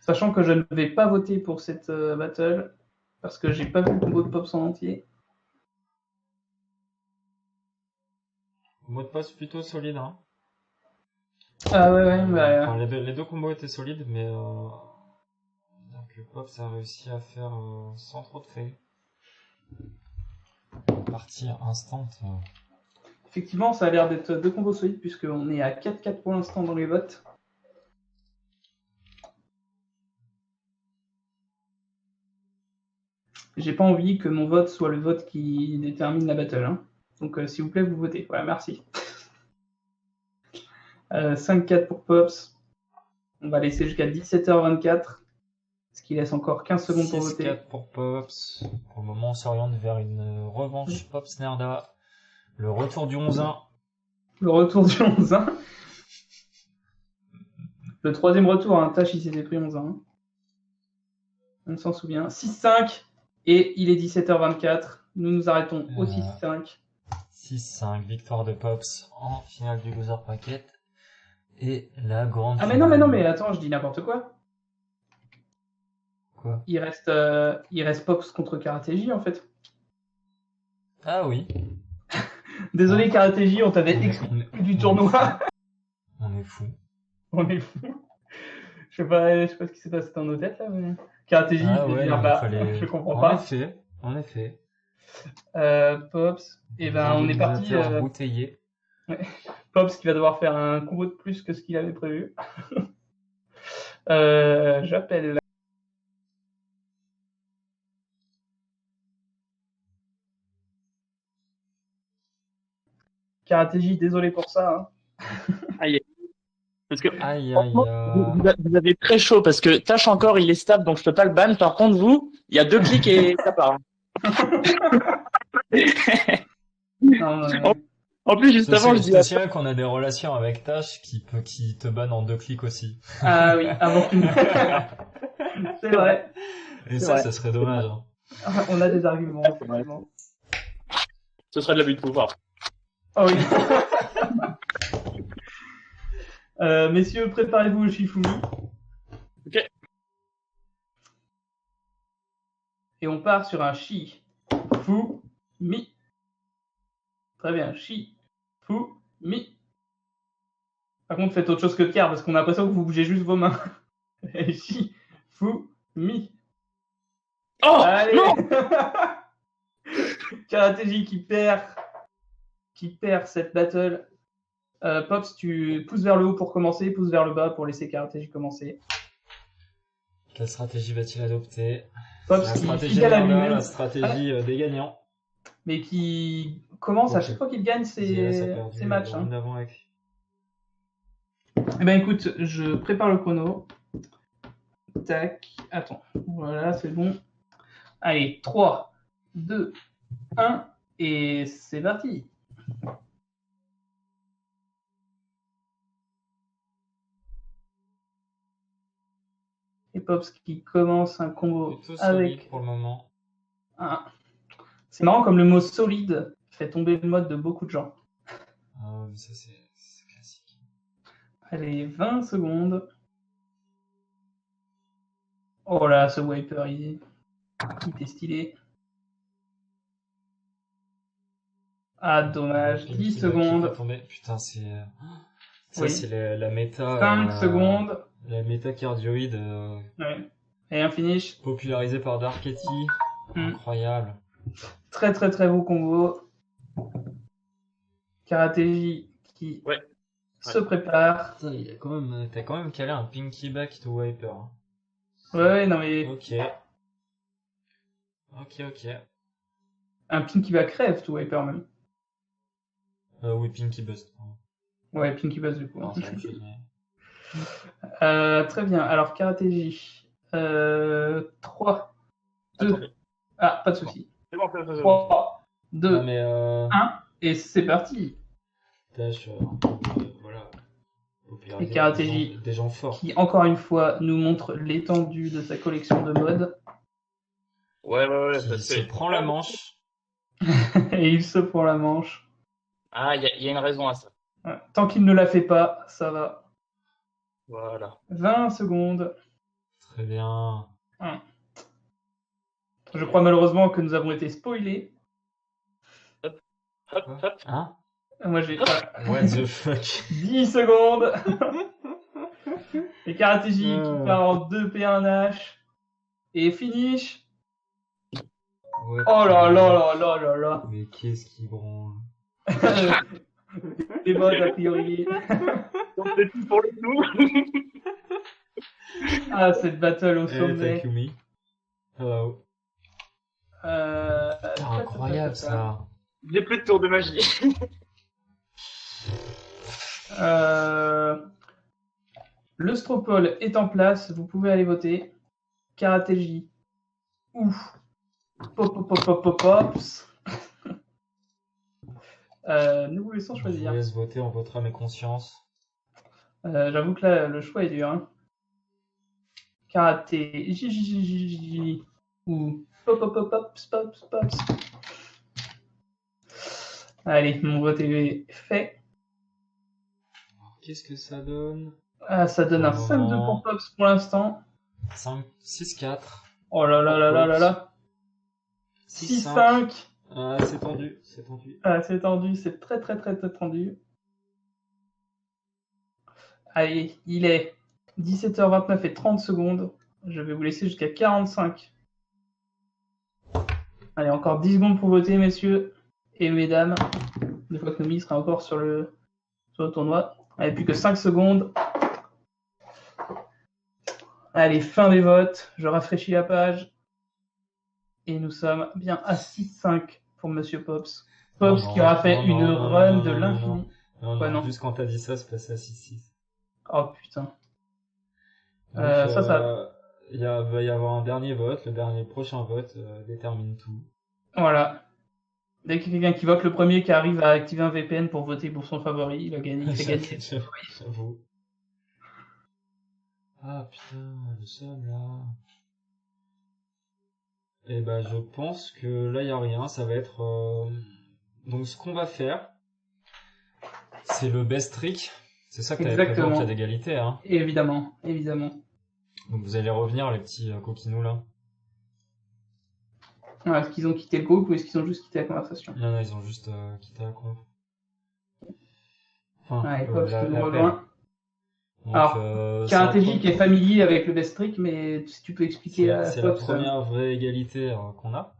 Speaker 2: Sachant que je ne vais pas voter pour cette battle parce que j'ai pas vu le combo de Pops en entier.
Speaker 1: Mot de passe plutôt solide, hein.
Speaker 2: Ah ouais, bah,
Speaker 1: Enfin, les deux combos étaient solides, mais donc Pops a réussi à faire sans trop de faits. Partir instant.
Speaker 2: effectivement, ça a l'air d'être deux combos solides puisqu'on est à 4-4 pour l'instant dans les votes. J'ai pas envie que mon vote soit le vote qui détermine la battle. Hein. Donc, s'il vous plaît, vous votez. Voilà, merci. 5-4 pour Pops. On va laisser jusqu'à 17h24. Ce qui laisse encore 15 secondes pour voter.
Speaker 1: 6-4 pour Pops. Pour le moment, on s'oriente vers une revanche Pops Nerda. Le retour du 11-1.
Speaker 2: Le retour du 11-1. Le troisième retour, hein. Tash, il s'était pris 11-1. Hein. On s'en souvient. 6-5. Et il est 17h24. Nous nous arrêtons au 6-5.
Speaker 1: 6-5, victoire de Pops en finale du Loser Packet. Et la grande.
Speaker 2: Ah, mais non, mais attends, je dis n'importe quoi.
Speaker 1: Quoi?
Speaker 2: Il reste Pops contre Karateji en fait.
Speaker 1: Ah oui.
Speaker 2: Désolé Karateji, on t'avait exclu du tournoi.
Speaker 1: On est fou.
Speaker 2: On est fou. Je sais pas ce qui s'est passé dans nos têtes là, mais Karateji,
Speaker 1: Ah
Speaker 2: il
Speaker 1: ouais,
Speaker 2: dire,
Speaker 1: il
Speaker 2: bah,
Speaker 1: fallait...
Speaker 2: je comprends
Speaker 1: en
Speaker 2: pas.
Speaker 1: Effet, en effet.
Speaker 2: Pops, et ben on est parti.
Speaker 1: Bouteillé.
Speaker 2: Ouais. Pops qui va devoir faire un combo de plus que ce qu'il avait prévu. J'appelle. Karateji, désolé pour ça. Hein.
Speaker 8: Aïe. Parce que
Speaker 1: Aïe,
Speaker 8: franchement, vous avez très chaud parce que Tash encore il est stable donc je peux pas le ban. Par contre vous, il y a 2 clics et ça part.
Speaker 2: Non,
Speaker 8: En plus juste avant je dis
Speaker 1: c'est vrai qu'on a des relations avec Tash qui te banne en 2 clics aussi.
Speaker 2: Ah oui, avant qu'une. C'est vrai.
Speaker 1: Et ça serait dommage. Hein.
Speaker 2: On a des arguments. Effectivement.
Speaker 8: ce serait de l'abus de pouvoir.
Speaker 2: Oh oui. Messieurs, préparez-vous au Shifumi.
Speaker 8: Ok.
Speaker 2: Et on part sur un Shi-Fu-Mi. Très bien, Shi-Fu-Mi. Par contre, faites autre chose que de quart parce qu'on a l'impression que vous bougez juste vos mains. Shi-Fu-Mi.
Speaker 8: Oh
Speaker 2: allez.
Speaker 8: non.
Speaker 2: Karateji qui perd cette battle. Pops, tu pousses vers le haut pour commencer, pousse vers le bas pour laisser Karateji commencer.
Speaker 1: Quelle stratégie va-t-il adopter?
Speaker 2: Pops
Speaker 1: La
Speaker 2: qui
Speaker 1: stratégie
Speaker 2: fidèle à
Speaker 1: Nerda,
Speaker 2: lui-même.
Speaker 1: la stratégie des gagnants.
Speaker 2: mais qui commence à chaque fois qu'il gagne
Speaker 1: Xielas a perdu
Speaker 2: ses matchs.
Speaker 1: le round d'avant avec.
Speaker 2: Eh ben écoute, je prépare le chrono. Tac, attends, voilà, c'est bon. Allez, 3, 2, 1, et c'est parti. Et Pops qui commence un combo
Speaker 1: Plutôt solide
Speaker 2: avec
Speaker 1: pour le moment.
Speaker 2: un... C'est marrant comme le mot solide fait tomber le mode de beaucoup de gens.
Speaker 1: Ah, mais ça c'est classique.
Speaker 2: Allez, 20 secondes. Oh là, ce wiper, il était stylé. Ah, dommage.
Speaker 1: Pinky
Speaker 2: 10
Speaker 1: Buck qui
Speaker 2: secondes.
Speaker 1: fait tomber. Putain, c'est. Ça,
Speaker 2: Oui.
Speaker 1: c'est la méta.
Speaker 2: 5 secondes.
Speaker 1: La méta cardioïde
Speaker 2: Ouais. Et un finish.
Speaker 1: popularisée par Darketti. Incroyable.
Speaker 2: Très très très beau combo. Karateji qui se prépare.
Speaker 1: Putain, t'as quand même calé un Pinky Back to Wiper. Hein.
Speaker 2: Ouais, non mais.
Speaker 1: Ok.
Speaker 2: Un Pinky Back crève tout wiper même.
Speaker 1: Oui, Pinky Bust.
Speaker 2: Ouais, Pinky Buzz du coup.
Speaker 1: Non, c'est la même chose, mais...
Speaker 2: Très bien. Alors, Karateji. 3, 2. Ah, pas de soucis.
Speaker 8: C'est bon, c'est bon.
Speaker 2: 3, 2,
Speaker 1: Non, mais
Speaker 2: 1. Et c'est parti.
Speaker 1: Dash, voilà.
Speaker 2: Et Karateji,
Speaker 1: des gens forts.
Speaker 2: qui encore une fois nous montre l'étendue de sa collection de modes.
Speaker 8: Ouais.
Speaker 1: Qui se prend la manche.
Speaker 2: Et il se prend la manche.
Speaker 8: Ah, il y a une raison à ça.
Speaker 2: Ouais. Tant qu'il ne la fait pas, ça va.
Speaker 8: Voilà.
Speaker 2: 20 secondes.
Speaker 1: Très bien.
Speaker 2: Je crois malheureusement que nous avons été spoilés.
Speaker 8: Hop.
Speaker 1: Hein?
Speaker 2: Moi j'ai
Speaker 1: What the fuck?
Speaker 2: 10 secondes. Et Karateji qui part en 2P1H. Et finish.
Speaker 1: What
Speaker 2: Oh là
Speaker 1: the-
Speaker 2: là là là là là.
Speaker 1: Mais qu'est-ce qui branle?
Speaker 2: Les modes a priori.
Speaker 8: Donc c'est tout pour le coup.
Speaker 2: Ah, cette battle au
Speaker 1: Eh,
Speaker 2: sommet.
Speaker 1: Takumi. Hello. Incroyable ça.
Speaker 8: J'ai plus de tour de magie.
Speaker 2: Le Stropole est en place, vous pouvez aller voter. Karateji. Ouf. Pops. Nous vous laissons
Speaker 1: Je vous
Speaker 2: choisir.
Speaker 1: laisse voter, on votera mes consciences.
Speaker 2: J'avoue que là, le choix est dur. Hein. Karateji. Ou Pops. Allez, mon vote est fait.
Speaker 1: Qu'est-ce que ça donne?
Speaker 2: Ah, ça donne un
Speaker 1: Oh.
Speaker 2: 5-2 pour Pops pour l'instant.
Speaker 1: 5, 6-4.
Speaker 2: Oh là là là là là là. 6-5.
Speaker 1: Ah, c'est tendu, c'est tendu.
Speaker 2: Ah, c'est tendu, c'est très très très très tendu. Allez, il est 17h29 et 30 secondes. Je vais vous laisser jusqu'à 45. Allez, encore 10 secondes pour voter, messieurs et mesdames. Une fois que Nomi sera encore sur le tournoi. Allez, plus que 5 secondes. Allez, fin des votes. Je rafraîchis la page. Et nous sommes bien à 6-5 pour Monsieur Pops. Pops
Speaker 1: Non,
Speaker 2: qui aura fait
Speaker 1: non,
Speaker 2: une
Speaker 1: non,
Speaker 2: run
Speaker 1: non,
Speaker 2: de
Speaker 1: non,
Speaker 2: l'infini.
Speaker 1: Non,
Speaker 2: Ouais, non.
Speaker 1: juste quand t'as dit ça, c'est passé à 6-6.
Speaker 2: Oh putain.
Speaker 1: Donc,
Speaker 2: Ça.
Speaker 1: Il va y avoir un dernier vote, le prochain vote détermine tout.
Speaker 2: Voilà. Dès qu'il y a quelqu'un qui vote le premier qui arrive à activer un VPN pour voter pour son favori, il a gagné. Il fait gagner.
Speaker 1: J'avoue. Ah putain, le seum là. Et bah je pense que là y a rien, ça va être... Donc ce qu'on va faire, c'est le best trick. C'est ça que t'avais prévu en cas d'égalité, hein.
Speaker 2: Évidemment.
Speaker 1: Donc vous allez revenir les petits coquinous là.
Speaker 2: Ouais, est-ce qu'ils ont quitté le groupe ou est-ce qu'ils ont juste quitté la conversation?
Speaker 1: Non, ils ont juste quitté la conf. Enfin,
Speaker 2: Ouais, Pops qui nous
Speaker 1: la
Speaker 2: rejoint.
Speaker 1: Donc,
Speaker 2: Alors, Karateji qui est familier avec le best trick, mais si tu peux expliquer à
Speaker 1: c'est la
Speaker 2: Pops.
Speaker 1: première vraie égalité qu'on a.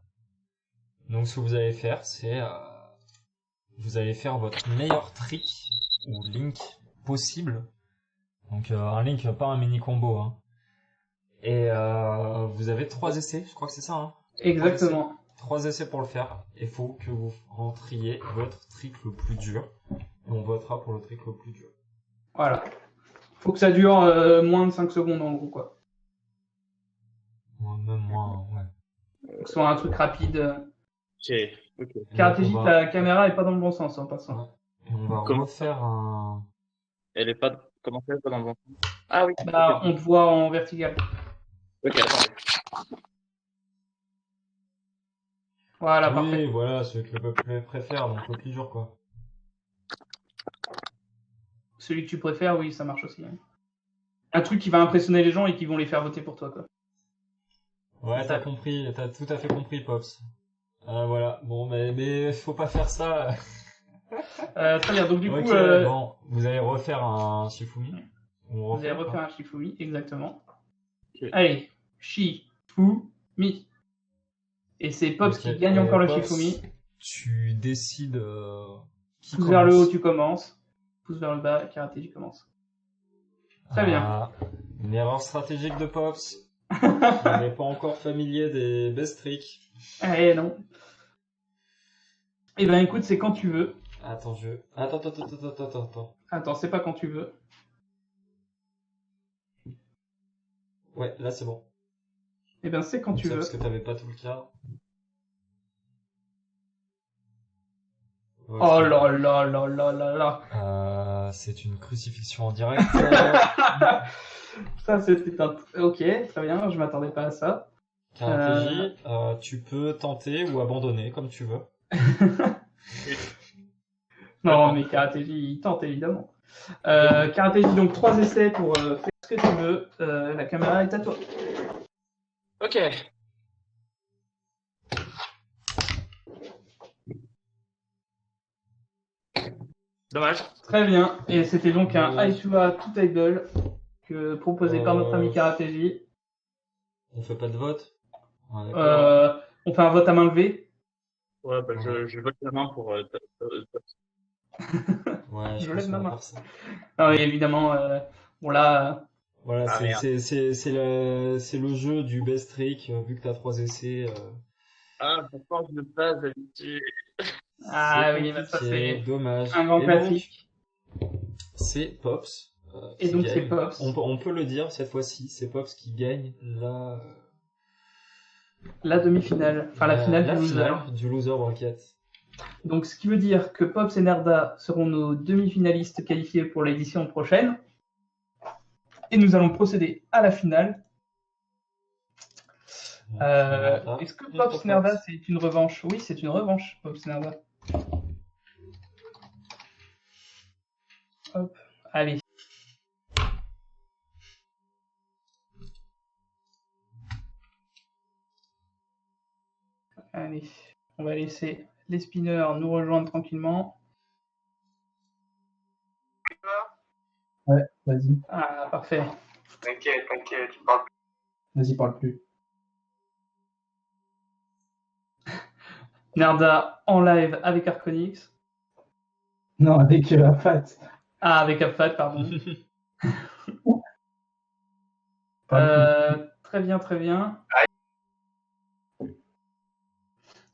Speaker 1: Donc ce que vous allez faire, c'est vous allez faire votre meilleur trick ou link possible. Donc un link, pas un mini combo. Hein. Et vous avez 3 essais, je crois que c'est ça. Hein.
Speaker 2: Exactement.
Speaker 1: 3 essais pour le faire. Il faut que vous rentriez votre trick le plus dur. Et on votera pour le trick le plus dur.
Speaker 2: Voilà. Faut que ça dure moins de 5 secondes en gros, quoi.
Speaker 1: Même moins, ouais.
Speaker 2: Que ce soit un truc rapide.
Speaker 8: Ok.
Speaker 2: Karatéji,
Speaker 1: Donc, on va-
Speaker 2: ta caméra est pas dans le bon sens en passant.
Speaker 1: Ouais. Et on va
Speaker 8: Comment
Speaker 1: refaire un...
Speaker 8: Elle est pas. Comment ça, elle est pas dans le bon sens? Ah oui.
Speaker 2: Bah, on te voit en vertical.
Speaker 8: Ok, attendez.
Speaker 2: Voilà,
Speaker 1: oui,
Speaker 2: parfait.
Speaker 1: voilà, ce que le peuple préfère, donc le plus dur, quoi.
Speaker 2: Celui que tu préfères, oui, ça marche aussi. Hein. Un truc qui va impressionner les gens et qui vont les faire voter pour toi, quoi.
Speaker 1: Ouais,
Speaker 2: C'est
Speaker 1: t'as
Speaker 2: ça.
Speaker 1: compris, t'as tout à fait compris, Pops. Voilà, bon, mais faut pas faire ça.
Speaker 2: Très bien, donc du
Speaker 1: Ok,
Speaker 2: coup,
Speaker 1: bon, vous allez refaire un Shifumi. On
Speaker 2: vous
Speaker 1: refait,
Speaker 2: allez
Speaker 1: quoi.
Speaker 2: refaire un Shifumi, exactement.
Speaker 8: Ok.
Speaker 2: Allez, Shifumi. Et c'est Pops
Speaker 1: Ok,
Speaker 2: qui gagne encore le
Speaker 1: Pops,
Speaker 2: Shifumi.
Speaker 1: Tu décides qui
Speaker 2: Pouce vers le haut,
Speaker 1: commence.
Speaker 2: tu commences. Pouce vers le bas, karaté, tu commences. Très bien.
Speaker 1: Ah, une erreur stratégique de Pops. Il n'est pas encore familier des best tricks.
Speaker 2: Eh non. Eh ben écoute, c'est quand tu veux.
Speaker 1: Attends, Attends.
Speaker 2: Attends, c'est pas quand tu veux.
Speaker 1: Ouais, là c'est bon.
Speaker 2: Eh ben c'est quand tu
Speaker 1: C'est
Speaker 2: veux.
Speaker 1: parce que t'avais pas tout le cadre. Ok.
Speaker 2: Oh là là là là là là.
Speaker 1: C'est une crucifixion en direct.
Speaker 2: Ça c'était un... Ok, très bien, je m'attendais pas à ça.
Speaker 1: Karatéji, tu peux tenter ou abandonner comme tu veux.
Speaker 2: Non, mais Karatéji, il tente évidemment. Karatéji, donc 3 essais pour faire ce que tu veux. La caméra est à toi.
Speaker 8: Ok. Dommage.
Speaker 2: Très bien. Et c'était donc un eye to eye to table que proposé par notre ami Karatéji.
Speaker 1: On fait pas de vote. Ouais, d'accord.
Speaker 2: On fait un vote à main levée.
Speaker 8: Ouais, bah, je vote la main pour.
Speaker 1: Ouais,
Speaker 2: Je
Speaker 1: pense
Speaker 2: lève
Speaker 1: qu'on
Speaker 2: ma
Speaker 1: va
Speaker 2: main.
Speaker 1: faire ça.
Speaker 2: Non, et évidemment, bon là,
Speaker 1: Voilà,
Speaker 8: Ah, merde.
Speaker 1: c'est le jeu du best trick, vu que t'as 3 essais.
Speaker 8: Ah, pourquoi je le passe d'habitude?
Speaker 2: ah
Speaker 1: C'est
Speaker 2: oui, bah ça
Speaker 1: compliqué,
Speaker 2: c'est
Speaker 1: dommage.
Speaker 2: un grand
Speaker 1: Et
Speaker 2: classique.
Speaker 1: donc, c'est Pops
Speaker 2: Et
Speaker 1: qui
Speaker 2: donc c'est
Speaker 1: gagne.
Speaker 2: Pops.
Speaker 1: On peut le dire cette fois-ci, c'est Pops qui gagne
Speaker 2: La demi-finale, enfin la finale du loser.
Speaker 1: finale du loser bracket.
Speaker 2: Donc ce qui veut dire que Pops et Nerda seront nos demi-finalistes qualifiés pour l'édition prochaine. Et nous allons procéder à la finale. Est-ce que Pops Nerda c'est une revanche? Oui, c'est une revanche, Pops Nerda. Hop, allez. Allez, on va laisser les spinners nous rejoindre tranquillement.
Speaker 6: Ouais, vas-y.
Speaker 2: Ah, parfait.
Speaker 3: T'inquiète, tu parles.
Speaker 6: Vas-y, parle plus.
Speaker 2: Nerda en live avec Arconix.
Speaker 6: Non, avec Afat.
Speaker 2: Ah, avec Afat, pardon. Très bien, très bien.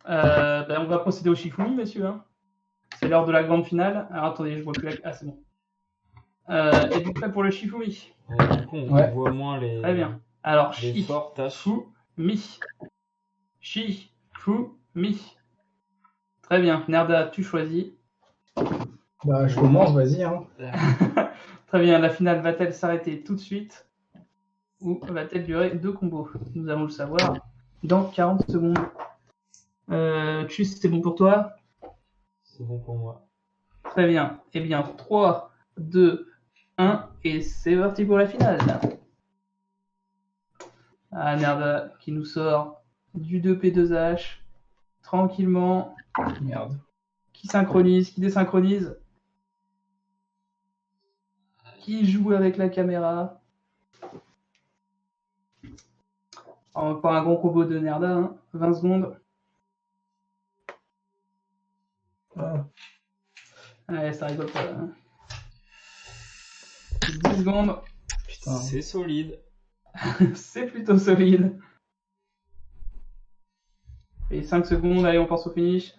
Speaker 2: Ben, on va procéder au Shifumi, messieurs. Hein. C'est l'heure de la grande finale. Alors attendez, je vois plus la... Ah, c'est bon. Êtes-vous prêts pour le Shifumi?
Speaker 1: Du coup, on
Speaker 6: Ouais.
Speaker 1: voit moins les,
Speaker 2: Très bien. Alors,
Speaker 1: les fortes tâches.
Speaker 2: Shifumi. Shifumi. Très bien. Nerda, tu choisis.
Speaker 6: Bah, je commence, vas-y. Hein.
Speaker 2: Très bien. La finale va-t-elle s'arrêter tout de suite ou va-t-elle durer 2 combos? Nous allons le savoir dans 40 secondes. Tchuss, c'est bon pour toi?
Speaker 1: C'est bon pour moi.
Speaker 2: Très bien. Eh bien, 3, 2, 1, et c'est parti pour la finale. Ah, Nerda qui nous sort du 2P2H, tranquillement,
Speaker 6: Merde.
Speaker 2: qui synchronise, qui désynchronise, qui joue avec la caméra. Encore un gros combo de Nerda, hein. 20 secondes.
Speaker 6: Ah,
Speaker 2: Ouais, ça rigole pas. Hein. 10 secondes.
Speaker 6: putain.
Speaker 1: C'est solide.
Speaker 2: C'est plutôt solide. Et 5 secondes, allez, on pense au finish.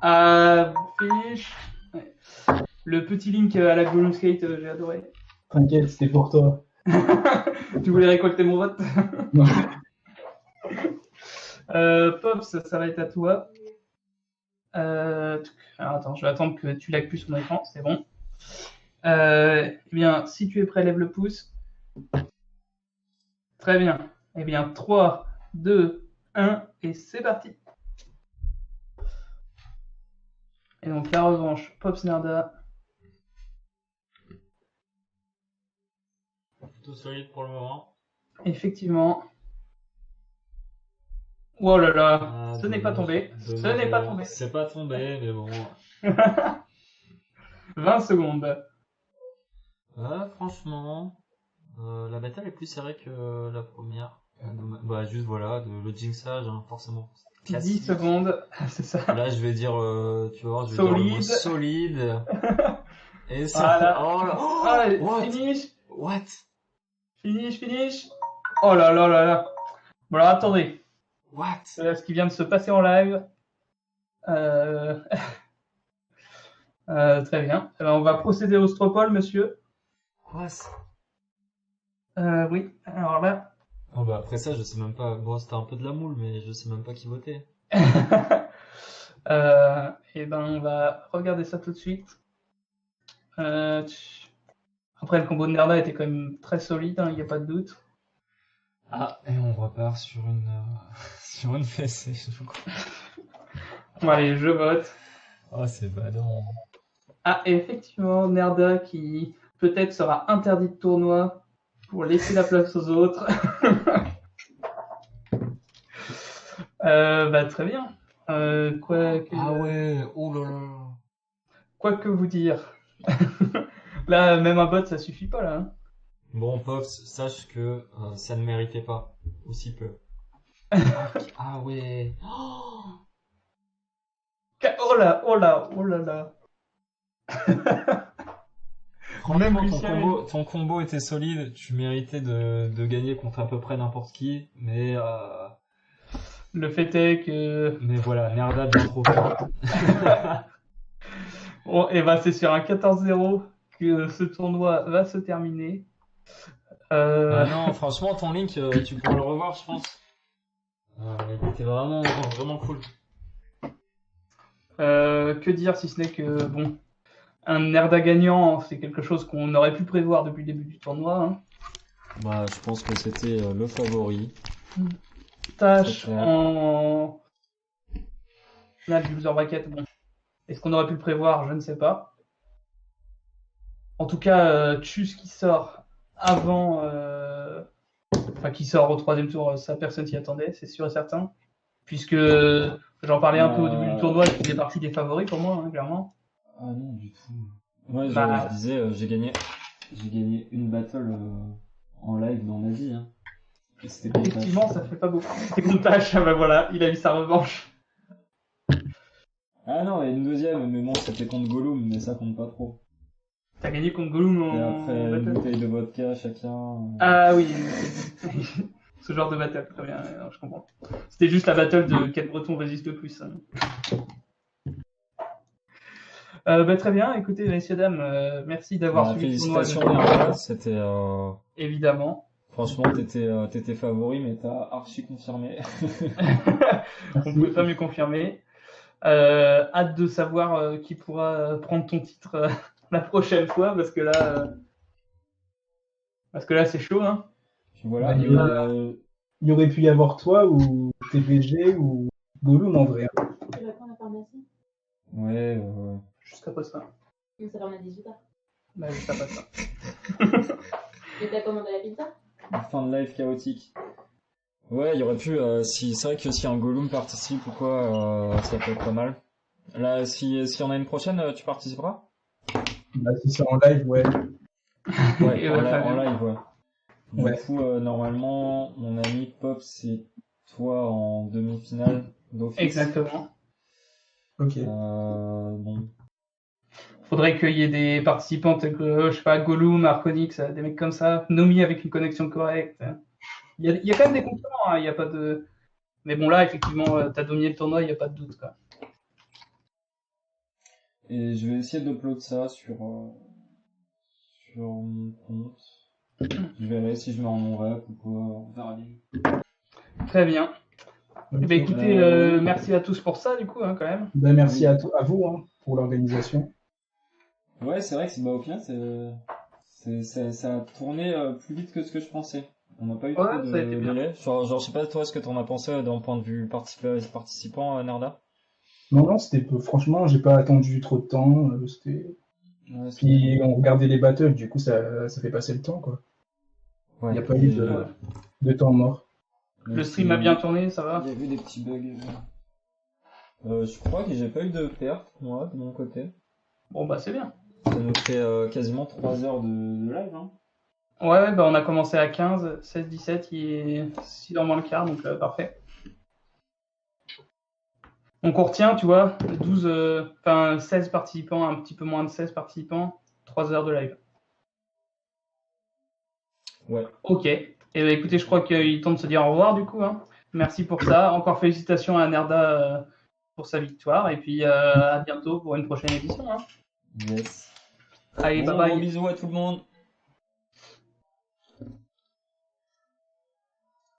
Speaker 2: Ah, finish. Ouais. Le petit Link à la Gollum Skate, j'ai adoré.
Speaker 7: T'inquiète, c'était pour toi.
Speaker 2: Tu voulais récolter mon vote?
Speaker 7: Non.
Speaker 2: Pops, ça va être à toi. Alors attends, je vais attendre que tu lagues plus sur mon écran, c'est bon. Eh bien, si tu es prêt, lève le pouce. Très bien. Eh bien, 3, 2, 1, et c'est parti. Et donc, la revanche, Pops Nerda.
Speaker 1: Tout solide pour le moment.
Speaker 2: Effectivement. Oh là là,
Speaker 1: Ah,
Speaker 2: ce n'est pas tombé. Ce n'est pas tombé.
Speaker 1: C'est pas tombé, mais bon.
Speaker 2: 20 secondes.
Speaker 1: Franchement, la bataille est plus serrée que la première. Bah, juste voilà, le jinxage, hein, forcément.
Speaker 2: 10 secondes, c'est ça.
Speaker 1: Là, je vais dire, tu vas voir, je vais dire le mot solide. Et ça.
Speaker 2: Voilà.
Speaker 1: Oh là. Oh,
Speaker 2: Allez,
Speaker 1: what?
Speaker 2: finish.
Speaker 1: What?
Speaker 2: Finish. Oh là là là là. Bon alors attendez.
Speaker 1: What?
Speaker 2: Ce qui vient de se passer en live. Très bien. Alors, on va procéder au stropole, monsieur.
Speaker 1: Quoi?
Speaker 2: Oui, alors là.
Speaker 1: Oh bah après ça, je sais même pas. Bon, c'était un peu de la moule, mais je sais même pas qui voter.
Speaker 2: Et ben, on va regarder ça tout de suite. Après, le combo de Nerda était quand même très solide, il n'y a pas de doute.
Speaker 1: Ah, et on repart sur une sur une fessée.
Speaker 2: Bon, allez, je vote.
Speaker 1: Oh, c'est badant.
Speaker 2: Ah, et effectivement, Nerda qui peut-être sera interdit de tournoi pour laisser la place aux autres. Bah, très bien.
Speaker 1: Ah ouais, oh là là.
Speaker 2: Quoi que vous dire. Là, même un bot, ça suffit pas, là. Hein.
Speaker 1: Bon, Pops, sache que ça ne méritait pas aussi peu. Ah ouais.
Speaker 2: Oh là là.
Speaker 1: Franchement,
Speaker 2: Lucien,
Speaker 1: ton combo était solide. Tu méritais de gagner contre à peu près n'importe qui, mais
Speaker 2: le fait est que.
Speaker 1: mais voilà, Nerda bien trop fort.
Speaker 2: Bon, et bah, c'est sur un 14-0 que ce tournoi va se terminer.
Speaker 1: Ah non, franchement, ton Link, tu pourras le revoir, je pense. Il était vraiment cool.
Speaker 2: Que dire si ce n'est que, bon, un Nerda gagnant, c'est quelque chose qu'on aurait pu prévoir depuis le début du tournoi. Hein.
Speaker 1: Bah, je pense que c'était le favori.
Speaker 2: Tâche en finale du loser bracket, bon. Est-ce qu'on aurait pu le prévoir? Je ne sais pas. En tout cas, Tchus qui sort avant, enfin qui sort au troisième tour, ça personne s'y attendait, c'est sûr et certain. Puisque j'en parlais un peu au début du tournoi, il faisait partie des favoris pour moi, hein, clairement.
Speaker 1: Ah non, du tout. Ouais,
Speaker 2: Bah,
Speaker 1: je disais, j'ai gagné une battle en live dans ma vie. Hein. Et c'était contre
Speaker 2: effectivement, ça fait pas beaucoup. C'était contre Tâche, bah voilà, il a eu sa revanche.
Speaker 1: Ah non, et une deuxième, mais bon, c'était contre Gollum, mais ça compte pas trop.
Speaker 2: T'as gagné contre Gollum
Speaker 1: Et
Speaker 2: en
Speaker 1: après, une
Speaker 2: battle.
Speaker 1: bouteille de vodka chacun.
Speaker 2: Ah oui, ce genre de battle, très bien, non, je comprends. C'était juste la battle de quel breton résiste le plus. Hein. Bah, très bien, écoutez, messieurs, dames, merci d'avoir suivi le tournoi.
Speaker 1: Félicitations, Nerda, c'était...
Speaker 2: Évidemment.
Speaker 1: Franchement, t'étais favori, mais t'as archi confirmé.
Speaker 2: On pouvait pas mieux confirmer. Hâte de savoir qui pourra prendre ton titre la prochaine fois, parce que là, c'est chaud, hein.
Speaker 1: Puis voilà,
Speaker 7: Il y aurait pu y avoir toi ou TVG ou Gollum en vrai.
Speaker 10: Tu vas prendre la pharmacie?
Speaker 1: Ouais,
Speaker 2: Juste après ça.
Speaker 10: Mais ça ferme à 18h.
Speaker 2: Bah, juste après ça.
Speaker 10: Et t'as commandé la pizza?
Speaker 1: fin de live chaotique. Ouais, il y aurait pu, c'est vrai que si un Gollum participe ou quoi, ça peut être pas mal. Là, si on a une prochaine, tu participeras?
Speaker 7: Bah, si c'est en live, ouais.
Speaker 1: Ouais,
Speaker 2: Et
Speaker 1: en
Speaker 2: Fabien.
Speaker 1: live, ouais. Du
Speaker 7: Ouais.
Speaker 1: coup, normalement, mon ami Pop, c'est toi en demi-finale d'office.
Speaker 2: Exactement.
Speaker 7: Ok.
Speaker 1: Bon.
Speaker 2: Faudrait qu'il y ait des participants tels que, je sais pas, Gollum, Arconix, des mecs comme ça, Nomi avec une connexion correcte. Il y a quand même des concurrents, hein, il y a pas de... Mais bon, là, effectivement, tu as dominé le tournoi, il n'y a pas de doute. Quoi.
Speaker 1: Et je vais essayer d'upload ça sur mon compte. Je verrai si je mets en non-rep ou quoi, on verra bien.
Speaker 2: Très bien. Eh ben, écoutez, merci à tous pour ça, du coup, hein, quand même.
Speaker 7: Ben, merci à vous hein, pour l'organisation.
Speaker 1: Ouais, c'est vrai que au final, ça a tourné plus vite que ce que je pensais. On n'a pas eu trop de
Speaker 2: ça a été bien.
Speaker 1: délai. Genre, je sais pas toi ce que t'en as pensé d'un point de vue participant, Narda.
Speaker 7: Non, franchement, j'ai pas attendu trop de temps.
Speaker 1: Ouais,
Speaker 7: Puis on regardait les battles, du coup, ça fait passer le temps, quoi. Il n'y a pas eu de temps mort.
Speaker 2: Le stream a bien tourné, ça va?
Speaker 1: Il y a eu des petits bugs. Je crois que j'ai pas eu de perte, moi, de mon côté.
Speaker 2: Bon, bah, c'est bien.
Speaker 1: Ça nous fait quasiment 3 heures de live, hein.
Speaker 2: Ouais, bah, on a commencé à 15, 16, 17, il est 6 dans moins le quart, donc parfait. Donc on retient, tu vois, 16 participants, un petit peu moins de 16 participants, 3 heures de live.
Speaker 1: Ouais.
Speaker 2: Ok. Et bah, écoutez, je crois qu'il est temps de se dire au revoir, du coup. Hein. Merci pour ça. Encore félicitations à Nerda pour sa victoire. Et puis à bientôt pour une prochaine édition. Hein.
Speaker 1: Yes.
Speaker 2: Allez,
Speaker 1: Bon,
Speaker 2: bye bye.
Speaker 1: gros bisous à tout le monde.